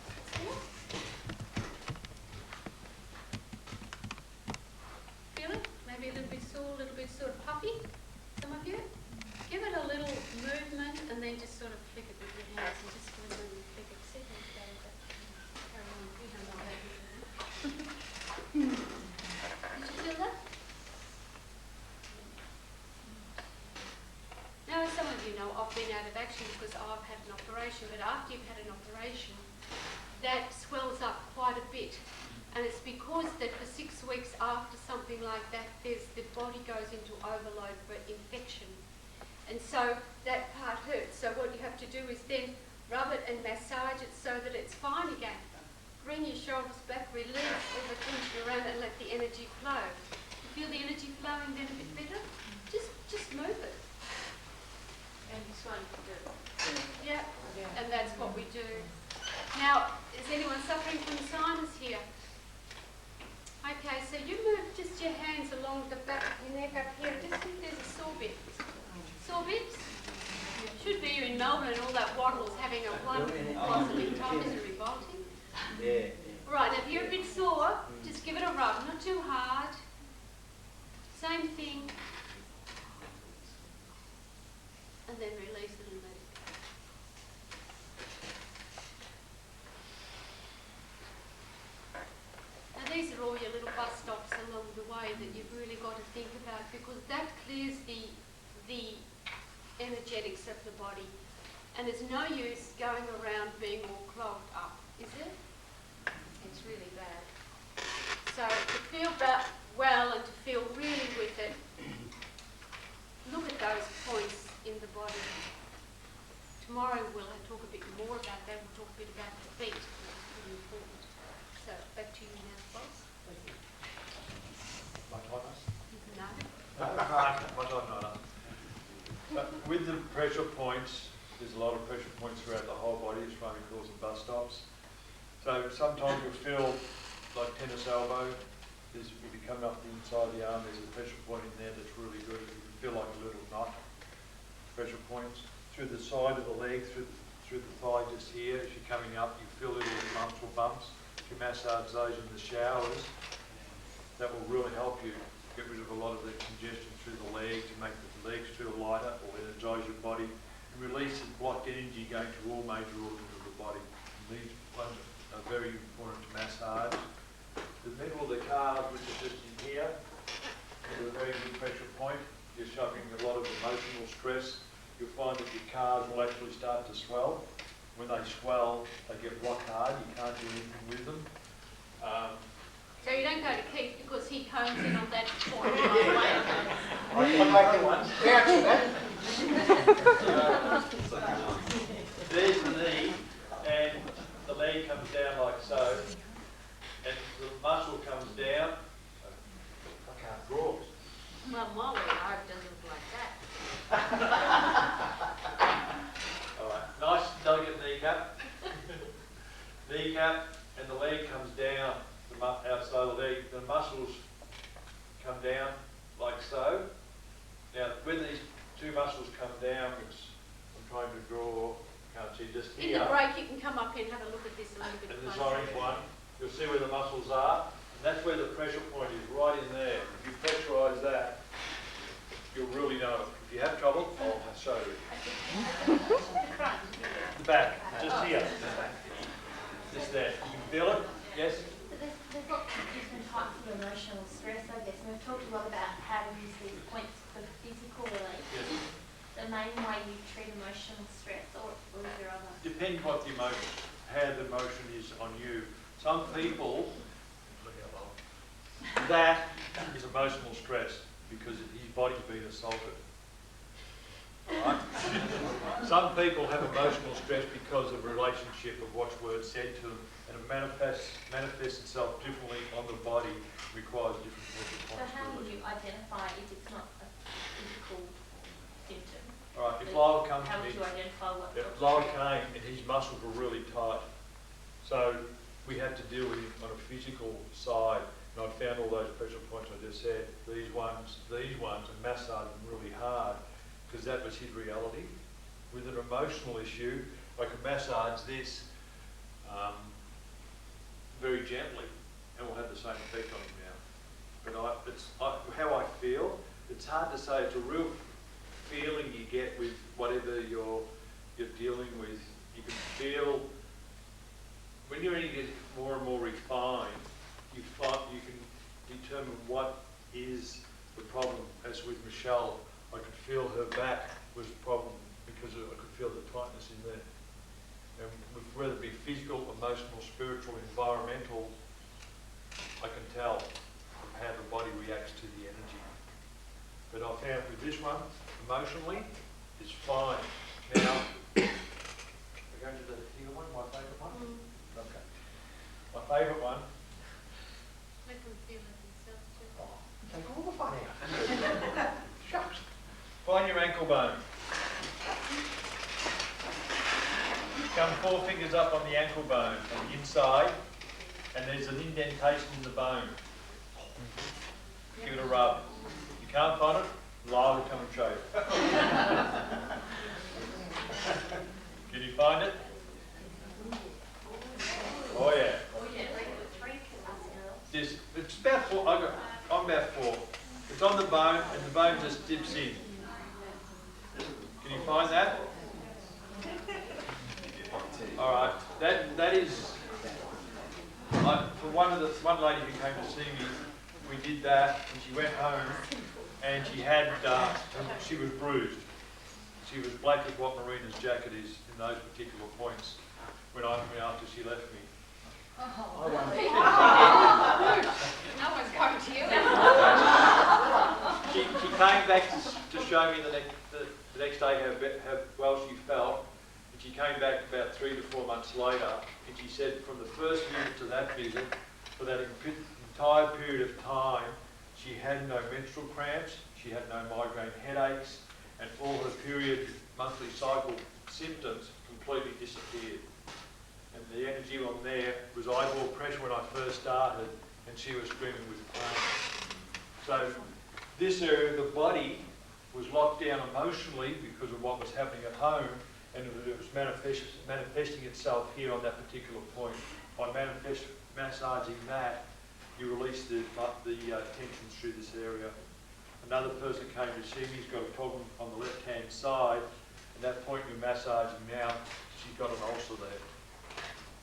Feel it? Maybe a little bit sore, a little bit sort of puffy. Some of you? Give it a little movement and then just sort of flick it with your hands and just flick it and flick it. See how it goes. Carry on. You don't know that. Did you feel that? Now, as some of you know, I've been out of action because I've had an operation, but after you've had an operation, that swells up quite a bit. And it's because that for 6 weeks after something like that, the body goes into overload for infection. And so that part hurts. So what you have to do is then rub it and massage it so that it's fine again. Bring your shoulders back, release all the tension around it and let the energy flow. You feel the energy flowing then a bit better? Just move it. And this one you do. Yeah, and that's what we do. Now, is anyone suffering from sinus here? Okay, so you move just your hands along the back of your neck up here and just see if there's a sore bit. Sore bits? Should be in Melbourne and all that waddle is having a wonderful blossoming time. Isn't it revolting? Yeah. Right, now if you're a bit sore, just give it a rub, not too hard. Same thing. And then release it and let it go. Now these are all your little bus stops along the way that you've really got to think about, because that clears the energetics of the body. And there's no use going around being all clogged up, is it? It's really bad. So to feel well and to feel really with it, look at those points in the body. Tomorrow we'll talk a bit more about that. We'll talk a bit about the feet, which is pretty important. So back to you now, boss. My time is? No. My time not up. With the pressure points, there's a lot of pressure points throughout the whole body, as Swami calls them bus stops. So sometimes you'll feel like tennis elbow. If you come up the inside of the arm, there's a pressure point in there that's really good. You can feel like a little knot. Pressure points through the side of the leg, through the thigh just here. As you're coming up, you feel little lumps or bumps. If you massage those in the showers, that will really help you get rid of a lot of the congestion through the legs, to make the legs feel lighter or energise your body, and release the blocked energy going to all major organs of the body. And these ones are very important to massage. The middle of the calves, which is just in here, is a very good pressure point. You're showing a lot of emotional stress. You'll find that your calves will actually start to swell. When they swell, they get rock hard. You can't do anything with them. So you don't go to Keith because he hones in on that point. I'd like to vouch for that. There's the knee, and the leg comes down like so, and the muscle comes down. I can't draw. Well, Molly, I doesn't look like that. All right, nice delicate kneecap. Kneecap, and the leg comes down, outside the leg. The muscles come down like so. Now, when these two muscles come down, which I'm trying to draw, can't see, just In here. the break, you can come up here and have a look at this a little bit And this closer. orange one, you'll see where the muscles are. And that's where the pressure point is, right in there. If you pressurise that, you'll really know it. If you have trouble, I'll show you. The back, just here. Just there. You can feel it? Yes? So there's lots of different types of emotional stress, I guess, and we've talked a lot about how to use these points for physical relief. Yes. The main way you treat emotional stress, or is there other? Depends what the emotion, how the emotion is on you. Some people, that is emotional stress because his body's been assaulted. Right? Some people have emotional stress because of relationship of what's words said to them, and it manifests itself differently on the body, requires different So response how to would it. you identify if it's not a physical symptom? All right, if Lyle comes How to would me, you identify what? if Lyle came and his muscles were really tight, so we had to deal with him on a physical side, and I found all those pressure points I just said, these ones, and massage them really hard, because that was his reality. With an emotional issue, I could massage this very gently, and will have the same effect on him now. But how I feel, it's hard to say. It's a real feeling you get with whatever you're dealing with. You can feel, when you're getting more and more refined, you can determine what is the problem. As with Michelle, I could feel her back was the problem because I could feel the tightness in there. And whether it be physical, emotional, spiritual, environmental, I can tell how the body reacts to the energy. But I found with this one, emotionally, it's fine. Now, we're going to the here one, my favourite one? Okay. My favourite one. Let them feel it themselves too. Oh, take all the fun out. Shucks. Find your ankle bone. Come 4 fingers up on the ankle bone on the inside, and there's an indentation in the bone. Give it a rub. If you can't find it, Lyle will come and show you. Can you find it? Oh yeah. It's about 4. I'm about 4. It's on the bone, and the bone just dips in. Can you find that? All right. That is. For one lady who came to see me, we did that, and she went home, and she was bruised. She was black as what Marina's jacket is in those particular points after she left me. Oh, no one's going to you. She came back to show me the next day how well she felt. And she came back about 3 to 4 months later, and she said from the first visit to that visit, for that entire period of time, she had no menstrual cramps, she had no migraine headaches, and all her period monthly cycle symptoms completely disappeared. And the energy on there was eyeball pressure when I first started, and she was screaming with pain. So this area of the body was locked down emotionally because of what was happening at home, and it was manifesting itself here on that particular point. By massaging that, you release the tensions through this area. Another person came to see me, he's got a problem on the left-hand side, and that point you're massaging now, she's got an ulcer there,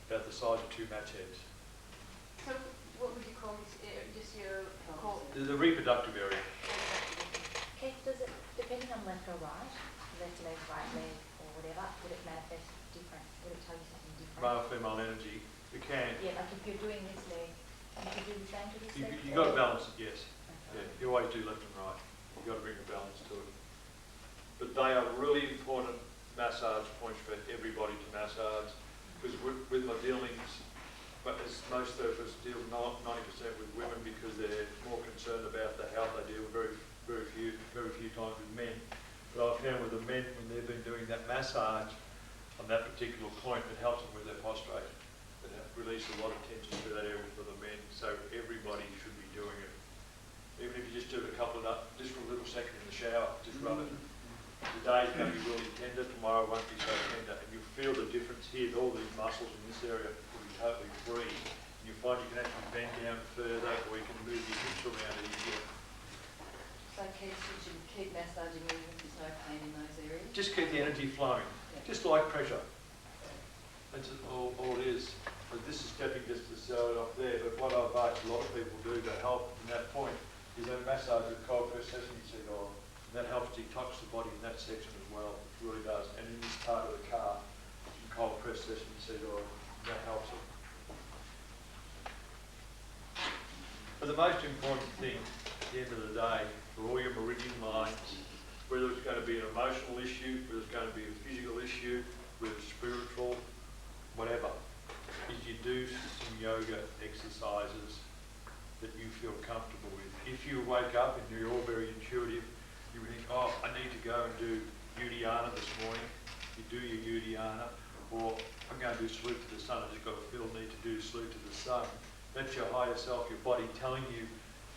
about the size of 2 match heads. So what would you call this area? Just your core? The reproductive area. Keith, does it, depending on left or right, left leg, right leg, or whatever, would it manifest different? Would it tell you something different? Male, female energy. You can. Yeah, like if you're doing this leg, you could do the same to this leg? You've got to balance it, yes. Okay. Yeah, you always do left and right. You've got to bring a balance to it. But they are really important massage points for everybody to massage. Because with my dealings, but as most therapists deal 90% with women because they're more concerned about the health, they deal with very few few times with men, but I've found with the men, when they've been doing that massage on that particular point, it helps them with their prostrate. It releases a lot of tension to that area for the men, so everybody should be doing it. Even if you just do it just for a little second in the shower, just rub it. Today's going to be really tender, tomorrow won't be so tender, and you'll feel the difference here. All these muscles in this area will be totally free. And you'll find you can actually bend down further, or you can move your hips around easier. So you should keep massaging even if there's no pain in those areas? Just keep the energy flowing, just like pressure. That's all it is. But this is stepping just to sell it off there, but what I've asked a lot of people do to help in that point is a massage with cold pressed sesame seed oil. And that helps detox the body in that section as well. It really does. And in this part of the car, some cold pressed sesame seed oil, that helps it. But the most important thing at the end of the day, for all your meridian lines, whether it's going to be an emotional issue, whether it's going to be a physical issue, whether it's spiritual, whatever, is you do some yoga exercises that you feel comfortable with. If you wake up and you're all very intuitive, you would think, oh, I need to go and do Uddiyana this morning. You do your Uddiyana, or I'm going to do salute to the sun. I just got a feel need to do salute to the sun. That's your higher self, your body telling you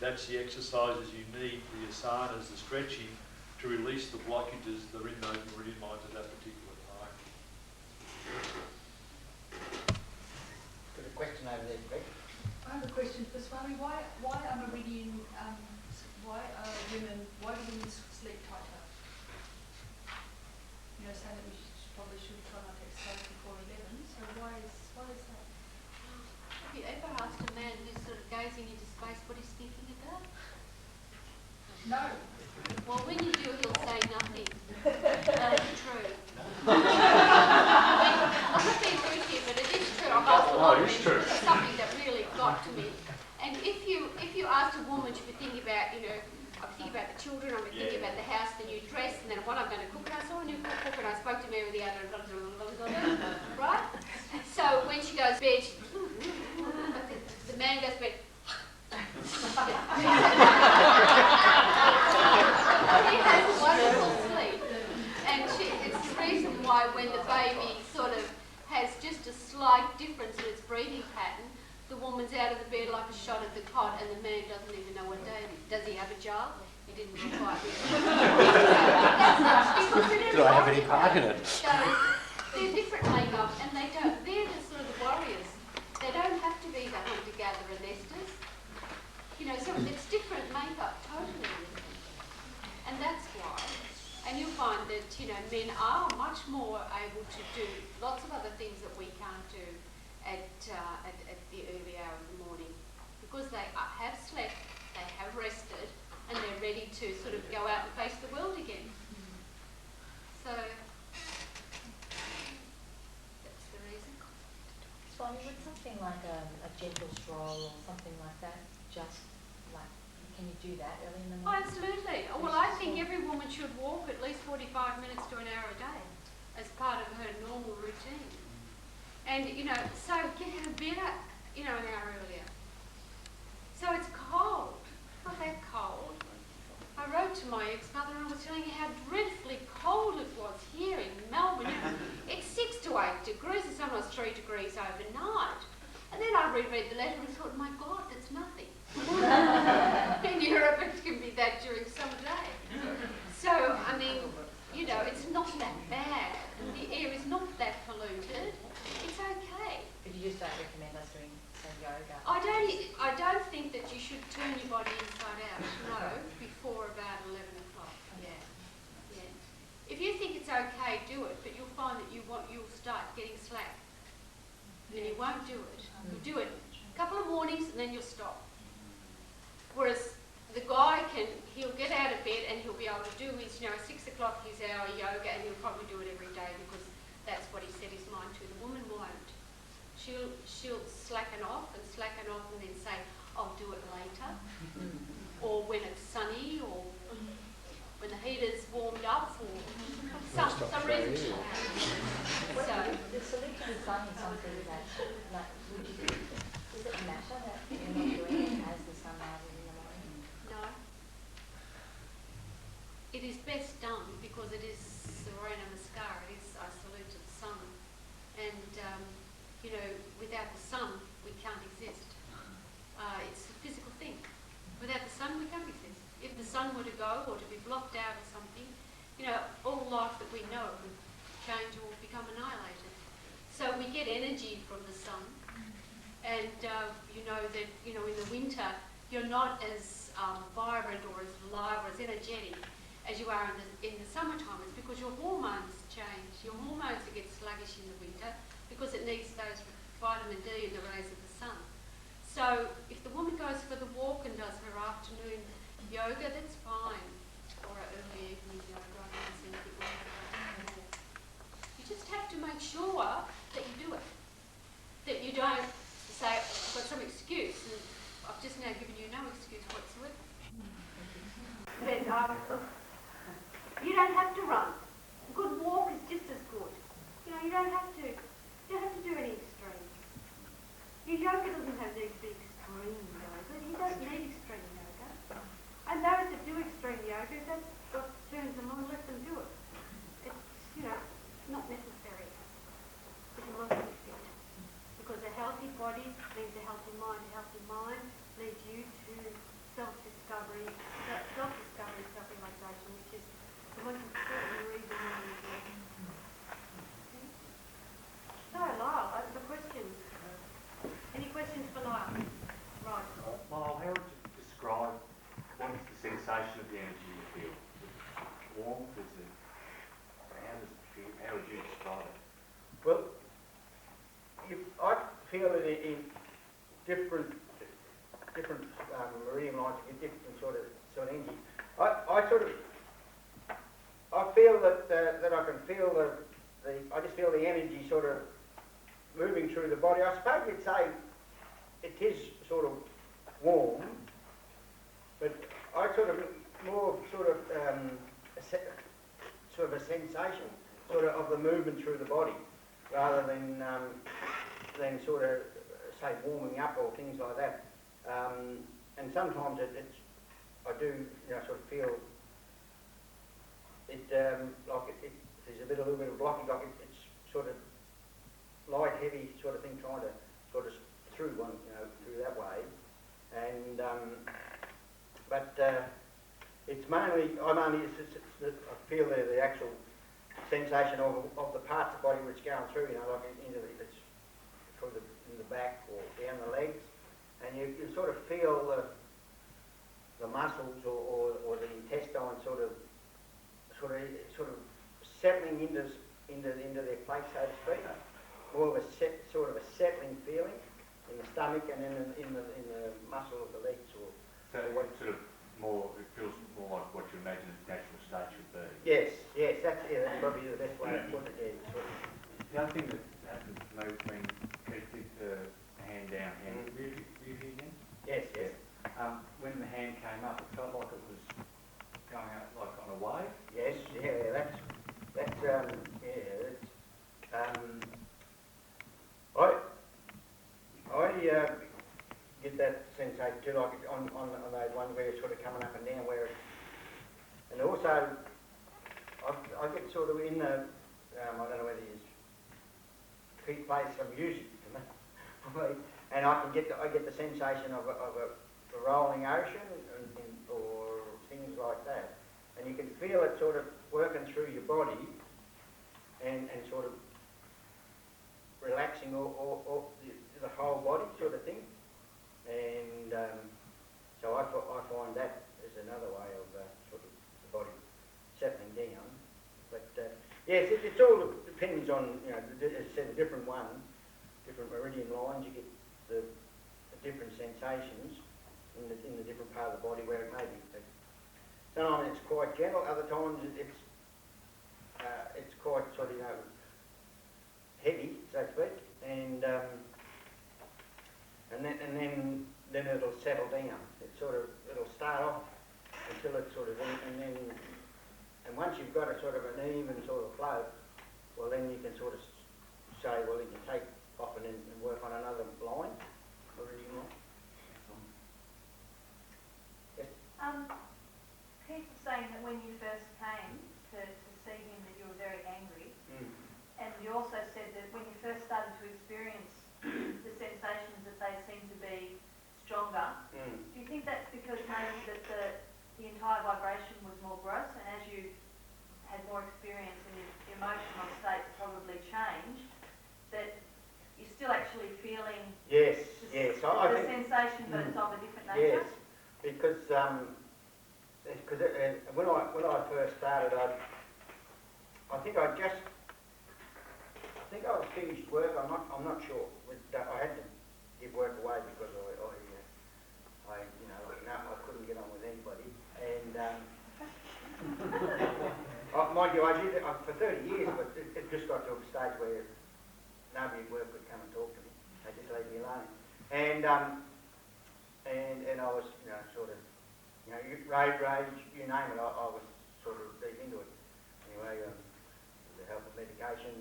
that's the exercises you need, the asanas, the stretching, to release the blockages that are in those meridian lines at that particular time. Got a question over there, Greg. I have a question for Swami. Why are meridian, why do women sleep tighter? You know, saying that we probably should try not to exercise before 11, so why is that? Have you ever asked a man who's sort of gazing into space what he's thinking about? No. Well, when you do, he'll say nothing. That's true. I'm not being rude here, but it is true. I've asked a lot of men. It's something that really got to me. And if you asked a woman, she'd be thinking about, you know, I'm thinking about the children, I'm thinking about the house, the new dress, and then what I'm going to cook. And I saw a new cook, and I spoke to Mary the other, right? So when she goes to bed, the man goes to bed. He has a wonderful sleep, and it's the reason why when the baby sort of has just a slight difference in its breathing pattern, the woman's out of the bed like a shot at the cot, and the man doesn't even know what day it is. Does he have a jar? He didn't quite Do I have any part in it? So they're different makeup, and they're the sort of the warriors. They don't have to be the hunter-gatherer nesters. You know, so it's different makeup, totally different. And that's why. And you'll find that, you know, men are much more able to do lots of other things that we can't do at the early hour of the morning, because they have slept, they have rested, and they're ready to sort of go out and face the world again. So that's the reason. Swami, would something like a gentle stroll or something like that, just like, can you do that early in the Oh, morning? absolutely. Well, I think every woman should walk at least 45 minutes to an hour a day as part of her normal routine. And, you know, so get out of bed, you know, an hour earlier. So it's cold, not that cold. I wrote to my ex-mother and I was telling her how dreadfully cold it was here in Melbourne. You know, it's 6 to 8 degrees, and sometimes 3 degrees overnight. And then I reread the letter and thought, my God, that's nothing. In Europe it can be that during some day. So, I mean, you know, it's not that bad. The air is not that polluted. It's okay. But you just don't recommend us doing, say, yoga? I don't think that you should turn your body inside out, no, before about 11 o'clock. Yeah. If you think it's okay, do it, but you'll find that you'll start getting slack. And you won't do it. You'll do it a couple of mornings and then you'll stop. Whereas the guy he'll get out of bed and he'll be able to do his, you know, 6 o'clock his hour yoga, and he'll probably do it every day because that's what he set his mind to. The woman won't. She'll slacken off and then say, I'll do it later. Or when it's sunny, or when the heater's warmed up, or some reason she'll have it. So, the salute to the sun is something that, like, does it matter that you're not doing it as the sun rises in the morning? no. it is best done because it is Serena Mascara, it is I salute to the sun. And, you know, without the sun, we can't exist. It's a physical thing. Without the sun, we can't exist. If the sun were to go or to be blocked out or something, you know, all life that we know would change or become annihilated. So we get energy from the sun. And you know that, you know, in the winter, you're not as vibrant or as live or as energetic as you are in the summertime. It's because your hormones change. Your hormones get sluggish in the winter because it needs those vitamin D in the rays of the sun. So if the woman goes for the walk and does her afternoon yoga, that's fine. Or an early evening yoga, I don't see anything wrong with that. You just have to make sure that you do it. That you don't say, I've got some excuse, and I've just now given you no excuse whatsoever. But you don't have to run. A good walk is just as good. You know, you don't have to do any extreme. Your yoga doesn't have to be extreme yoga. You don't need extreme yoga. And those that do extreme yoga, that's what turns them on, let them do it. It's, you know, not necessary. It's a lot of fit. Because a healthy body leads a healthy mind. A healthy mind leads you to self-discovery, self-realization, which is the most important reason why we do it. So, Lyle, that's the question. Any questions for Lyle? Right. Lyle, how would you describe what is the sensation of the energy you feel? Is it warmth? Is it, how does it feel? How would you describe it? Well, I feel it in different meridian lines, different sort of energy. I feel that I can feel I just feel the energy sort of moving through the body. I suppose you'd say it is sort of warm, but I sort of more sort of a sensation sort of the movement through the body, rather than sort of say warming up or things like that. And sometimes I do, you know, sort of feel it like it there's a little bit of blocking, like it's sort of light, heavy sort of thing, trying to sort of through one, you know, through that way. And but it's mainly I feel the actual sensation of the parts of the body which going through, you know, like it's in the back or down the legs, and you sort of feel the muscles or the intestine sort of settling into their place, so to speak. More of a sort of a settling feeling in the stomach and then in the muscle of the legs. So what sort of more, it feels more like what you imagine its natural state should be. Yes, that's probably the best way to put it. Yeah, sort of. The other thing that happened to me when you keep the hand down, were you here again? Yes. When the hand came up, it felt like it was going up like on a wave. Yes, that's I get that sensation too, like on those ones where it's sort of coming up and down, and also I get sort of in the I don't know whether you play some music, and I get the sensation of a rolling ocean or things like that, and you can feel it sort of working through your body and sort of relaxing or the whole body sort of thing, and so I find that is another way of sort of the body settling down. But yes, it all depends on, you know, as I said, different meridian lines. You get the different sensations in the different part of the body where it may be. But sometimes it's quite gentle. Other times it's quite sort of, you know, heavy, so to speak, and then it'll settle down. It'll start off until it's sort of and once you've got a sort of an even sort of flow, well then you can sort of say, well, you can take off and work on another line, meridian line. Yes. Keith was saying that when you first because maybe that the entire vibration was more gross, and as you had more experience and your emotional states probably changed, that you're still actually feeling Yes, the, yes. the I think, sensation, but it's of a different nature? yes, because when I first started, I think I was finished work. I'm not sure. I had to give work away because I couldn't get on with anybody. And mind you, I did it for 30 years, but it just got to a stage where nobody at work could come and talk to me. They just leave me alone. And I was, sort of, road rage, you name it. I was sort of deep into it. Anyway, with the help of medication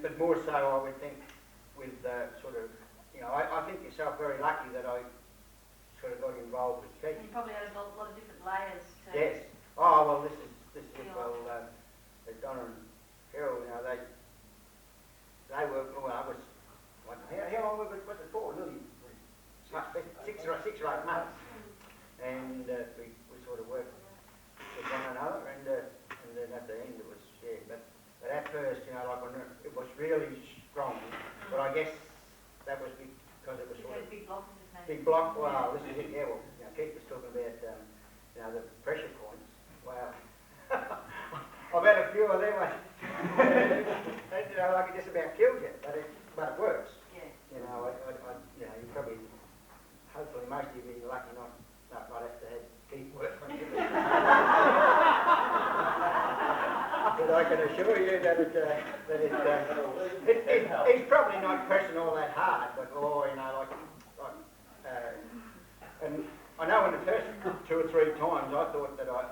but more so, I would think with sort of, I think yourself very lucky that I sort of got involved with teaching. You probably had a lot of different layers to... Yes. Oh, well, this is Donna and Cheryl, they were, I was, how long was it for? Nearly 6 or 8 months. And we sort of worked with one another, and then at the end it was, but at first, it was really strong, but I guess that was because it was sort of... Big blockages, maybe. Big block, wow, this is it, Keith was talking about, the pressure points, wow. I've had a few of them, and like it just about kills you, but it works. Yeah. You probably, hopefully most of you be lucky not have to keep work on you. But I can assure you that it's probably not pressing all that hard, but and I know in the first 2 or 3 times I thought that I'd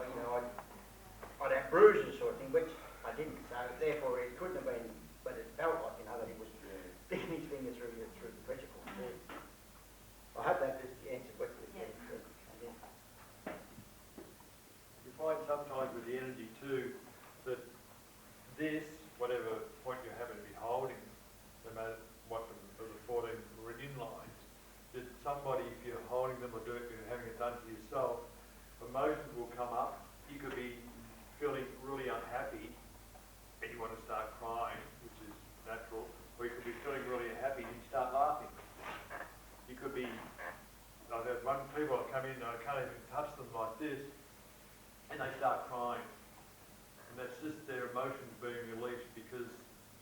have bruises sort of thing, which I didn't. So therefore it couldn't have been, but it felt like that he was sticking his finger through the pressure point. I hope that just answered what you said. You find sometimes with the energy too that whatever point you're having to be holding, no matter what the 14 meridian lines, that somebody, if you're holding them or having it done to yourself, emotions will come up. You could be feeling really unhappy and you want to start crying, which is natural, or you could be feeling really happy and you start laughing. You could be, I've had people that come in and I can't even touch them like this, and they start crying. And that's just their emotions being released, because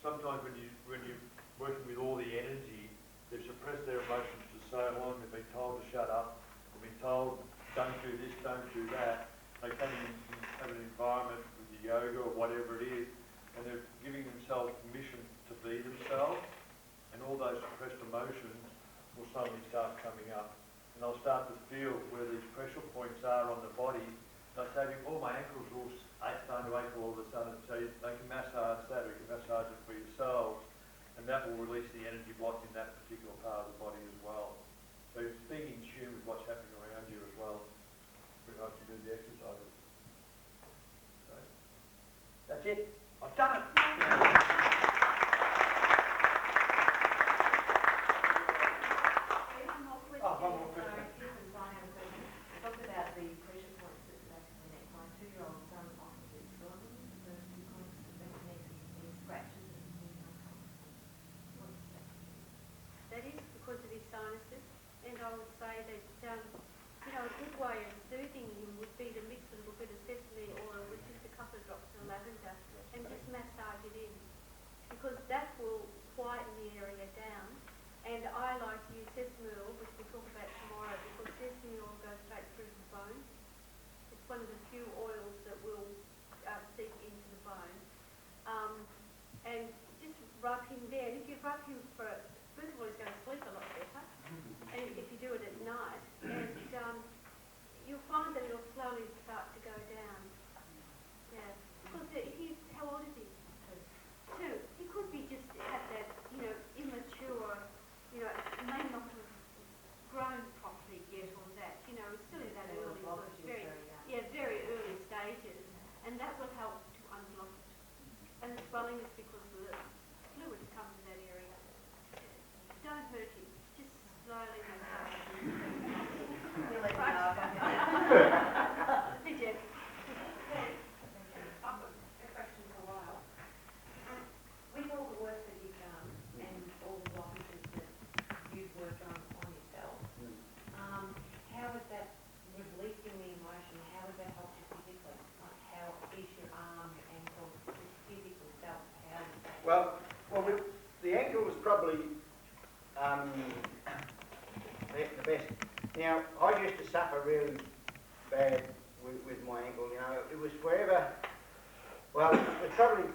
sometimes when you're working with all the energy, they've suppressed their emotions for so long, they've been told to shut up, they've been told don't do this, don't do that. They come in and have an environment with the yoga or whatever it is, and they're giving themselves permission to be themselves, and all those suppressed emotions will suddenly start coming up. And they'll start to feel where these pressure points are on the body. They'll say, all my ankles are all starting to ache all of a sudden. So they can massage that, or you can massage it for yourselves, and that will release the energy block in that particular part of the body as well. So it's being in tune with what's happening around you as well. We hope to do the exercises. So, that's it. I've done it. One more question. Talk about the pressure points at the back of the neck. My 2-year-old son often gets swollen at the few points at the back of the neck, and he scratches and he's uncomfortable. What is that? That is because of his sinuses, and I would say that a good way of soothing him would be to mix a little bit of sesame oil with just a couple of drops of lavender and just massage it in, because that will quieten the area down. And I like to use sesame oil, which we'll talk about tomorrow, because sesame oil goes straight through the bone. It's one of the few oils that will seep into the bone. And just rub him there. And if you rub him first of all, he's going to sleep a lot better. And if you do it at night, let you know. Hey, Jeff. I've got a question for Lyle. With all the work that you've done and all the blockages that you've worked on yourself, how is that releasing the emotion? How has that helped you physically? Like how is your arm, ankle, just physical self? How is that? Well, the ankle was probably the best. Now, I used to suffer really bad with my ankle, you know. It was forever, well, it's probably,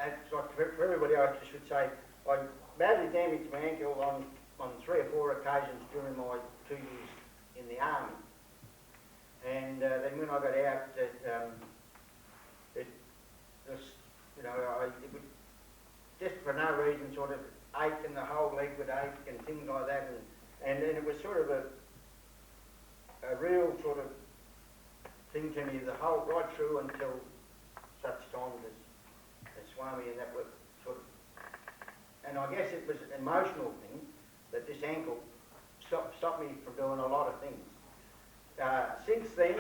it's like for everybody else, I should say, I badly damaged my ankle on 3 or 4 occasions during my 2 years in the army. And then when I got out, it was, you know, it would just for no reason sort of ache and the whole leg would ache and things like that. And then it was sort of a real sort of thing to me right through until such times as Swami and that were sort of, and I guess it was an emotional thing that this ankle stopped me from doing a lot of things. Since then,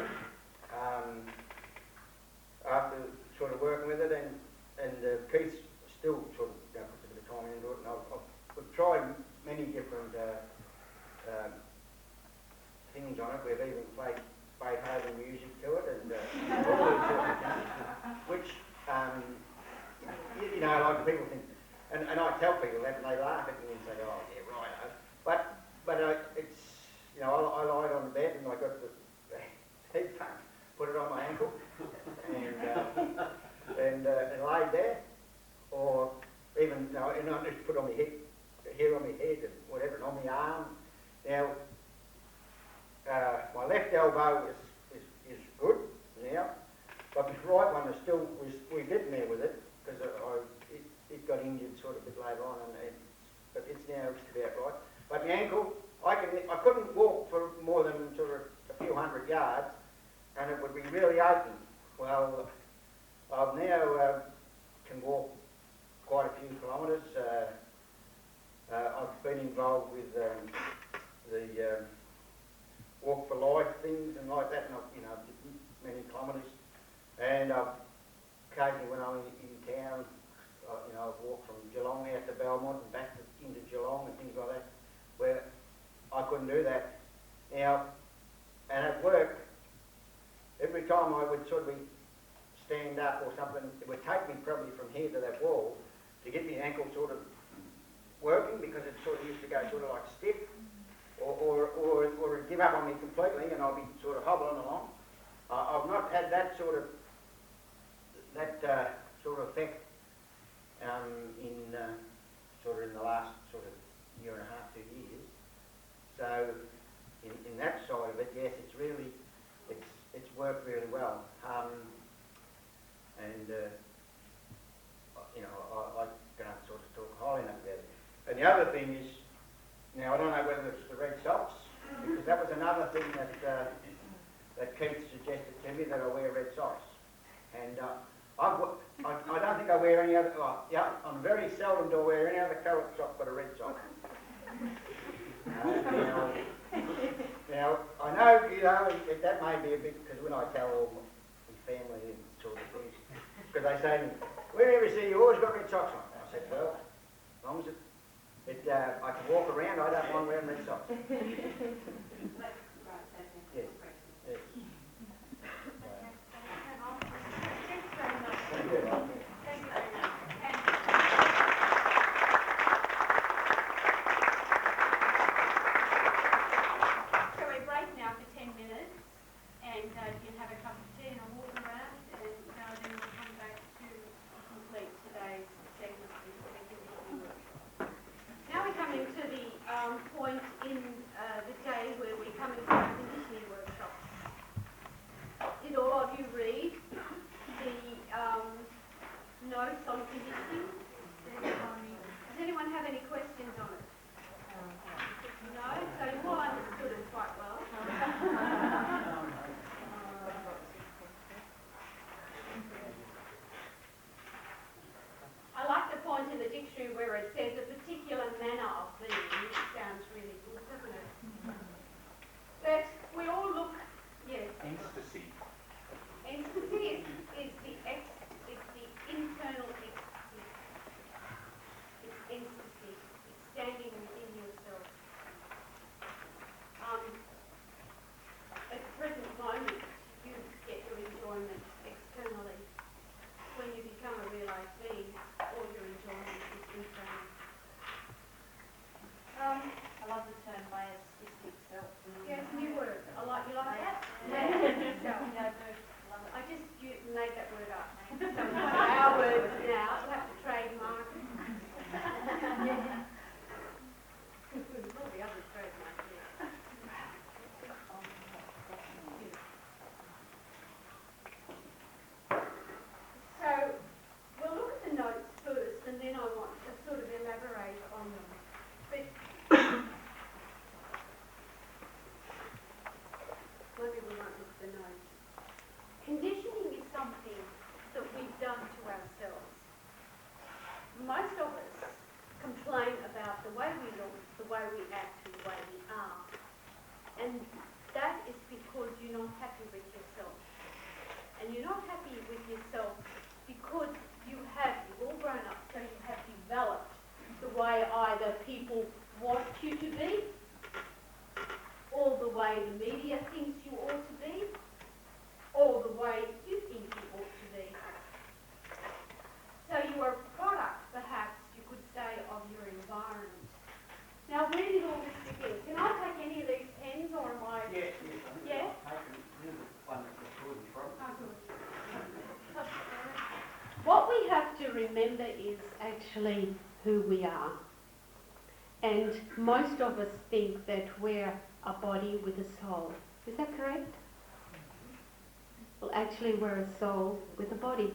after sort of working with it and Keith still sort of puts a bit of time into it, and I've tried many different things on it. We've even played Beethoven music to it and all these sort of things, which, you know, like people think, and I tell people that and they laugh at me and say, oh yeah, righto. But it's, you know, I lied on the bed and I got the headphone, put it on my ankle and laid there, or even, you know, and I just put on my head, here on my head and whatever, and on my arm. Now, my left elbow is good now, but the right one is still, we're getting there with it, because it got injured sort of a bit later on, but it's now just about right. But the ankle, I couldn't walk for more than sort of a few hundred yards, and it would be really aching. Well, I've now can walk quite a few kilometres. I've been involved with the Walk for Life things and like that, and I've, you know, did many kilometres. And occasionally when I'm in town, you know, I've walked from Geelong out to Belmont and back into Geelong and things like that, where I couldn't do that. Now, and at work, every time I would sort of stand up or something, it would take me probably from here to that wall to get my ankle sort of working, because it sort of used to go sort of like stiff, or it'd give up on me completely and I'll be sort of hobbling along. I've not had that sort of effect in the last sort of year and a half, 2 years. So in that side of it, yes, it's really, it's worked really well. You know, I can't sort of talk highly enough about it. And the other thing is, now I don't know whether it's the red socks, because that was another thing that Keith suggested to me, that I wear red socks. And I don't think I wear any other, I'm very seldom do I wear any other coloured sock but a red sock. Now, I know, you know, that may be a bit, because when I tell all my family and sort of things, because they say to me, whenever you see you always got red socks on. I said, well, as long as I can walk around, I don't mind wearing red socks. Yes. Yes. Thank you. So we break now for 10 minutes, and you can have a cup of tea and a walk around, and then we'll come back to complete today's segment of the conditioning workshop. Now we're coming to the point in the day where we're coming to the conditioning workshop. Did all of you read the notes on conditioning? Does anyone have any questions on it? No? So you all understood it quite well. And that is because you're not happy with yourself. And you're not happy with yourself because you've all grown up, so you have developed the way either people want you to be, or the way the media thinks you ought to be, or the way you think you ought to be. So you are a product, perhaps you could say, of your environment. Now, where did all this begin? Can I take any of these pens, or am I? Yes. Yeah? What we have to remember is actually who we are. And most of us think that we're a body with a soul. Is that correct? Well, actually, we're a soul with a body.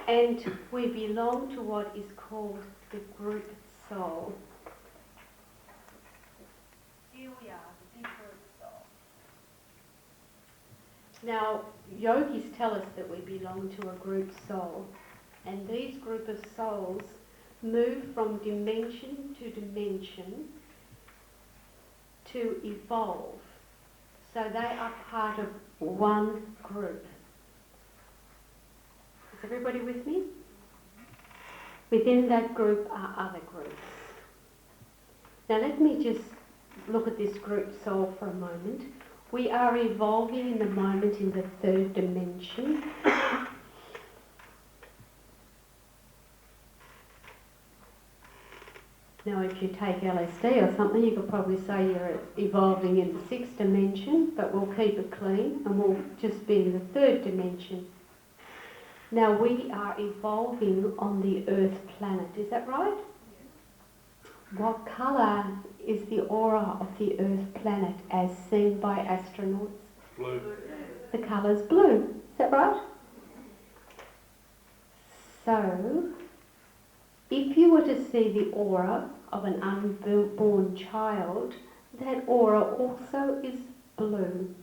And we belong to what is called the group soul. Here we are, the big group soul. Now, yogis tell us that we belong to a group soul. And these group of souls move from dimension to dimension to evolve. So they are part of one group. Is everybody with me? Within that group are other groups. Now let me just look at this group soul for a moment. We are evolving in the moment in the third dimension. Now, if you take LSD or something, you could probably say you're evolving in the sixth dimension, but we'll keep it clean and we'll just be in the third dimension. Now, we are evolving on the Earth planet, is that right? What colour is the aura of the Earth planet as seen by astronauts? Blue. The colour's blue, is that right? So, if you were to see the aura of an unborn child, that aura also is blue,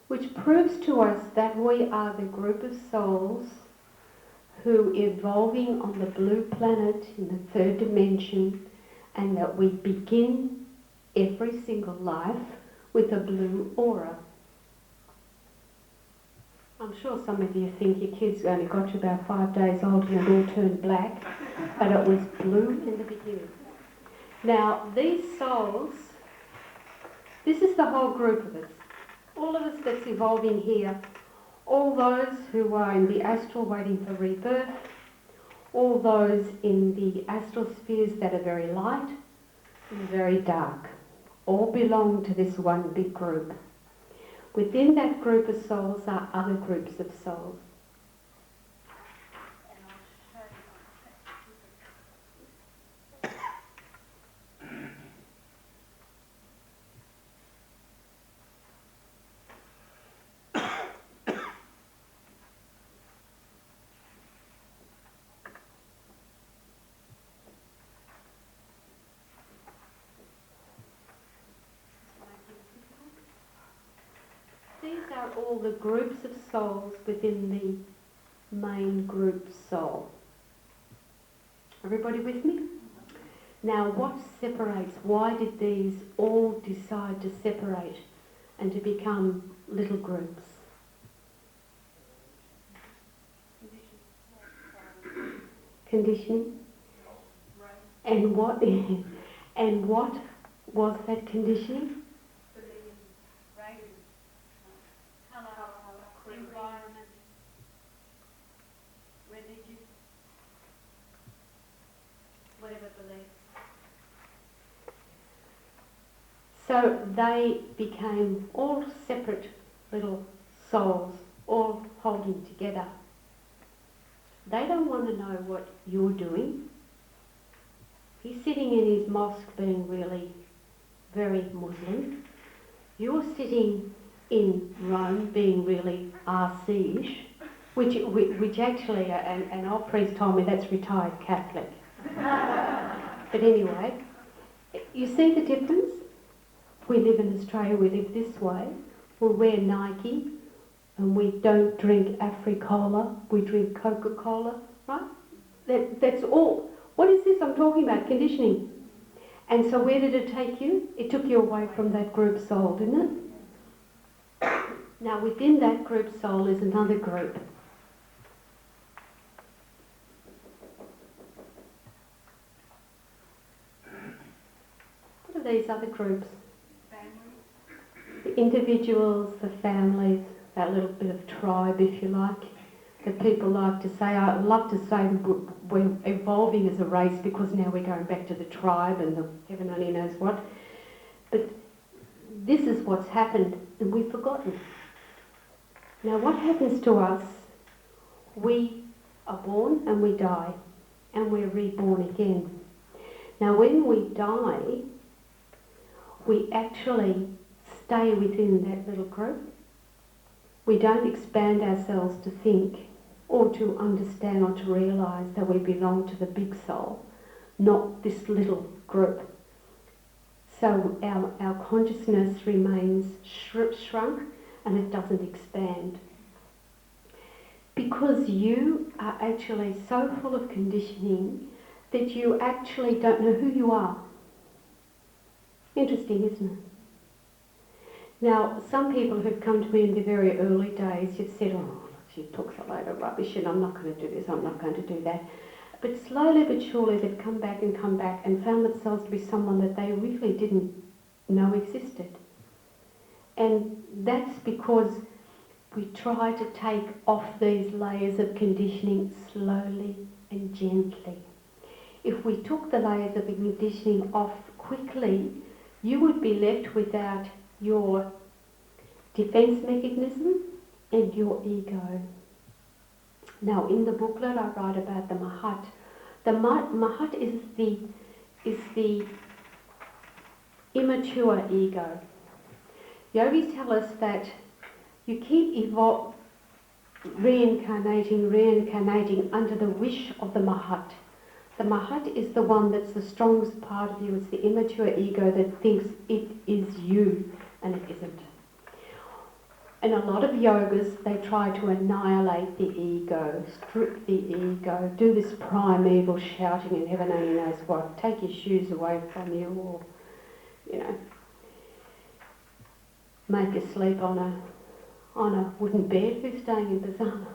which proves to us that we are the group of souls who are evolving on the blue planet in the third dimension, and that we begin every single life with a blue aura. I'm sure some of you think your kids only got to about 5 days old and it all turned black, but it was blue in the beginning. Now, these souls, this is the whole group of us. All of us that's evolving here, all those who are in the astral waiting for rebirth, all those in the astral spheres that are very light and very dark, all belong to this one big group. Within that group of souls are other groups of souls. These are all the groups of souls within the main group soul. Everybody with me? Now, what separates? Why did these all decide to separate and to become little groups? Conditioning. And what was that conditioning? Environment, religion, whatever beliefs. So they became all separate little souls, all holding together. They don't want to know what you're doing. He's sitting in his mosque being really very Muslim. You're sitting in Rome being really RC-ish, which actually an old priest told me that's retired Catholic. But anyway, you see the difference? We live in Australia, we live this way. We wear Nike and we don't drink Afri-Cola, we drink Coca-Cola, right? That's all. What is this I'm talking about? Conditioning. And so where did it take you? It took you away from that group soul, didn't it? Now within that group soul is another group. What are these other groups? The individuals, the families, that little bit of tribe, if you like, that people like to say. I love to say we're evolving as a race because now we're going back to the tribe and the heaven only knows what. But this is what's happened and we've forgotten. Now what happens to us? We are born and we die and we're reborn again. Now when we die, we actually stay within that little group. We don't expand ourselves to think or to understand or to realise that we belong to the big soul, not this little group. So our consciousness remains shrunk and it doesn't expand. Because you are actually so full of conditioning that you actually don't know who you are. Interesting, isn't it? Now, some people who've come to me in the very early days have said, oh, she talks a load of rubbish and I'm not going to do this, I'm not going to do that. But slowly but surely they've come back and found themselves to be someone that they really didn't know existed. And that's because we try to take off these layers of conditioning slowly and gently. If we took the layers of conditioning off quickly, you would be left without your defense mechanism and your ego. Now in the booklet I write about the Mahat. The Mahat is the immature ego. Yogis tell us that you keep reincarnating under the wish of the Mahat. The Mahat is the one that's the strongest part of you. It's the immature ego that thinks it is you, and it isn't. And a lot of yogas, they try to annihilate the ego, strip the ego, do this primeval shouting and heaven only knows what, take your shoes away from you, or, you know, make you sleep on a wooden bed. Who's staying in Bazana?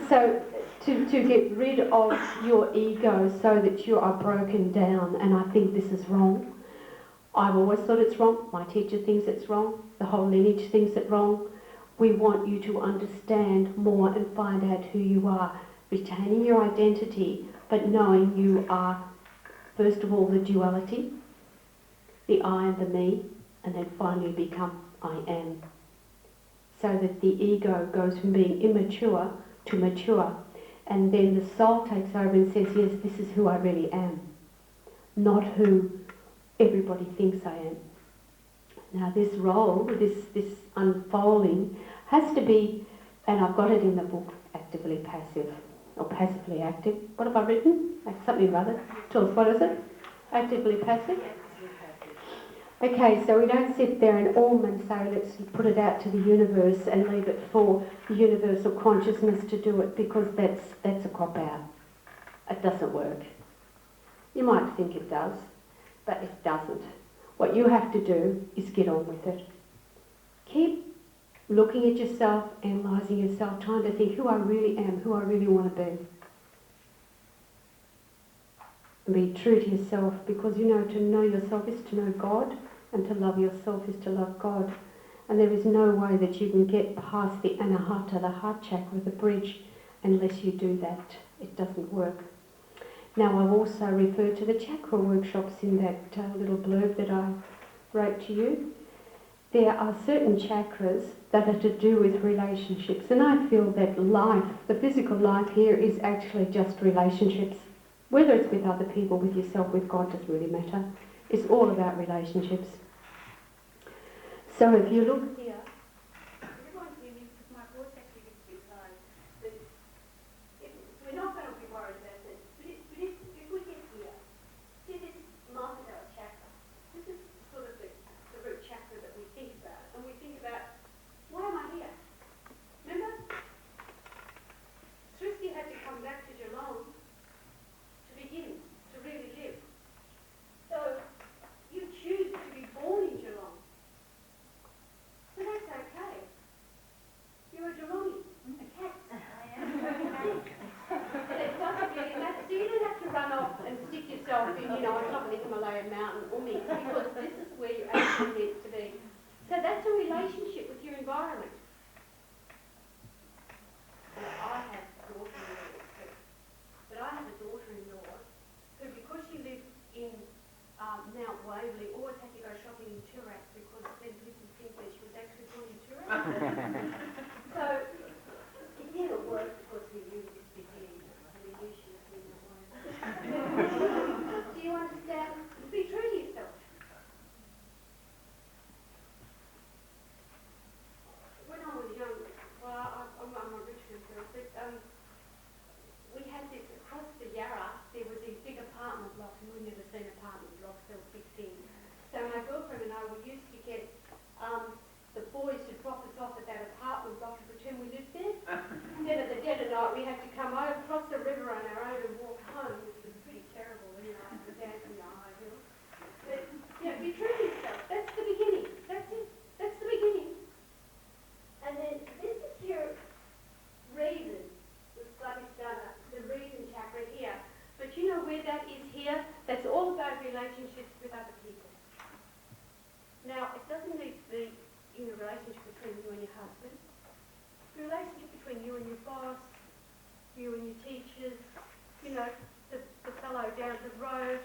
So to get rid of your ego so that you are broken down, and I think this is wrong. I've always thought it's wrong. My teacher thinks it's wrong. The whole lineage thinks it's wrong. We want you to understand more and find out who you are, retaining your identity, but knowing you are, first of all, the duality, the I and the me, and then finally become I am. So that the ego goes from being immature to mature, and then the soul takes over and says, yes, this is who I really am, not who everybody thinks I am. Now this role, this unfolding, has to be, and I've got it in the book, actively passive, or passively active. What have I written? Something or other. Tell us, what is it? Actively passive? Okay, so we don't sit there and and say, let's put it out to the universe and leave it for the universal consciousness to do it, because that's a cop-out. It doesn't work. You might think it does, but it doesn't. What you have to do is get on with it. Keep looking at yourself, analysing yourself, trying to think who I really am, who I really want to be. And be true to yourself, because you know, to know yourself is to know God, and to love yourself is to love God. And there is no way that you can get past the anahata, the heart chakra, the bridge, unless you do that. It doesn't work. Now I've also referred to the chakra workshops in that little blurb that I wrote to you. There are certain chakras that are to do with relationships, and I feel that life, the physical life here, is actually just relationships. Whether it's with other people, with yourself, with God, doesn't really matter. It's all about relationships. So if you look here, everyone hear me because my voice actually gets a bit low. But we're not going to be worried about this. But if we get here, see this Mahadeva chakra. This is sort of the root chakra that we think about. And we think about, why am I here? Remember? Srishti had to come back to Geelong to begin, to really live. had to go shopping in Toorak because then people think that she was actually born in Toorak. So it never worked because we knew it was beginning. We knew she was being that way. Do you understand? Be true to yourself. When I was young, well, I'm a Richmond girl, but we had this across the Yarra. There was these big apartment blocks, and we'd never seen apartment blocks. They were big things. So my girlfriend and I, we used to get the boys to drop us off at that apartment block to pretend we lived there. And then at the dead of night, we had to come over across the river on our own and walk home, which was pretty terrible. You know, the dancing on the high hill. But be true to yourself. That's the beginning. That's it. That's the beginning. And then this is your reason. Looks like it's done the reason chakra here. But you know where that is here? That's all about relationships with other people. Now, it doesn't need to be in a relationship between you and your husband. The relationship between you and your boss, you and your teachers, you know, the fellow down the road.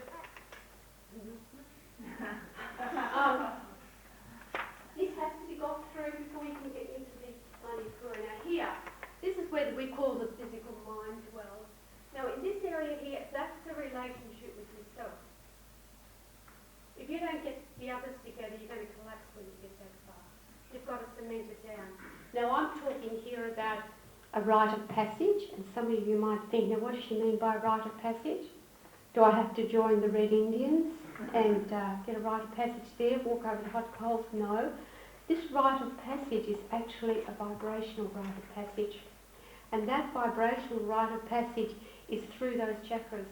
This has to be got through before you can get into the money flow. Now here, this is where we call the physical mind dwells. Now in this area here, that's the relationship with yourself. If you don't get the others together, you're going to collapse when you get that far. You've got to cement it down. Now I'm talking here about a rite of passage, and some of you might think, now what does she mean by rite of passage? Do I have to join the Red Indians and get a rite of passage there, walk over the hot coals? No. This rite of passage is actually a vibrational rite of passage. And that vibrational rite of passage is through those chakras.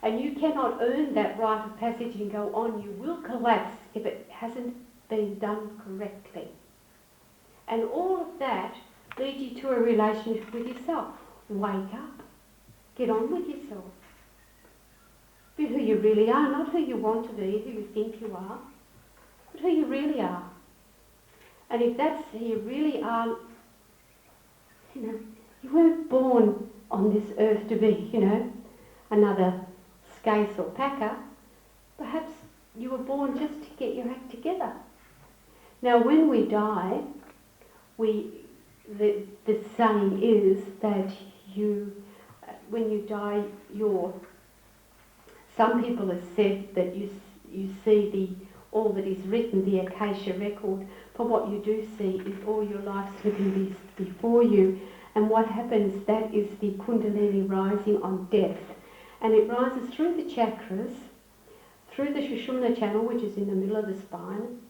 And you cannot earn that rite of passage and go on. You will collapse if it hasn't been done correctly. And all of that leads you to a relationship with yourself. Wake up. Get on with yourself. Be who you really are, not who you want to be, who you think you are, but who you really are. And if that's who you really are, you know, you weren't born on this earth to be, you know, another Skase or Packer. Perhaps you were born just to get your act together. Now when we die, the saying is that when you die, some people have said that you see all that is written, the Akasha record, but what you do see is all your life slipping before you. And what happens, that is the Kundalini rising on death. And it rises through the chakras, through the Sushumna channel, which is in the middle of the spine,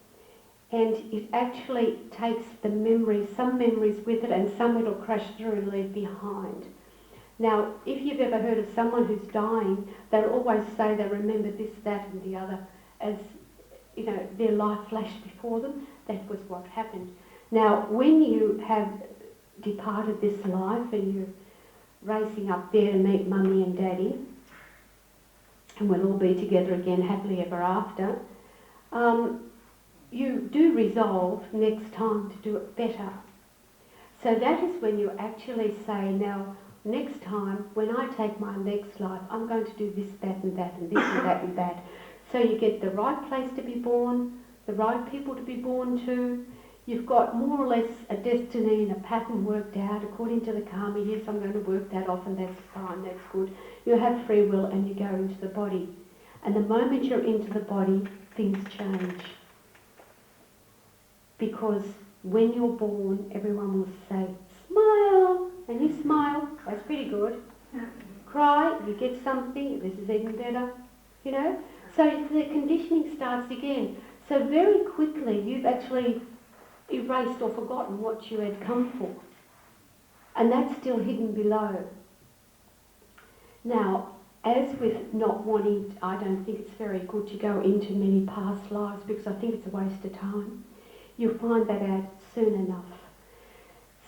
and it actually takes the memories, some memories with it, and some it'll crash through and leave behind. Now, if you've ever heard of someone who's dying, they'll always say they remember this, that and the other, as, you know, their life flashed before them. That was what happened. Now, when you have departed this life and you're racing up there to meet Mummy and Daddy, and we'll all be together again happily ever after, you do resolve next time to do it better. So that is when you actually say, now, next time, when I take my next life, I'm going to do this, that and that, and this and that and that. So you get the right place to be born, the right people to be born to. You've got more or less a destiny and a pattern worked out according to the karma. Yes, I'm going to work that off and that's fine, that's good. You have free will and you go into the body. And the moment you're into the body, things change. Because when you're born, everyone will say, smile, and you smile, that's pretty good. Cry, you get something, this is even better, you know. So the conditioning starts again. So very quickly, you've actually erased or forgotten what you had come for. And that's still hidden below. Now, as with not wanting, I don't think it's very good to go into many past lives because I think it's a waste of time. You'll find that out soon enough.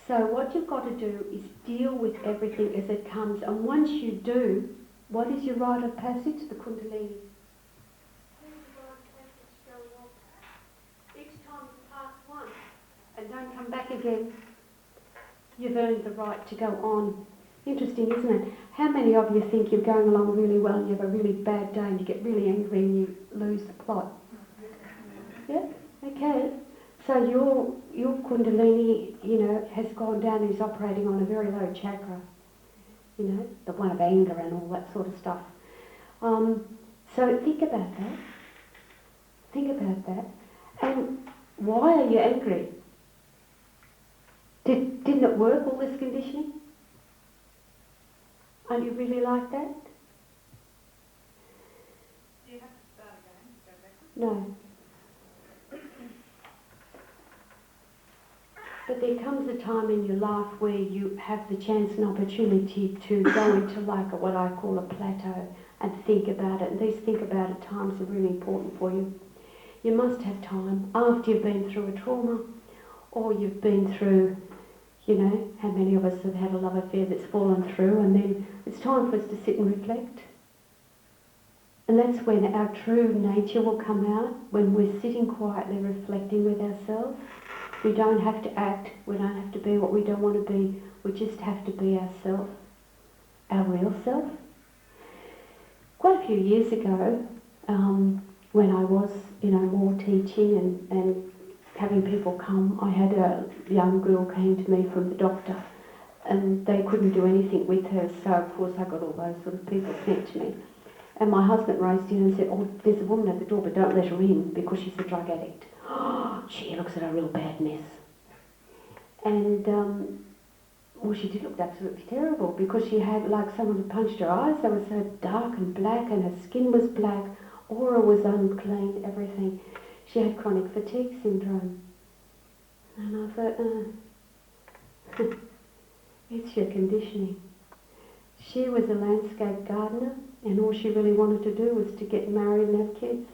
So what you've got to do is deal with everything as it comes. And once you do, what is your rite of passage? The Kundalini. Each time you pass one and don't come back again, you've earned the right to go on. Interesting, isn't it? How many of you think you're going along really well and you have a really bad day and you get really angry and you lose the plot? Yeah, okay. So your Kundalini, has gone down and is operating on a very low chakra, the one of anger and all that sort of stuff. So think about that. Think about that. And why are you angry? Didn't it work, all this conditioning? Are you really like that? Do you have to start again? Go back? No. But there comes a time in your life where you have the chance and opportunity to go into like what I call a plateau and think about it. And these think about it times are really important for you. You must have time after you've been through a trauma or you've been through, how many of us have had a love affair that's fallen through, and then it's time for us to sit and reflect. And that's when our true nature will come out, when we're sitting quietly reflecting with ourselves. We don't have to act, we don't have to be what we don't want to be, we just have to be ourselves, our real self. Quite a few years ago, when I was, more teaching and having people come, I had a young girl came to me from the doctor and they couldn't do anything with her, so of course I got all those sort of people sent to me. And my husband raced in and said, oh, there's a woman at the door, but don't let her in because she's a drug addict. Oh, she looks like a real bad mess. And, she did look absolutely terrible because she had like someone had punched her eyes. They were so dark and black and her skin was black. Aura was unclean, everything. She had chronic fatigue syndrome. And I thought, it's your conditioning. She was a landscape gardener and all she really wanted to do was to get married and have kids.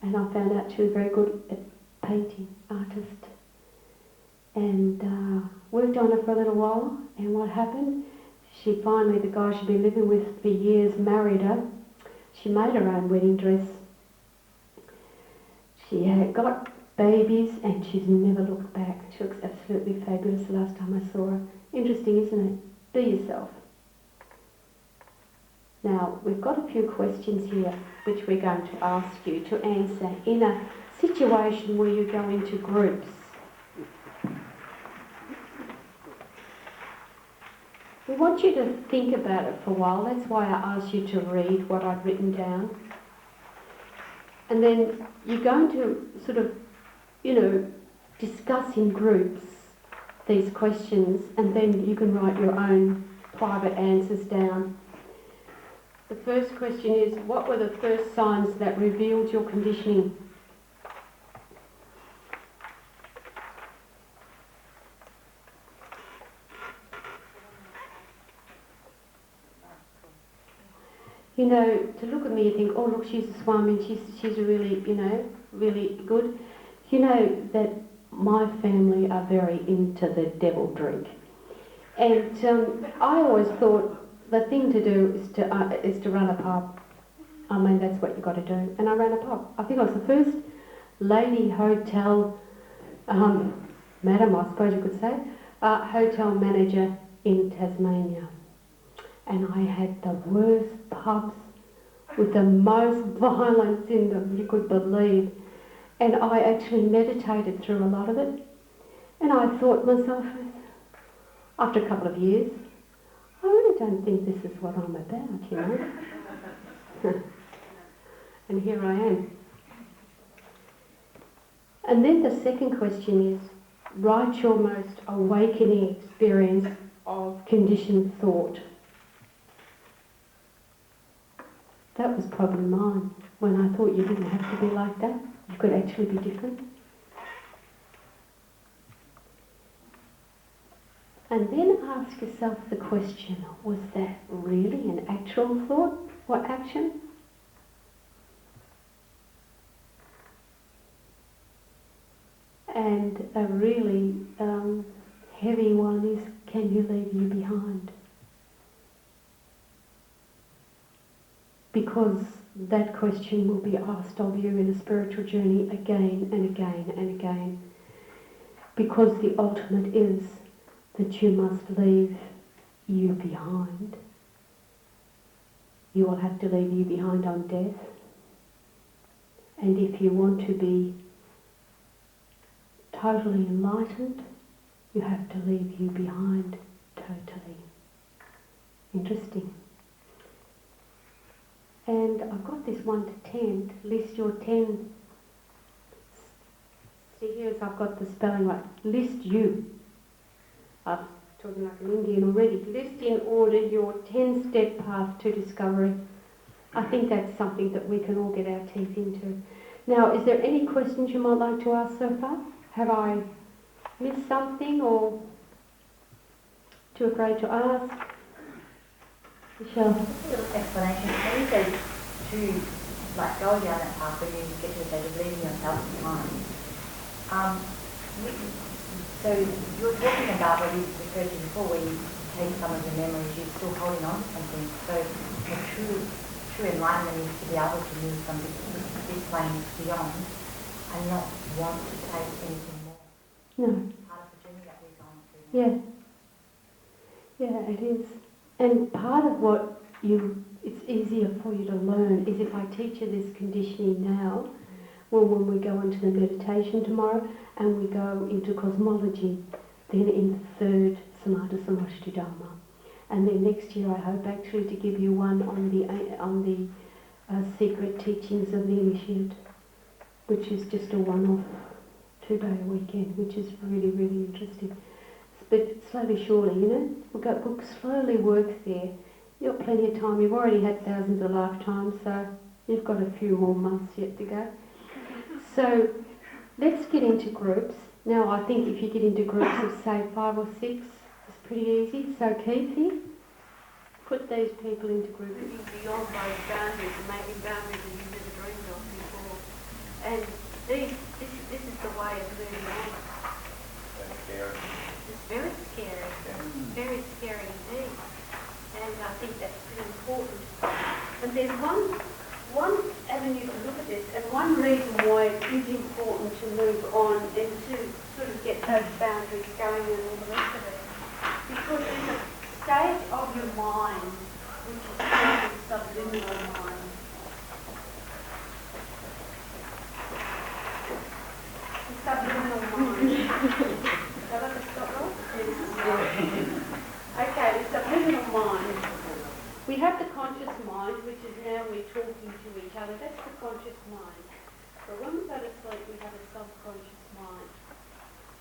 And I found out she was very good at painting, artist. And worked on her for a little while, and what happened? She finally, the guy she'd been living with for years, married her. She made her own wedding dress. She had got babies and she's never looked back. She looks absolutely fabulous the last time I saw her. Interesting, isn't it? Be yourself. Now, we've got a few questions here which we're going to ask you to answer in a situation where you go into groups. We want you to think about it for a while. That's why I asked you to read what I've written down. And then you're going to sort of, discuss in groups these questions, and then you can write your own private answers down. The first question is, what were the first signs that revealed your conditioning? To look at me and think, oh look, she's a Swami, she's really, really good. You know that my family are very into the devil drink. And I always thought the thing to do is to run a pub. I mean, that's what you've got to do. And I ran a pub. I think I was the first lady hotel, madam, I suppose you could say, hotel manager in Tasmania. And I had the worst pubs with the most violence in them you could believe. And I actually meditated through a lot of it. And I thought to myself, after a couple of years, I really don't think this is what I'm about, And here I am. And then the second question is, write your most awakening experience of conditioned thought. That was probably mine, when I thought you didn't have to be like that. You could actually be different. And then ask yourself the question, was that really an actual thought or action? And a really heavy one is, can you leave you behind? Because that question will be asked of you in a spiritual journey again and again and again. Because the ultimate is that you must leave you behind. You will have to leave you behind on death. And if you want to be totally enlightened, you have to leave you behind totally. Interesting. And I've got this 1 to 10. List your 10. See here, I've got the spelling right. List you. I'm talking like an Indian already. List in order your 10-step path to discovery. I think that's something that we can all get our teeth into. Now, is there any questions you might like to ask so far? Have I missed something or too afraid to ask? Michelle? Just a little explanation. When you say to go down that path when you get to the stage of leaving yourself behind, so you're talking about what you referred to before, where you take some of the memories, you're still holding on to something. So the true enlightenment is to be able to move from this plane beyond and not want to take anything more. No. Part of the journey that we've gone through. Yeah. Yeah, it is. And part of what it's easier for you to learn is if I teach you this conditioning now, well, when we go into the meditation tomorrow and we go into cosmology, then in the 3rd Samata Samashti Dharma. And then next year I hope actually to give you one on the secret teachings of the initiate, which is just a one-off 2-day weekend, which is really, really interesting. But slowly, surely, we'll slowly work there. You've got plenty of time. You've already had thousands of lifetimes, so you've got a few more months yet to go. So let's get into groups. Now, I think if you get into groups of, say, 5 or 6, it's pretty easy. So, Keithy, put these people into groups. Moving beyond those boundaries and making boundaries that you've never dreamed of before. And this is the way of moving on. It's very scary. Very scary indeed. And I think that's pretty important. And there's one avenue to look at this, and one reason why it is important to move on and to sort of get those boundaries going and all the rest of it. Because there's a stage of your mind which is called the subliminal mind. The subliminal mind. Have I just got right? Okay, the subliminal mind. We have the conscious mind, which is now we're talking to each other. That's the conscious mind. But when we go to sleep, we have a subconscious mind.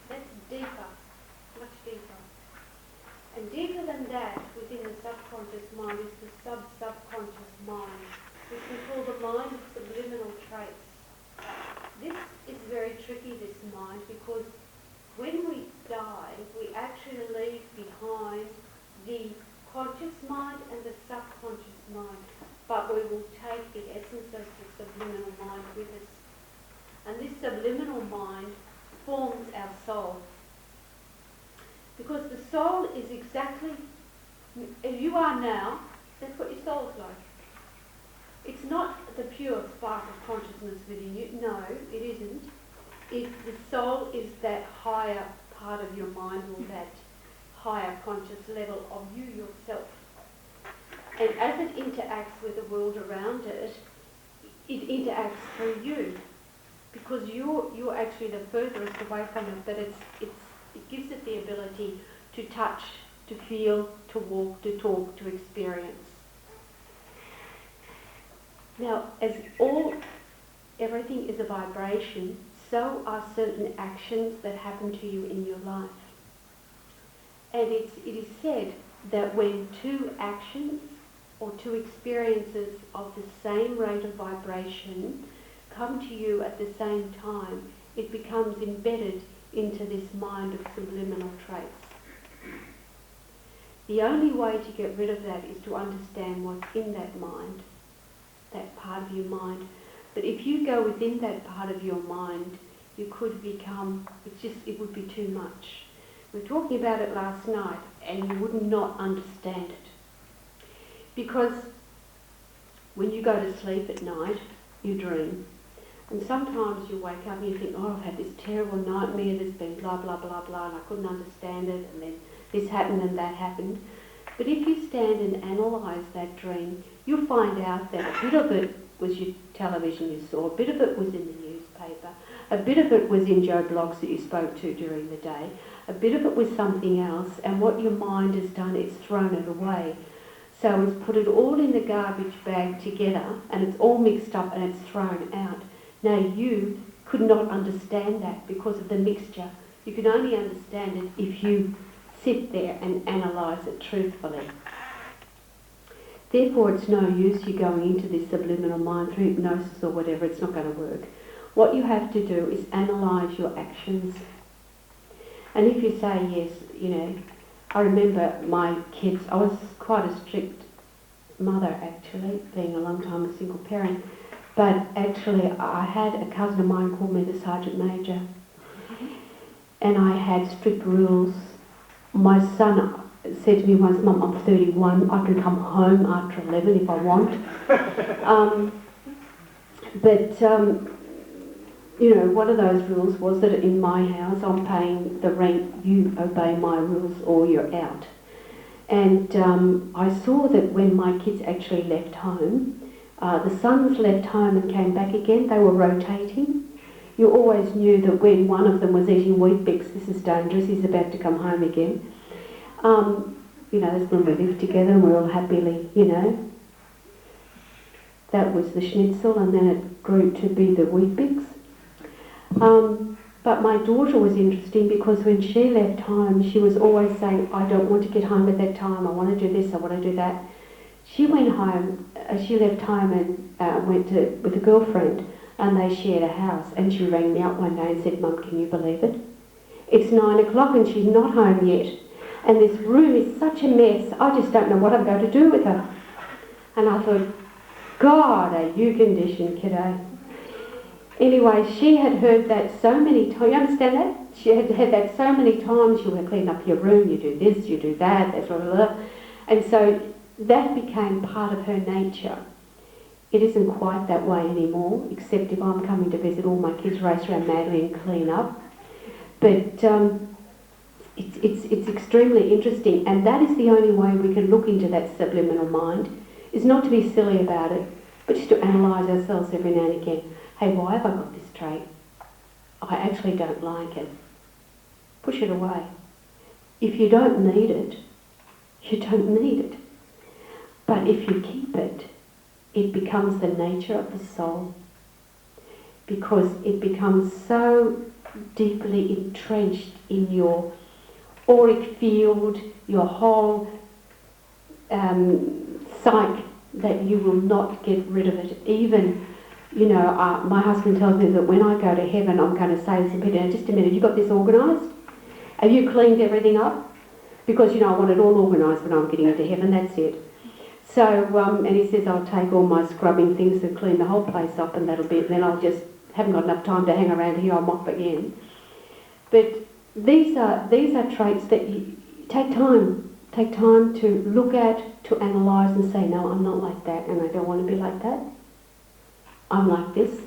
That's deeper, much deeper. And deeper than that, within the subconscious mind, is the sub-subconscious mind, which we call the mind of subliminal traits. This is very tricky, this mind, because when we die, we actually leave behind the conscious mind and the subconscious mind, but we will take the essence of the subliminal mind with us. And this subliminal mind forms our soul. Because the soul is exactly, as you are now, that's what your soul's like. It's not the pure spark of consciousness within you. No, it isn't. The soul is that higher part of your mind, or that higher conscious level of you yourself. And as it interacts with the world around it, it interacts through you. Because you're actually the furthest away from it, but it gives it the ability to touch, to feel, to walk, to talk, to experience. Now, as everything is a vibration, so are certain actions that happen to you in your life. And it is said that when 2 actions or 2 experiences of the same rate of vibration come to you at the same time, it becomes embedded into this mind of subliminal traits. The only way to get rid of that is to understand what's in that mind, that part of your mind. But if you go within that part of your mind, you could become, it would be too much. We were talking about it last night, and you would not understand it. Because when you go to sleep at night, you dream. And sometimes you wake up and you think, oh, I've had this terrible nightmare, there's been blah, blah, blah, blah, and I couldn't understand it, and then this happened and that happened. But if you stand and analyse that dream, you'll find out that a bit of it was your television you saw, a bit of it was in the newspaper, a bit of it was in Joe blogs that you spoke to during the day, a bit of it was something else, and what your mind has done, it's thrown it away. So it's put it all in the garbage bag together, and it's all mixed up and it's thrown out. Now you could not understand that because of the mixture. You can only understand it if you sit there and analyse it truthfully. Therefore, it's no use you going into this subliminal mind through hypnosis or whatever, it's not going to work. What you have to do is analyse your actions. And if you say yes, you know, I remember my kids, I was quite a strict mother actually, being a long time a single parent, but actually I had a cousin of mine called me the Sergeant Major, and I had strict rules. My son said to me once, Mum, I'm 31, I can come home after 11 if I want. You know, one of those rules was that in my house I'm paying the rent, you obey my rules or you're out. And I saw that when my kids actually left home, the sons left home and came back again, they were rotating. You always knew that when one of them was eating Weet-Bix, this is dangerous, he's about to come home again. You know, that's when we lived together and we were all happily, you know. That was the schnitzel, and then it grew to be the Weet-Bix. But my daughter was interesting because when she left home, she was always saying, I don't want to get home at that time, I want to do this, I want to do that. She went home, she left home and went with a girlfriend, and they shared a house, and she rang me up one day and said, Mum, can you believe it? It's 9 o'clock and she's not home yet, and this room is such a mess, I just don't know what I'm going to do with her. And I thought, God, are you conditioned, kiddo? Anyway, she had heard that so many times. You understand that? She had heard that so many times. You want to clean up your room, you do this, you do that, that's blah, blah, blah. And so that became part of her nature. It isn't quite that way anymore, except if I'm coming to visit, all my kids race around madly and clean up. But it's extremely interesting, and that is the only way we can look into that subliminal mind, is not to be silly about it, but just to analyse ourselves every now and again. Hey, why have I got this trait? I actually don't like it. Push it away. If you don't need it, you don't need it. But if you keep it, it becomes the nature of the soul, because it becomes so deeply entrenched in your auric field, your whole psyche, that you will not get rid of it. Even, you know, my husband tells me that when I go to heaven, I'm going to say to Peter, now just a minute, you got this organised? Have you cleaned everything up? Because, you know, I want it all organised when I'm getting into heaven, that's it. So, and he says, I'll take all my scrubbing things and clean the whole place up, and that'll be it. Then I'll just, haven't got enough time to hang around here, I'll mop again. But these are traits that you take time to look at, to analyse and say, no, I'm not like that, and I don't want to be like that. I'm like this.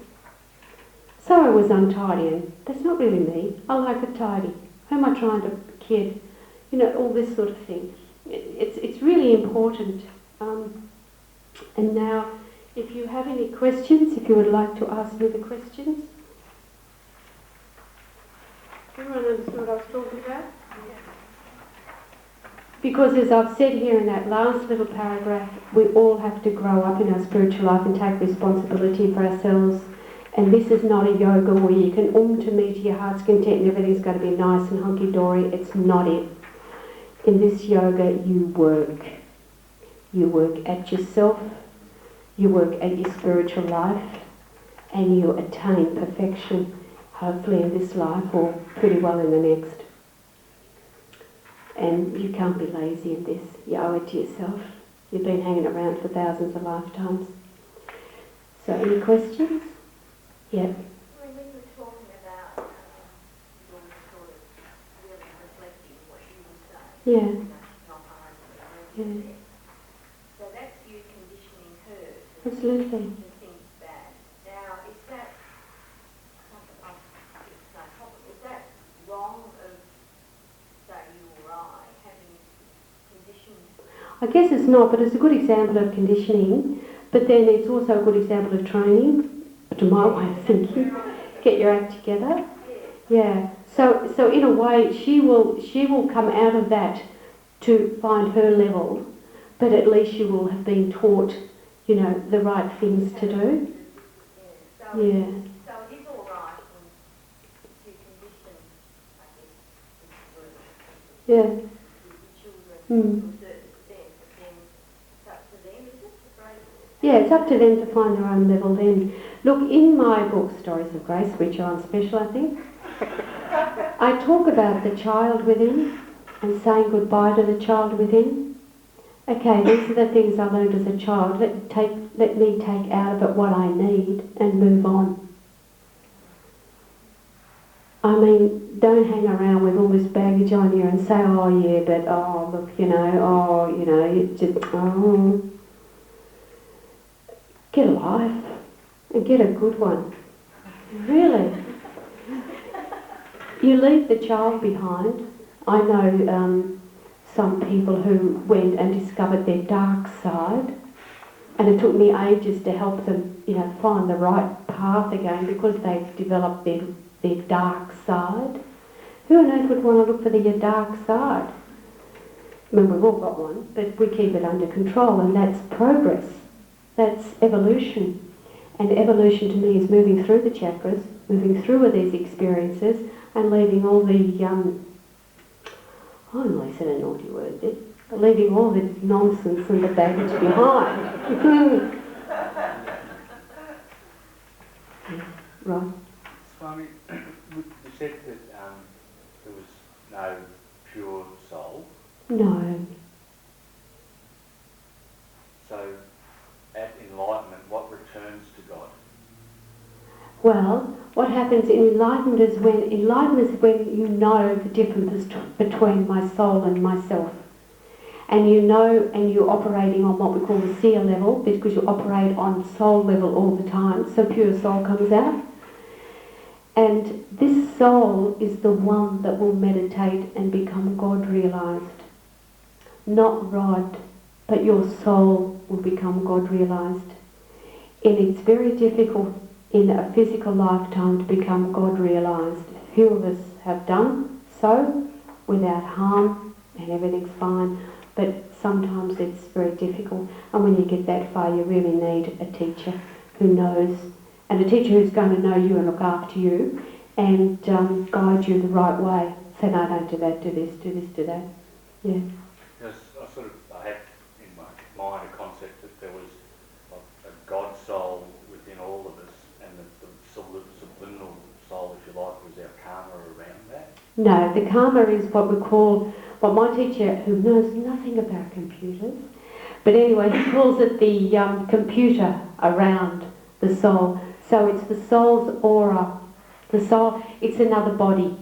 So I was untidy, and that's not really me. I like it tidy. Who am I trying to kid? You know, all this sort of thing. It's really important. And now, if you have any questions, if you would like to ask me the questions. Everyone understood what I was talking about? Because as I've said here in that last little paragraph, we all have to grow up in our spiritual life and take responsibility for ourselves. And this is not a yoga where you can to me to your heart's content and everything's going to be nice and hunky-dory. It's not it. In this yoga, you work. You work at yourself, you work at your spiritual life, and you attain perfection, hopefully in this life or pretty well in the next. And you can't be lazy in this. You owe it to yourself. You've been hanging around for thousands of lifetimes. So any questions? Yeah. When we were talking about you were sort of really reflecting what you were saying, Yeah. you know, not arguing, Yeah. so that's you conditioning her Absolutely. to think that. Now, is that is that wrong of, say, you or I, having conditioned? I guess it's not, but it's a good example of conditioning. But then it's also a good example of training, to my way of thinking. Get your act together. Yeah. So in a way, she will come out of that to find her level, but at least she will have been taught, you know, the right things to do. Yeah. So it is all right to condition, I guess, Yeah. children Mm. to a certain extent, but then it's up to them, is it, to break? Yeah, it's up to them to find their own level then. Look, in my book, Stories of Grace, which are on special, I think, I talk about the child within and saying goodbye to the child within. Okay, these are the things I learned as a child. Let me take out of it what I need and move on. I mean, don't hang around with all this baggage on you and say, oh yeah, but oh look, you know, you just, oh. Get a life and get a good one. Really. You leave the child behind. I know some people who went and discovered their dark side, and it took me ages to help them, you know, find the right path again because they've developed their dark side. Who on earth would want to look for their dark side? I mean, we've all got one, but we keep it under control, and that's progress. That's evolution. And evolution to me is moving through the chakras, moving through these experiences, and leaving all the, I nearly said a naughty word there, leaving all the nonsense and the baggage behind. Right. Swami, you said that there was no pure soul. No. So, at enlightenment, what returns to God? Well, what happens in enlightenment is when you know the difference between my soul and myself. And you know, and you're operating on what we call the seer level, because you operate on soul level all the time, so pure soul comes out. And this soul is the one that will meditate and become God realised. Not Rod, but your soul will become God realised. And it's very difficult in a physical lifetime to become God realised. Few of us have done so without harm and everything's fine, but sometimes it's very difficult. And when you get that far, you really need a teacher who knows, and a teacher who's going to know you and look after you and guide you the right way. Say, no, don't do that, do this, do that. Yeah. Because I had in my mind a concept that there was a God soul within all of us, and the subliminal soul, if you like, was our karma around that. No, the karma is what we call, what my teacher, who knows nothing about computers, but anyway, he calls it the computer around the soul. So it's the soul's aura. The soul, it's another body.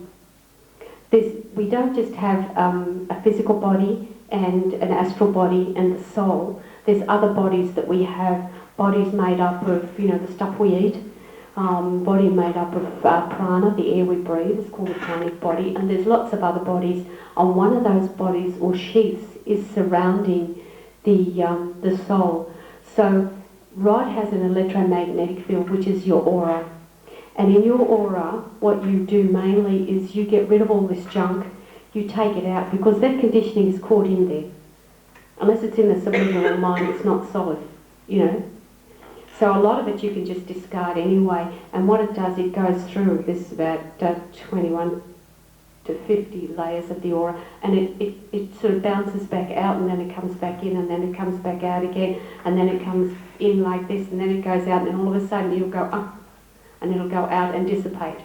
We don't just have a physical body and an astral body and the soul. There's other bodies that we have, bodies made up of, you know, the stuff we eat, body made up of prana, the air we breathe, is called the pranic body, and there's lots of other bodies. On one of those bodies or sheaths is surrounding the soul. So Rod has an electromagnetic field, which is your aura. And in your aura, what you do mainly is you get rid of all this junk, you take it out, because that conditioning is caught in there. Unless it's in the subliminal mind, it's not solid, you know. So a lot of it you can just discard anyway, and what it does, it goes through this about 21 to 50 layers of the aura, and it sort of bounces back out, and then it comes back in, and then it comes back out again, and then it comes in like this, and then it goes out, and then all of a sudden you'll go up, and it'll go out and dissipate.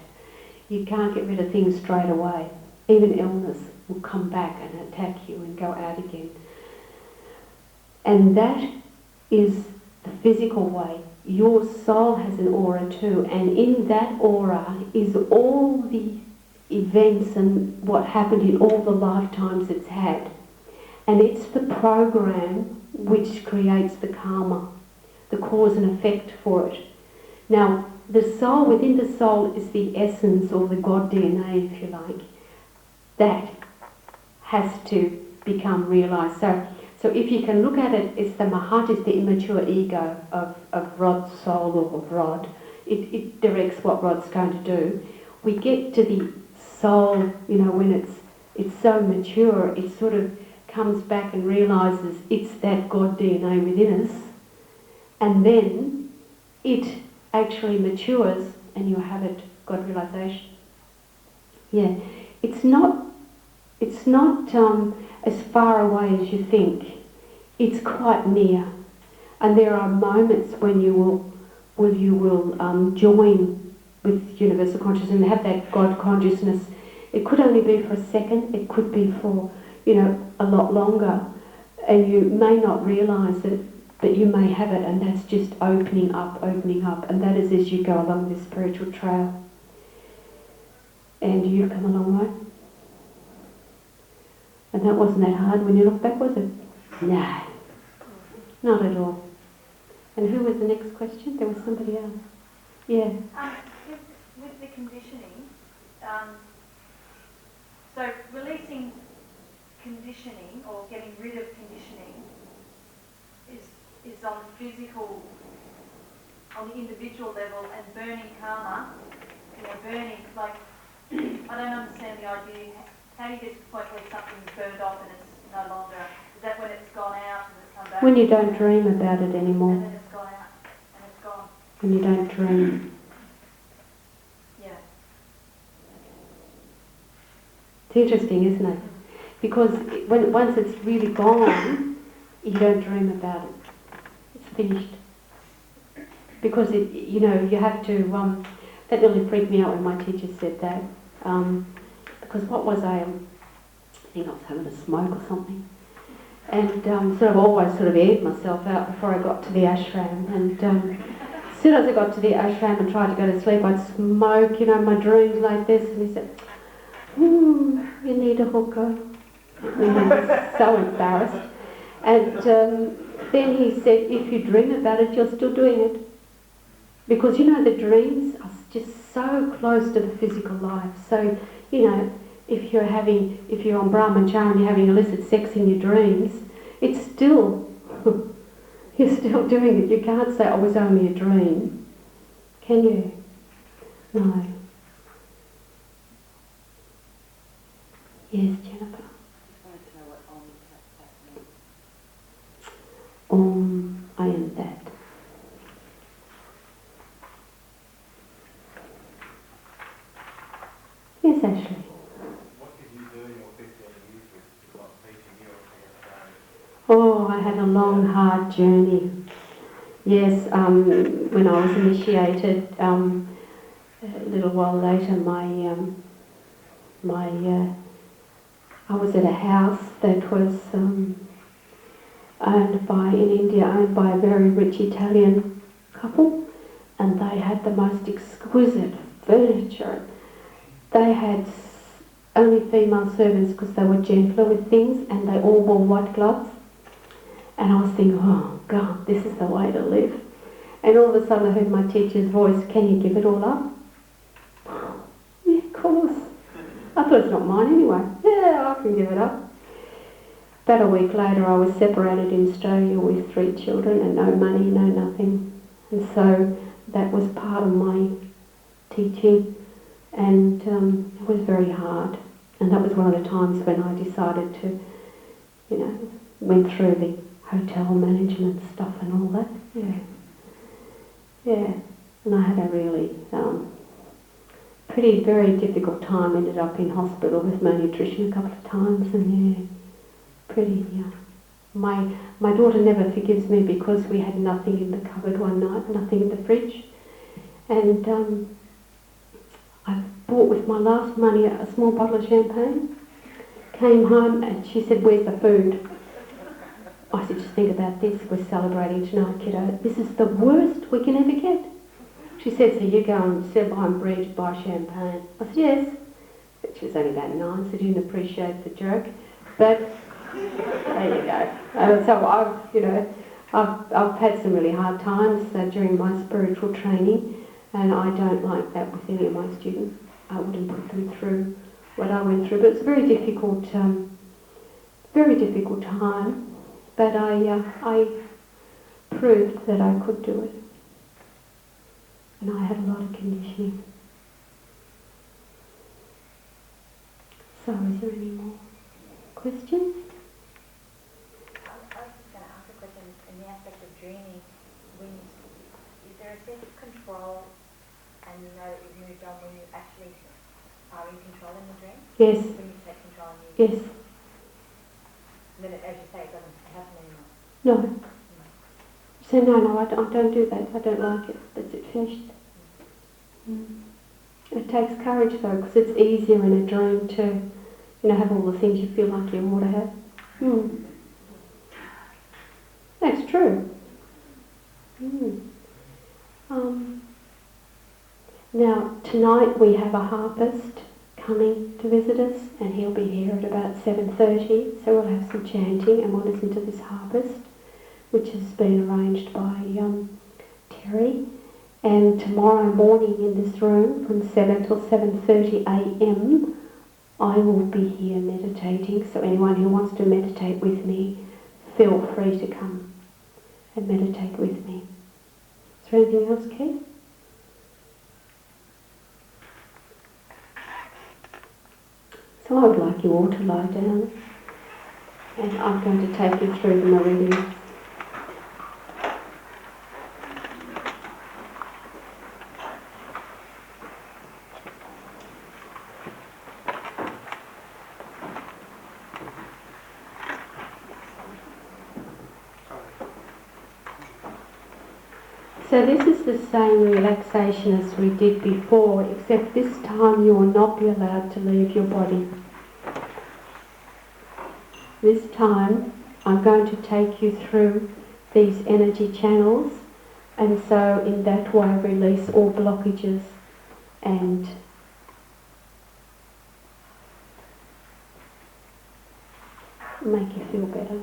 You can't get rid of things straight away. Even illness will come back and attack you and go out again. And that is the physical way. Your soul has an aura too, and in that aura is all the events and what happened in all the lifetimes it's had. And it's the program which creates the karma, the cause and effect for it. Now, the soul, within the soul is the essence, or the God DNA, if you like, that has to become realised. So So if you can look at it, it's the Mahat is the immature ego of Rod's soul or of Rod. It directs what Rod's going to do. We get to the soul, you know, when it's so mature, it sort of comes back and realises it's that God DNA within us, and then it actually matures and you have it, God realisation. Yeah, it's not as far away as you think. It's quite near, and there are moments when you will join with universal consciousness and have that God consciousness. It could only be for a second. It could be for, you know, a lot longer, and you may not realise it, but you may have it, and that's just opening up, and that is as you go along this spiritual trail. And you've come a long way. And that wasn't that hard when you look back, was it? No, not at all. And who was the next question? There was somebody else. Yeah. With the conditioning, so releasing conditioning or getting rid of conditioning is on physical, on the individual level, and burning karma, you know, burning, like, I don't understand the idea. How do you get to the point where something's burned off and it's no longer, is that when it's gone out and it's come back? When you don't dream about it anymore. And then it's gone out and it's gone. When you don't dream. Yeah. It's interesting, isn't it? Because once it's really gone, you don't dream about it. It's finished. Because you know, you have to, that really freaked me out when my teacher said that. Because what was I think I was having a smoke or something. And sort of always sort of aired myself out before I got to the ashram. And as soon as I got to the ashram and tried to go to sleep, I'd smoke, you know, my dreams like this. And he said, you need a hookah. And I was so embarrassed. And then he said, if you dream about it, you're still doing it. Because, you know, the dreams are just so close to the physical life. So, you know, if you're on brahmacharya and you're having illicit sex in your dreams, it's still, you're still doing it. You can't say, oh, it was only a dream. Can you? No. Yes, Jennifer. I am that. Yes, Ashley. What did you do in your 15 years with not teaching you Oh, I had a long, hard journey. Yes, when I was initiated, a little while later, I was at a house that was in India, owned by a very rich Italian couple, and they had the most exquisite furniture. They had only female servants because they were gentler with things, and they all wore white gloves. And I was thinking, oh God, this is the way to live. And all of a sudden I heard my teacher's voice, can you give it all up? Yeah, of course. I thought it's not mine anyway. Yeah, I can give it up. About a week later I was separated in Australia with 3 children and no money, no nothing. And so that was part of my teaching, and it was very hard. And that was one of the times when I decided to, you know, went through the hotel management stuff and all that. Yeah. And I had a really very difficult time. Ended up in hospital with malnutrition a couple of times, and My daughter never forgives me because we had nothing in the cupboard one night, nothing in the fridge, and I bought with my last money a small bottle of champagne. Came home and she said, "Where's the food?" I said, "Just think about this. We're celebrating tonight, kiddo. This is the worst we can ever get." She said, "So you go and instead of buying bread, buy champagne." I said, "Yes." But she was only about 9, so didn't appreciate the joke. But there you go. So I've had some really hard times during my spiritual training, and I don't like that with any of my students. I wouldn't put them through what I went through, but it's a very difficult time. but I proved that I could do it. And I had a lot of conditioning. So is there any more questions? I was just going to ask a question in the aspect of dreaming. Is there a sense of control and you know that you've moved on when you actually are in control in the dream? Yes. When you take control and you... Yes. And then, as you say, it doesn't happen anymore. No. So no, I don't do that. I don't like it. That's it, finished. It takes courage though, because it's easier in a dream to, have all the things you feel like you ought to have. That's true. Now, tonight we have a harpist coming to visit us, and he'll be here at about 7:30, so we'll have some chanting and we'll listen to this harpist, which has been arranged by Terry. And tomorrow morning in this room from 7 till 7:30 a.m. I will be here meditating, so anyone who wants to meditate with me, feel free to come and meditate with me. Is there anything else, Keith? So I would like you all to lie down, and I'm going to take you through the meridians. So this is the same relaxation as we did before, except this time you will not be allowed to leave your body. This time I'm going to take you through these energy channels, and so in that way release all blockages and make you feel better.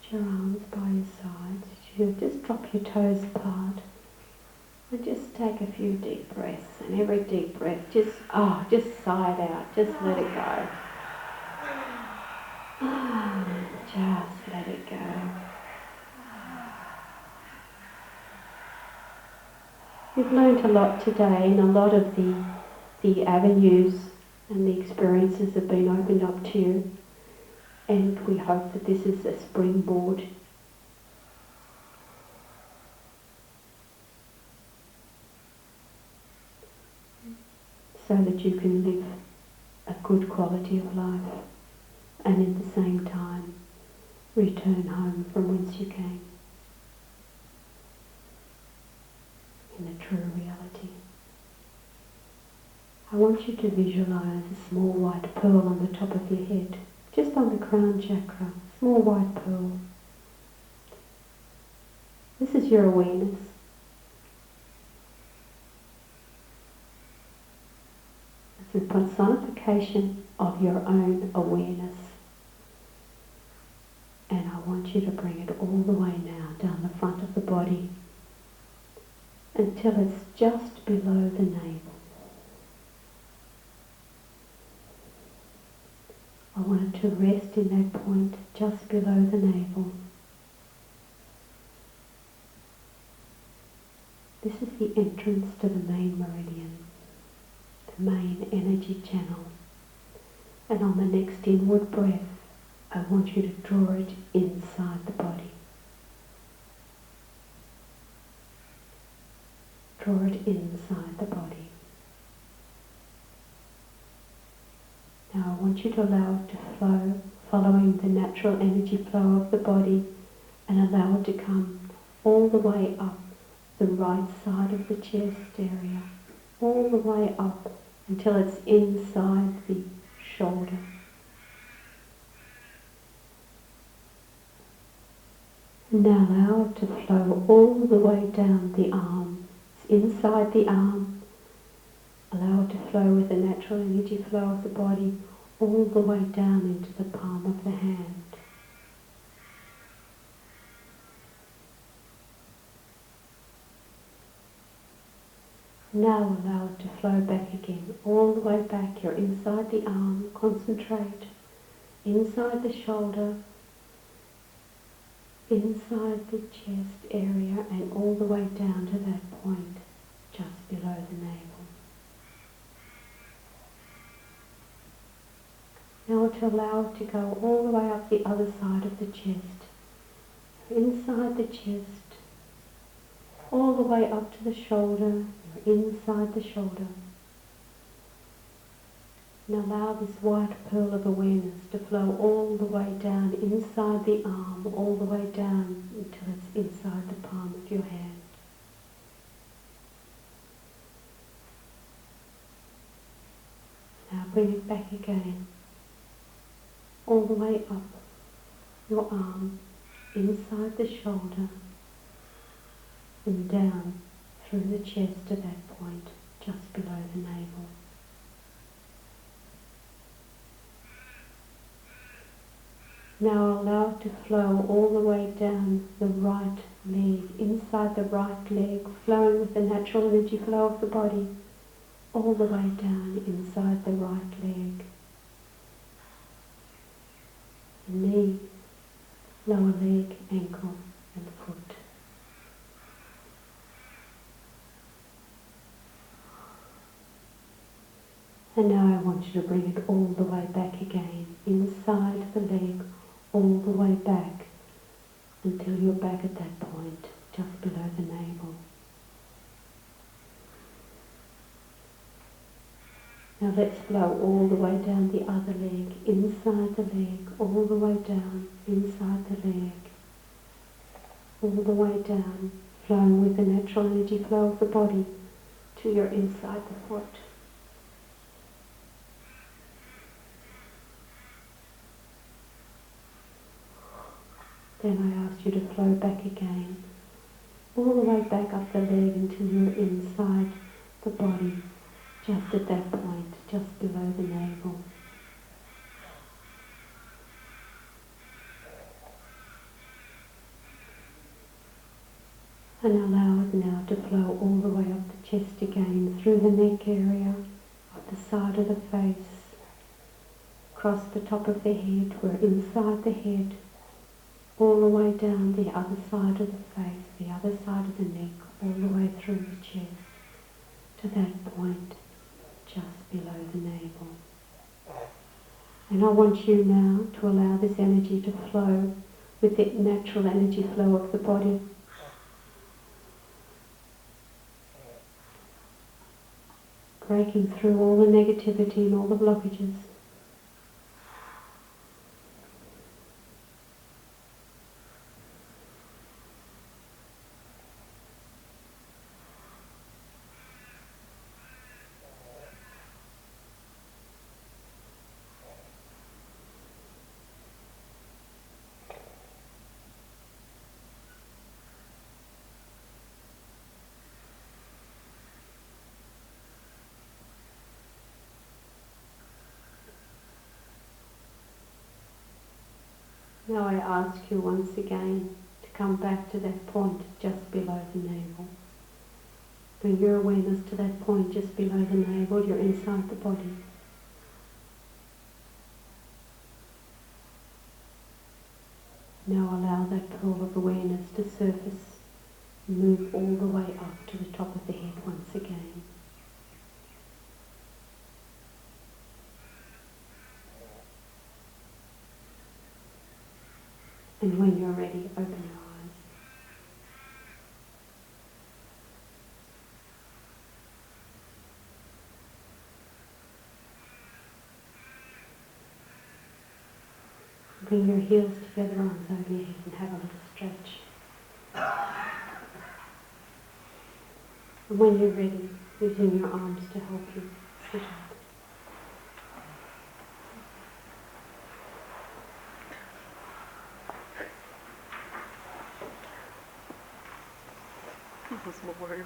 Your arms by your sides, you just drop your toes apart and just take a few deep breaths, and every deep breath just sigh it out, just let it go. Just let it go. We've learnt a lot today, and a lot of the avenues and the experiences have been opened up to you. And we hope that this is a springboard so that you can live a good quality of life and at the same time return home from whence you came in the true reality. I want you to visualize a small white pearl on the top of your head, just on the crown chakra, small white pearl. This is your awareness. It's a personification of your own awareness. And I want you to bring it all the way now down the front of the body until it's just below the navel. I want it to rest in that point just below the navel. This is the entrance to the main meridian, the main energy channel. And on the next inward breath, I want you to draw it inside the body. Draw it inside the body. Now I want you to allow it to flow, following the natural energy flow of the body, and allow it to come all the way up the right side of the chest area, all the way up until it's inside the shoulder. And now allow it to flow all the way down the arm. It's inside the arm. Allow it to flow with the natural energy flow of the body all the way down into the palm of the hand. Now allow it to flow back again, all the way back. You're inside the arm, concentrate, inside the shoulder, inside the chest area, and all the way down to that point, just below the navel. Now to allow it to go all the way up the other side of the chest, inside the chest, all the way up to the shoulder, you're inside the shoulder. And allow this white pearl of awareness to flow all the way down inside the arm, all the way down until it's inside the palm of your hand. Now bring it back again, all the way up your arm, inside the shoulder, and down through the chest to that point, just below the navel. Now allow it to flow all the way down the right leg, inside the right leg, flowing with the natural energy flow of the body, all the way down inside the right leg. Knee, lower leg, ankle, and foot. And now I want you to bring it all the way back again, inside the leg, all the way back, until you're back at that point, just below the navel. Now let's flow all the way down the other leg, inside the leg, all the way down, inside the leg, all the way down, flowing with the natural energy flow of the body to your inside the foot. Then I ask you to flow back again, all the way back up the leg until you're inside the body, just at that point, just below the navel. And allow it now to flow all the way up the chest again, through the neck area, up the side of the face, across the top of the head, we're inside the head, all the way down the other side of the face, the other side of the neck, all the way through the chest, to that point, just below the navel. And I want you now to allow this energy to flow with the natural energy flow of the body. Breaking through all the negativity and all the blockages. Now I ask you once again to come back to that point just below the navel. Bring your awareness to that point just below the navel, you're inside the body. Now allow that pool of awareness to surface and move all the way up to the top of the head once again. And when you're ready, open your eyes. Bring your heels together, arms over your head, and have a little stretch. And when you're ready, using your arms to help you sit up. Lord.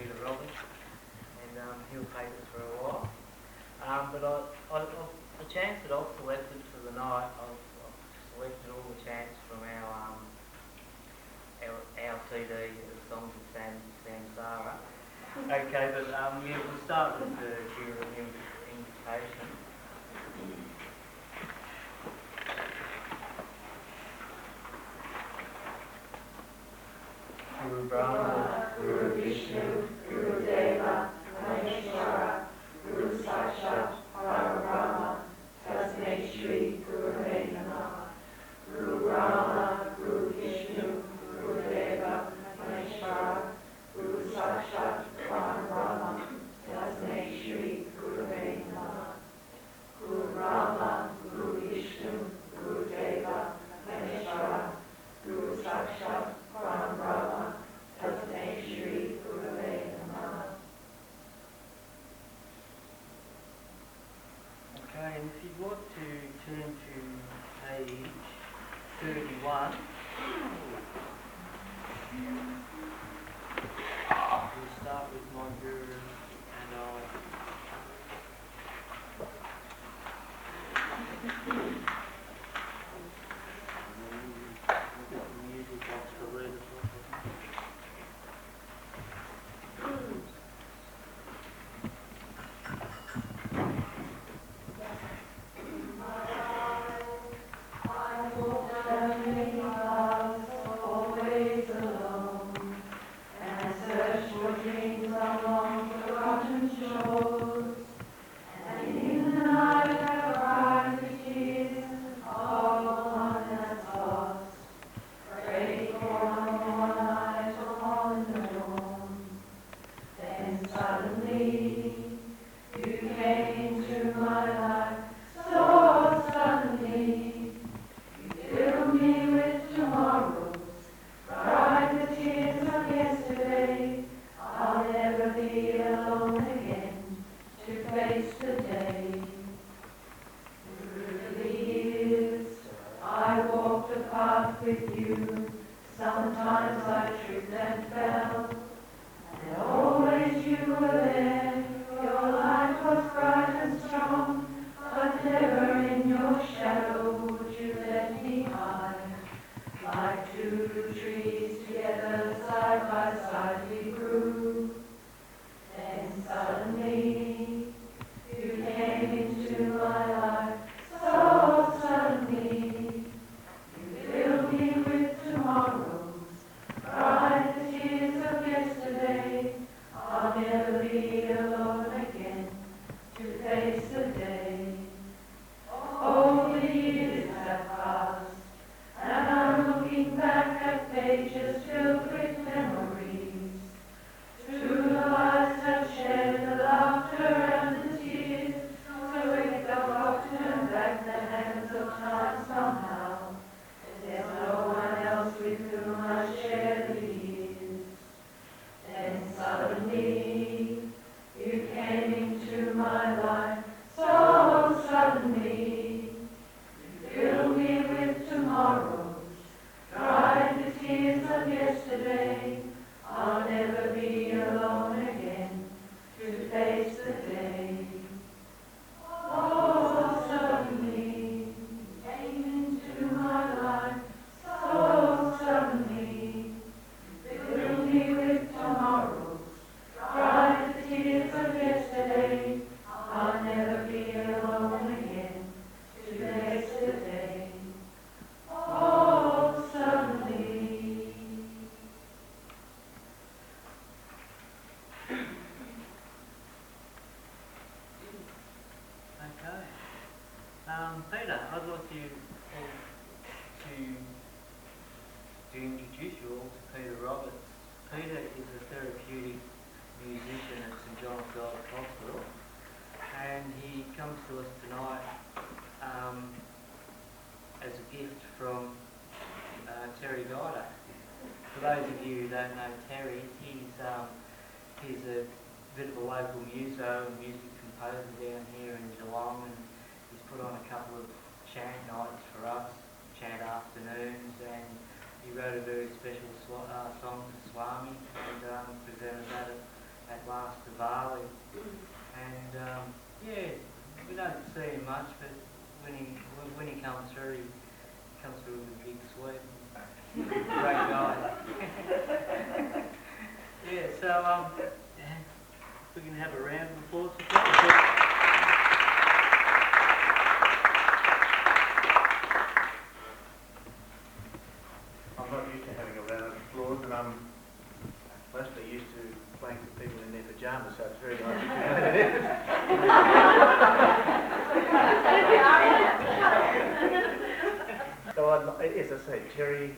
Peter Roberts, and he'll take us for a while. But the chants that I've selected for the night, I've selected all the chants from our CD, the Songs of Samsara. Okay, but we'll start with the Guru invitation. Guru Brahma, Guru Vishnu, Guru Deva, Maheshwara, Guru Sakshat, Parabrahma, Tasmai Shri Gurave Namaha. Guru Brahma, Guru Vishnu, Guru Deva, Maheshwara, Guru Sakshat, Parabrahma, Tasmai Shri Gurave Namaha. Guru Brahma, Guru Vishnu, Guru Deva, Maheshwara, Guru Sakshat, Parabrahma, Tasmai Shri Gurave Namaha. Okay, and if you'd like to turn to page 31, we'll start with my Guru and I. Music box to lead us off. Peter, I'd like you to introduce you all to Peter Roberts. Peter is a therapeutic musician at St John's Gulf Hospital, and he comes to us tonight as a gift from Terry Guider. For those of you who don't know Terry, he's a bit of a local muso and music composer down here in Geelong, and he's put on a couple of chant nights for us, chant afternoons, and he wrote a very special song to Swami and presented that at at last Diwali. And yeah, we don't see him much, but when he comes through with a big sweat. Great guy. Yeah, so if we can have a round of applause for that. I'm not used to having a round of applause, and I'm mostly used to playing for people in their pyjamas, so it's very nice to do that. So, as I say, Terry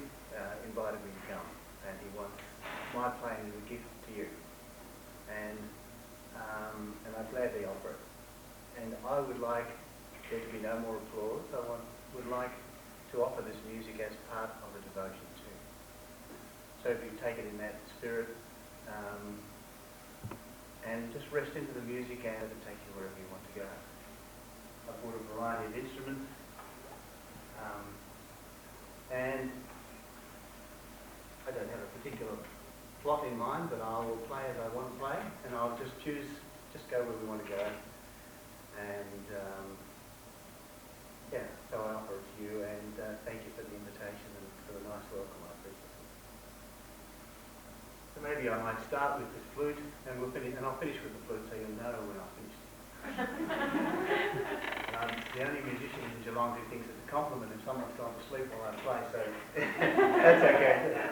invited me to come, and he wants my playing as a gift to you, and I gladly offer it. And I would like there to be no more applause. I would like to offer this music as part of a devotion too. So if you take it in that spirit, and just rest into the music and it'll take you wherever you want to go. I brought a variety of instruments, and I don't have a particular plot in mind, but I will play as I want to play, and I'll just go where we want to go. And yeah, so I offer it to you, and thank you for the invitation and for the nice welcome. I appreciate it. So maybe I might start with the flute, and I'll finish with the flute, so you'll know when I've finished. I'm the only musician in Geelong who thinks it's a compliment if someone's gone to sleep while I play, so that's okay.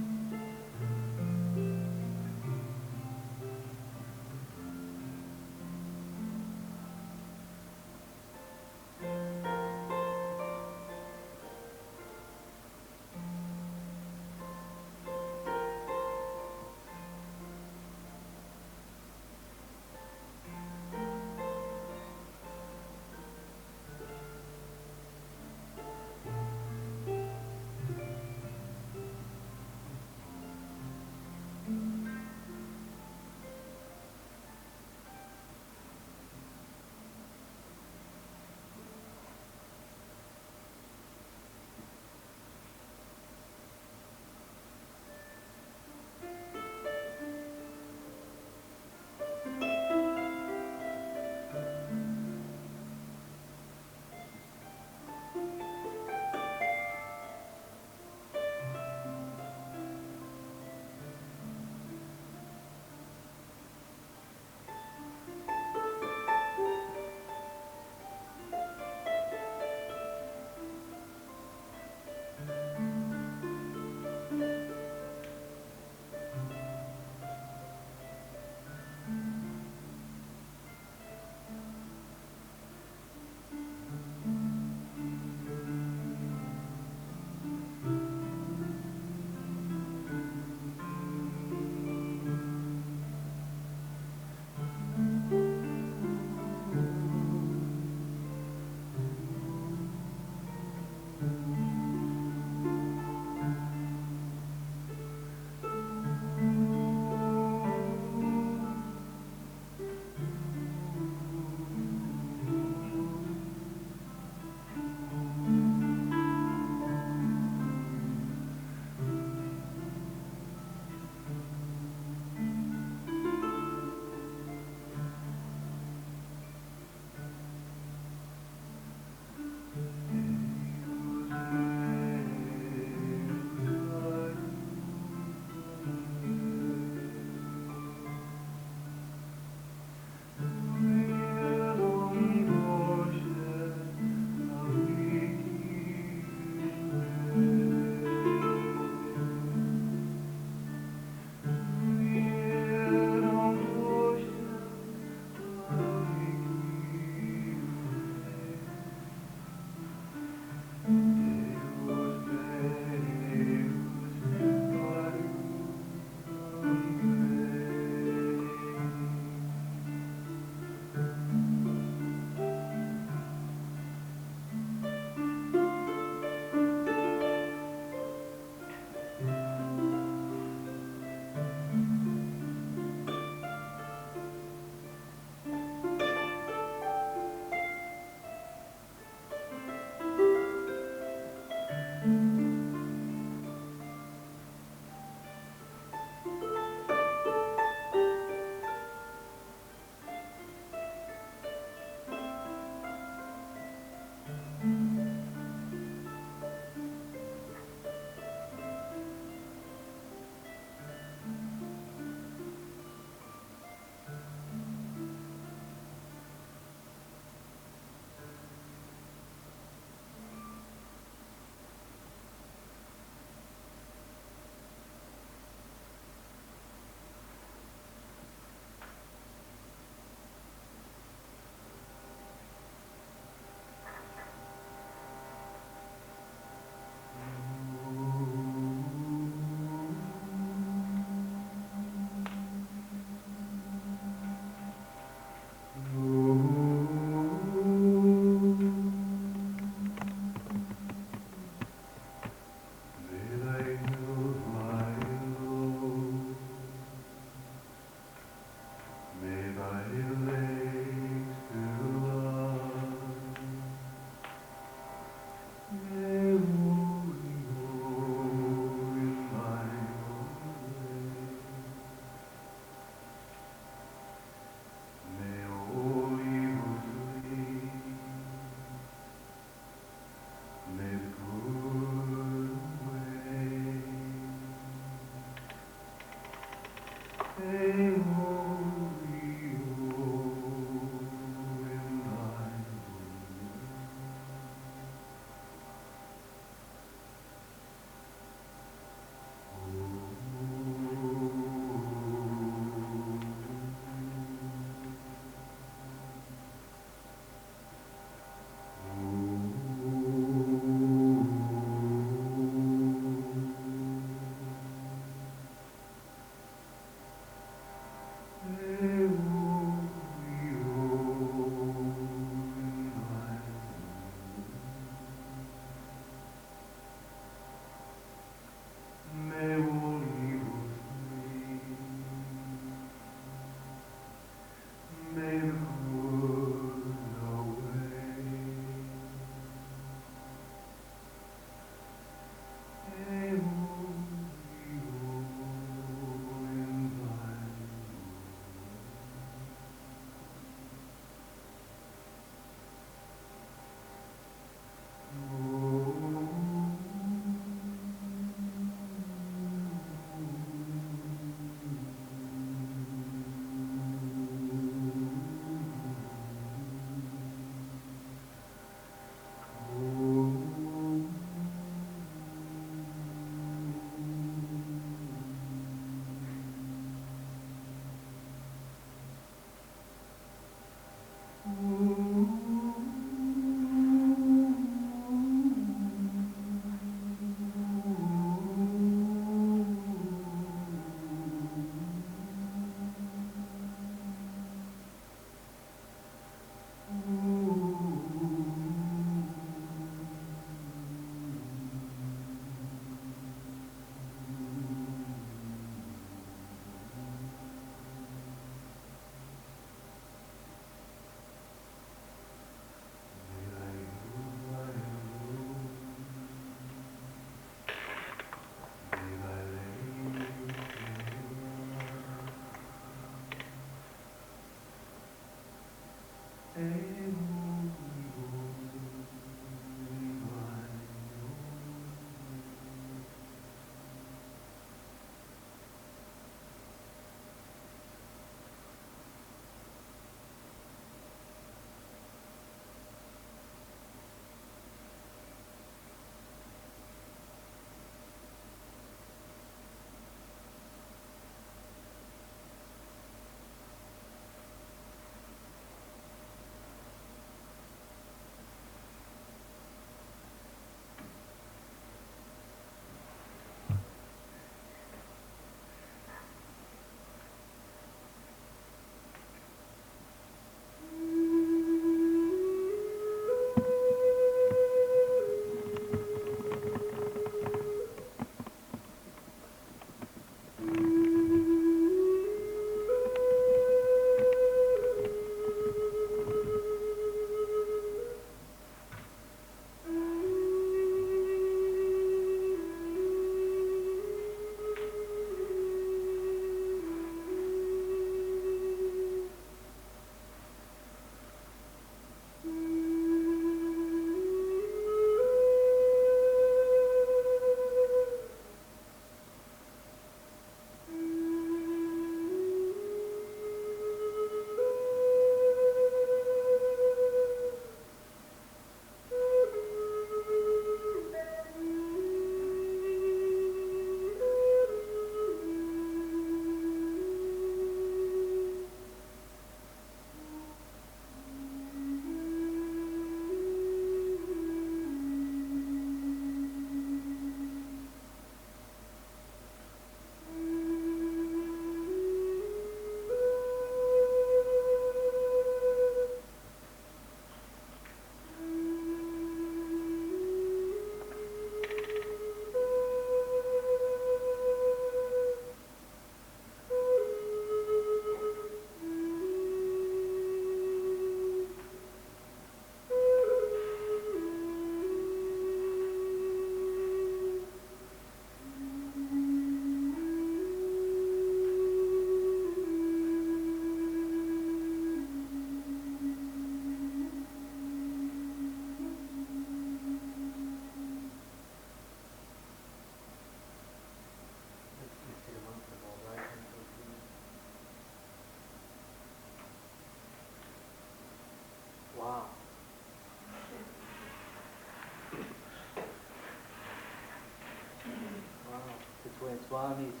Swami's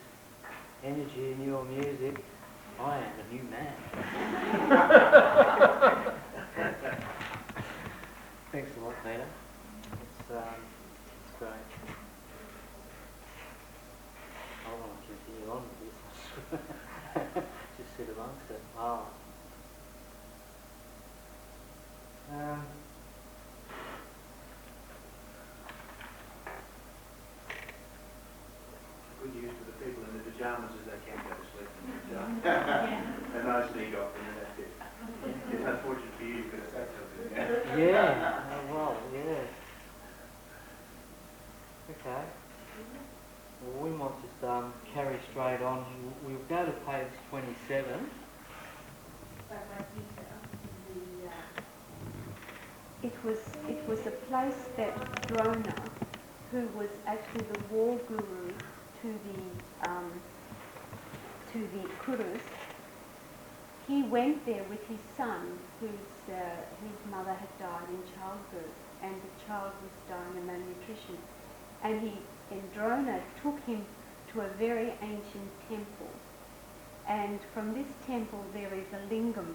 energy in your music, I am a new man. Thanks a lot, Peter. It's great. I want to continue on with this. Just sit amongst it. Wow. Good news for the people in the pyjamas is they can't go to sleep in the pyjamas. And no sneak off and that's it. It's unfortunate for you because that's how it is. Yeah. Oh, well, yeah. Okay. Well, we might just carry straight on. We'll go to page 27. It was a place that Drona, who was actually the war guru to the Kurus, he went there with his son, his mother had died in childbirth, and the child was dying of malnutrition, and Drona took him to a very ancient temple, and from this temple there is a lingam,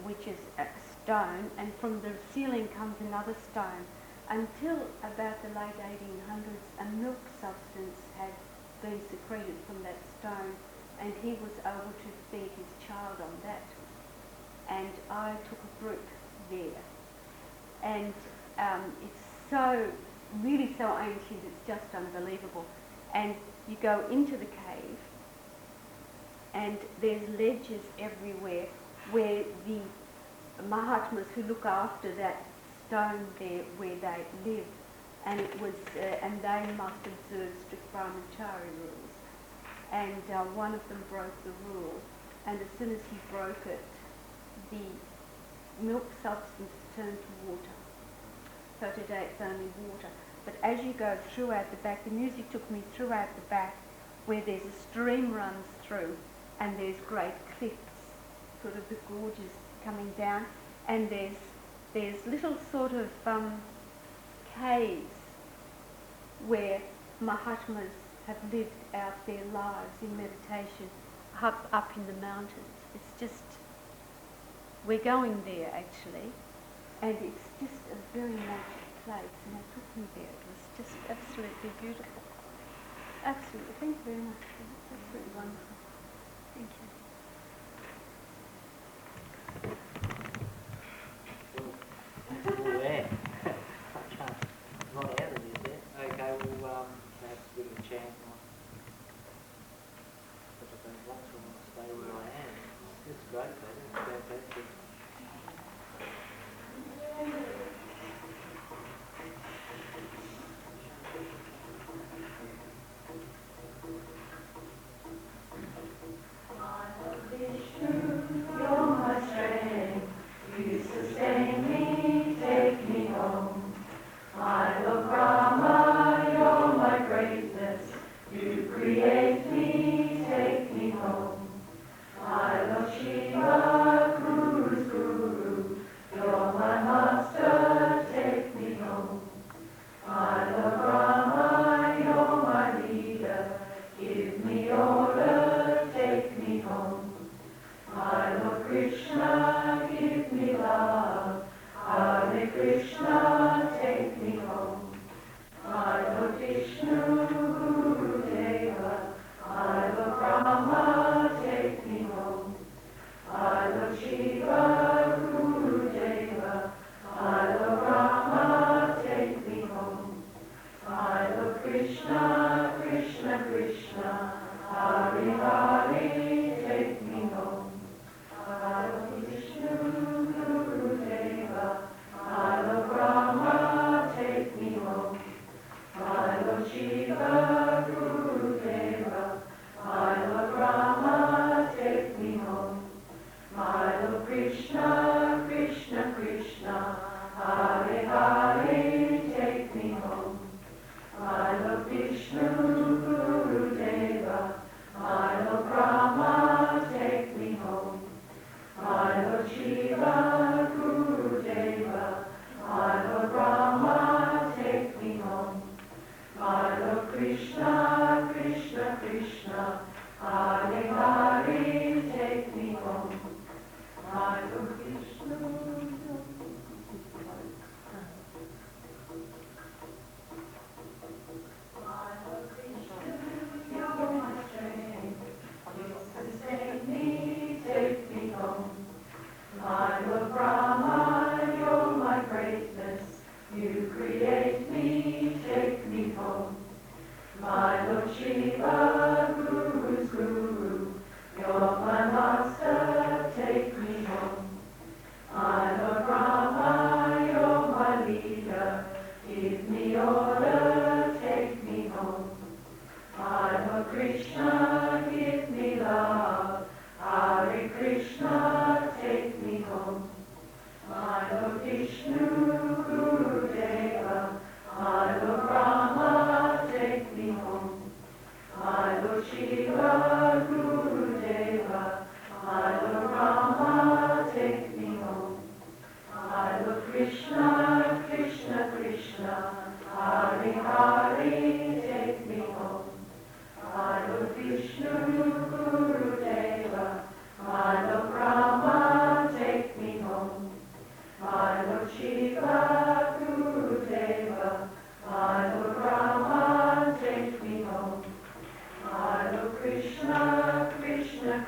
which is a stone, and from the ceiling comes another stone, until about the late 1800s a milk substance had been secreted from that stone, and he was able to feed his child on that. And I took a group there, and it's really so ancient, it's just unbelievable. And you go into the cave, and there's ledges everywhere where the Mahatmas who look after that stone there where they live, and it was, and they must observe strict brahmachari rules. And one of them broke the rule, and as soon as he broke it, the milk substance turned to water. So today it's only water. But as you go throughout the back, the music took me throughout the back, where there's a stream runs through, and there's great cliffs, sort of the gorges coming down, and there's little sort of caves where Mahatmas have lived out their lives in meditation up in the mountains. It's just, we're going there actually, and it's just a very magic place, and they took me there. It was just absolutely beautiful. Absolutely. Thank you very much. It's absolutely wonderful. Thank you. Yeah. Not out of this yet. Okay, well, perhaps we can chant on. But I don't want to stay where I am. It's great, though. It's fantastic. You're my strength, you sustain me, take me home. I love Brahma, you're my greatness, you create me, take me home. I love Shiva, Guru's Guru, you're my master, take me home. I love Brahma, you're my leader, give me order, take me home. I love Krishna, give me love, Hare Krishna, take me home. I love Vishnu, Guru Deva, I love Brahma, take me home. I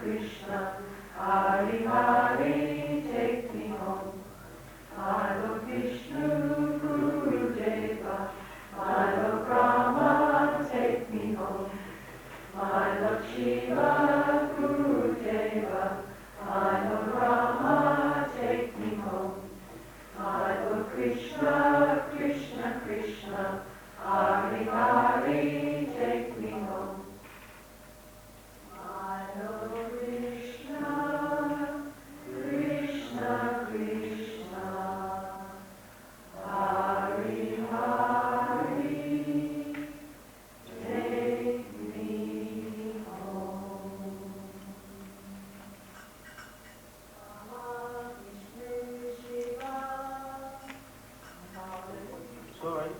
Krishna, Hari Hari, take me home. My Lord Vishnu, Guru Deva, my Lord Brahma, take me home. My Lord Shiva, Guru Deva, my Lord Brahma, take me home. My Lord Krishna, Krishna, Krishna, Hari Hari, take me home. My Lord Krishna, Krishna, Krishna, Hari Hari, take me home. Rama, Vishnu, Shiva. Sorry,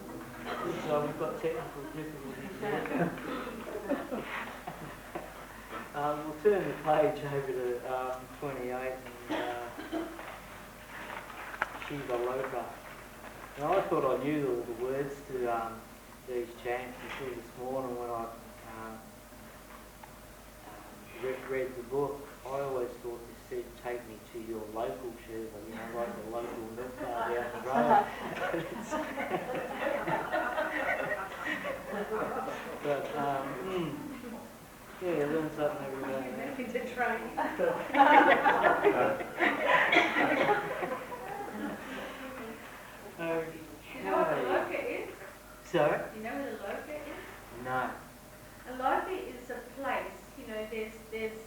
we've got technical difficulties here. We'll turn the page over to 28 and Shiva Loka. Now I thought I knew all the words to these chants until this morning when I read the book. I always thought this said, take me to your local Shiva, you know, like the local milk bar down the road. But, yeah, you learn something every day. It's a train. You know what the loka is? Sorry? You know what a loka is? No. A loka is a place, you know, there's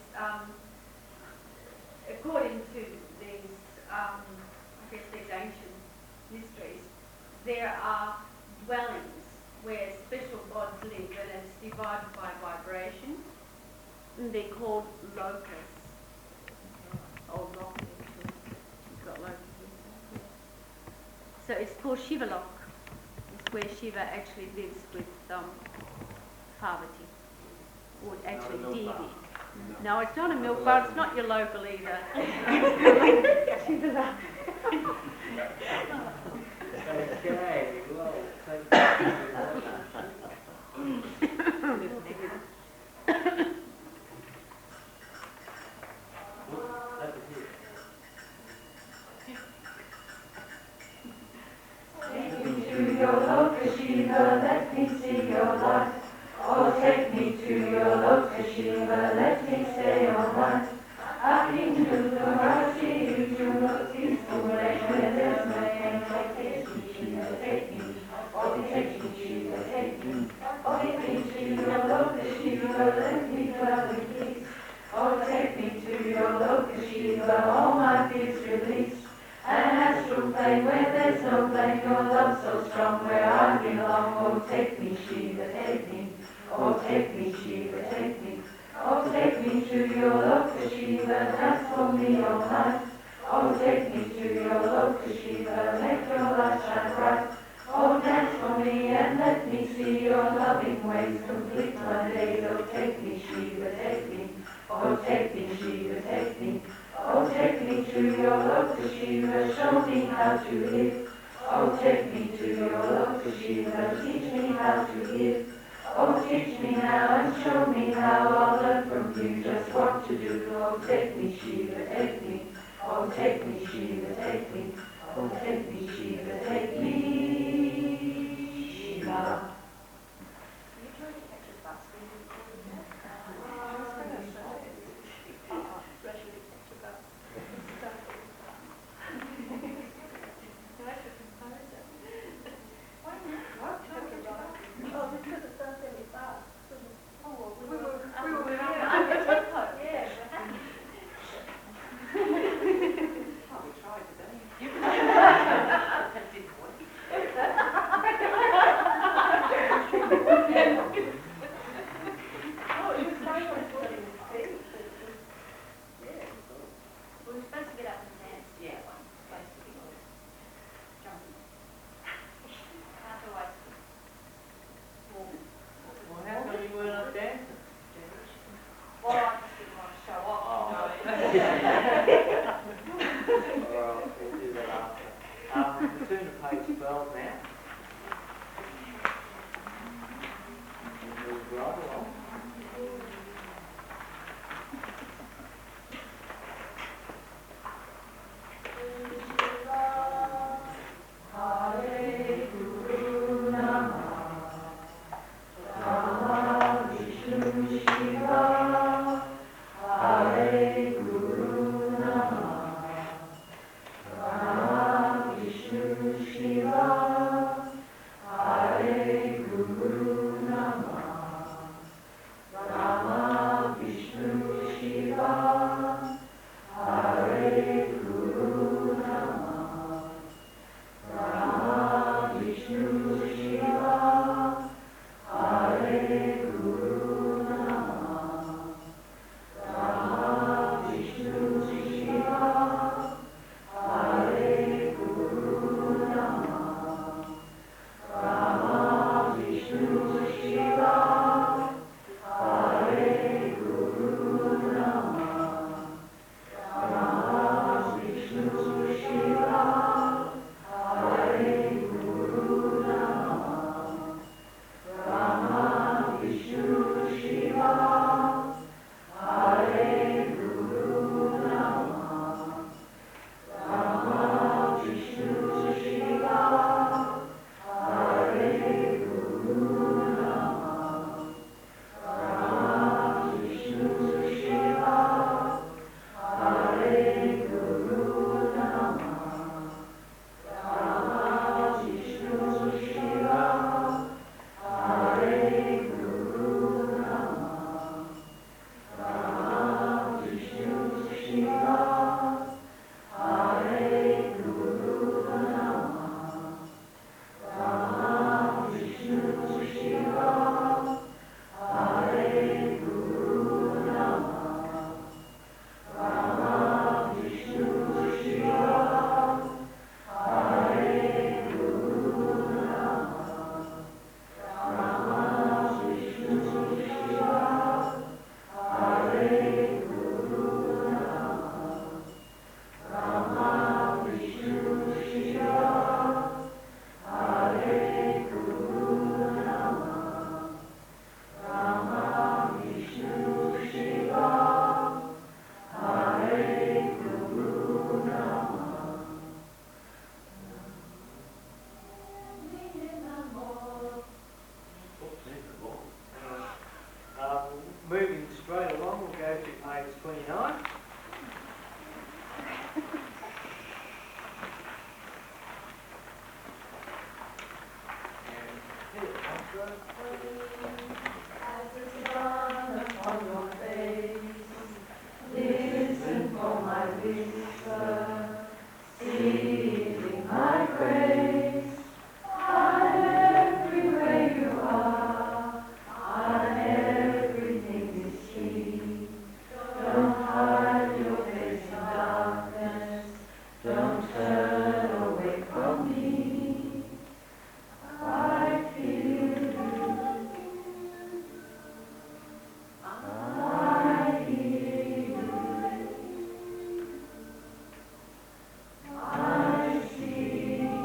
according to these, I guess these ancient mysteries, there are dwellings where special gods live and it's divided by vibration. And they're called lokas. Or lokas. You've got lokas. So it's called Shivalok. It's where Shiva actually lives with Parvati. Or actually Devi. No, it's not a milk bar, it's not your local either. Shivalok. Okay, well, Take me to your loka Shiva, let me see your light. Oh, take me to your loka Shiva, let me stay all night. Up into the Rashi, to a peaceful place where there's no pain. Oh, take me, Shiva, take me. Oh, take me, Shiva, take me. Oh, take me to your loka Shiva, let me dwell in peace. Oh, take me to your loka Shiva, all my fears release. An astral plane where there's no blame, your love so strong where I belong. Oh, take me, Shiva, take me. Oh, take me, Shiva, take me. Oh, take me to your loka Shiva, dance for me all night. Oh, take me to your loka Shiva, make your light shine bright. Oh, dance for me and let me see your loving ways, complete my days. Oh, take me, Shiva, take me. Oh, take me, Shiva, take me. Oh, take me to your loka Shiva, show me how to live. Oh, take me to your loka Shiva, teach me how to give. Oh, teach me now and show me how. I'll learn from you just what to do. Oh, take me, Shiva, take me. Oh, take me, Shiva, take me. Oh, take me, Shiva, take me. Shiva. Shiva, Hare Guru Namah, Rama Vishnu Shiva, Hare Guru Namah, Rama Vishnu Shiva, Hare Guru Namah, Rama Vishnu Shiva, Hare Guru Namah, Rama Vishnu Shiva, Hare Guru Namah, Rama Vishnu Shiva, Hare Guru Namah. Moving straight along, we'll go to page 29. As the sun upon your face, listen for my whisper, singing my praise. I'm everywhere you are, I'm everything you see. Don't hide your face in darkness, don't turn away from me. I feel you, I hear you, I see you.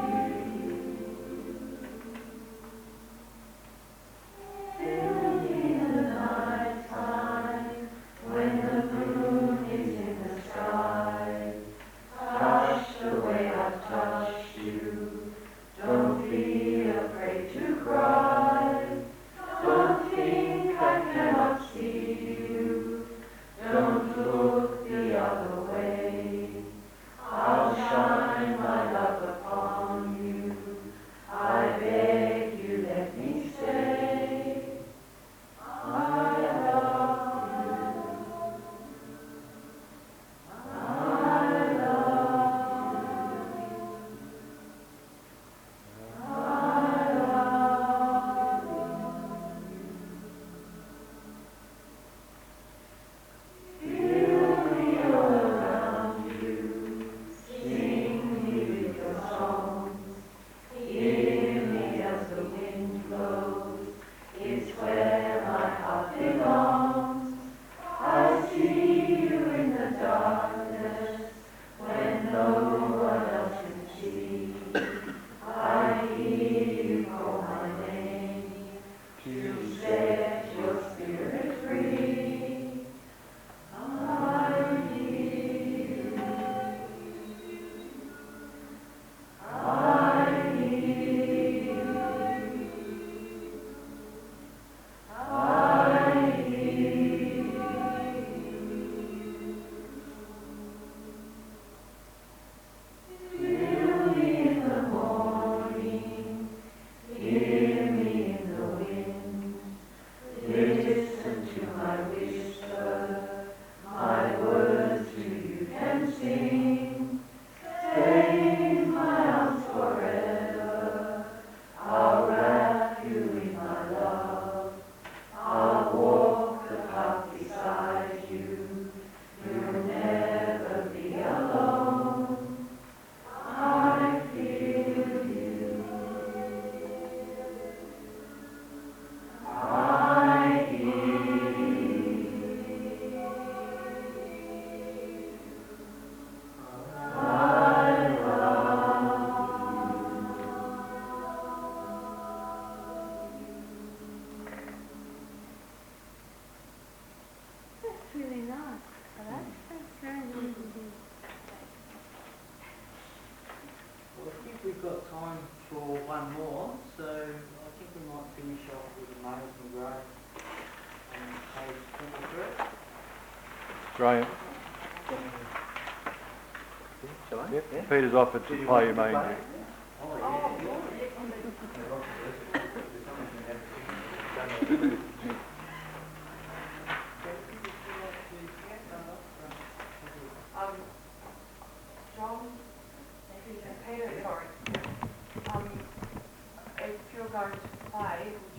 Fill me in the night time, when the moon is in the sky. Touch the way I've touched you, don't be afraid to cry. Don't think I cannot see you, don't look the other way. I'll shine my love upon you, I beg you let me stay. I love you, I love you, I love you. Feel me all around you, sing me with your songs. Hear me as the wind blows, it's where my heart belongs. I see you in the darkness, when no one else can see. I hear you call my name, to set your spirit free. I hear you, I hear you, I hear you. Feel me in the morning, hear me in the wind. Listen to my whisper, my words to you can sing. Stay in my arms forever, I'll wrap you in my love. I'll walk the path beside you, you'll never be alone. I feel you, I hear you, I love you. That's really nice. That's very nice indeed. Well, I think we've got time for one more, so I think we might finish off with Amazing Grace on page 23. Graham. Shall I? Yep. Peter's offered to play your main gig. going to play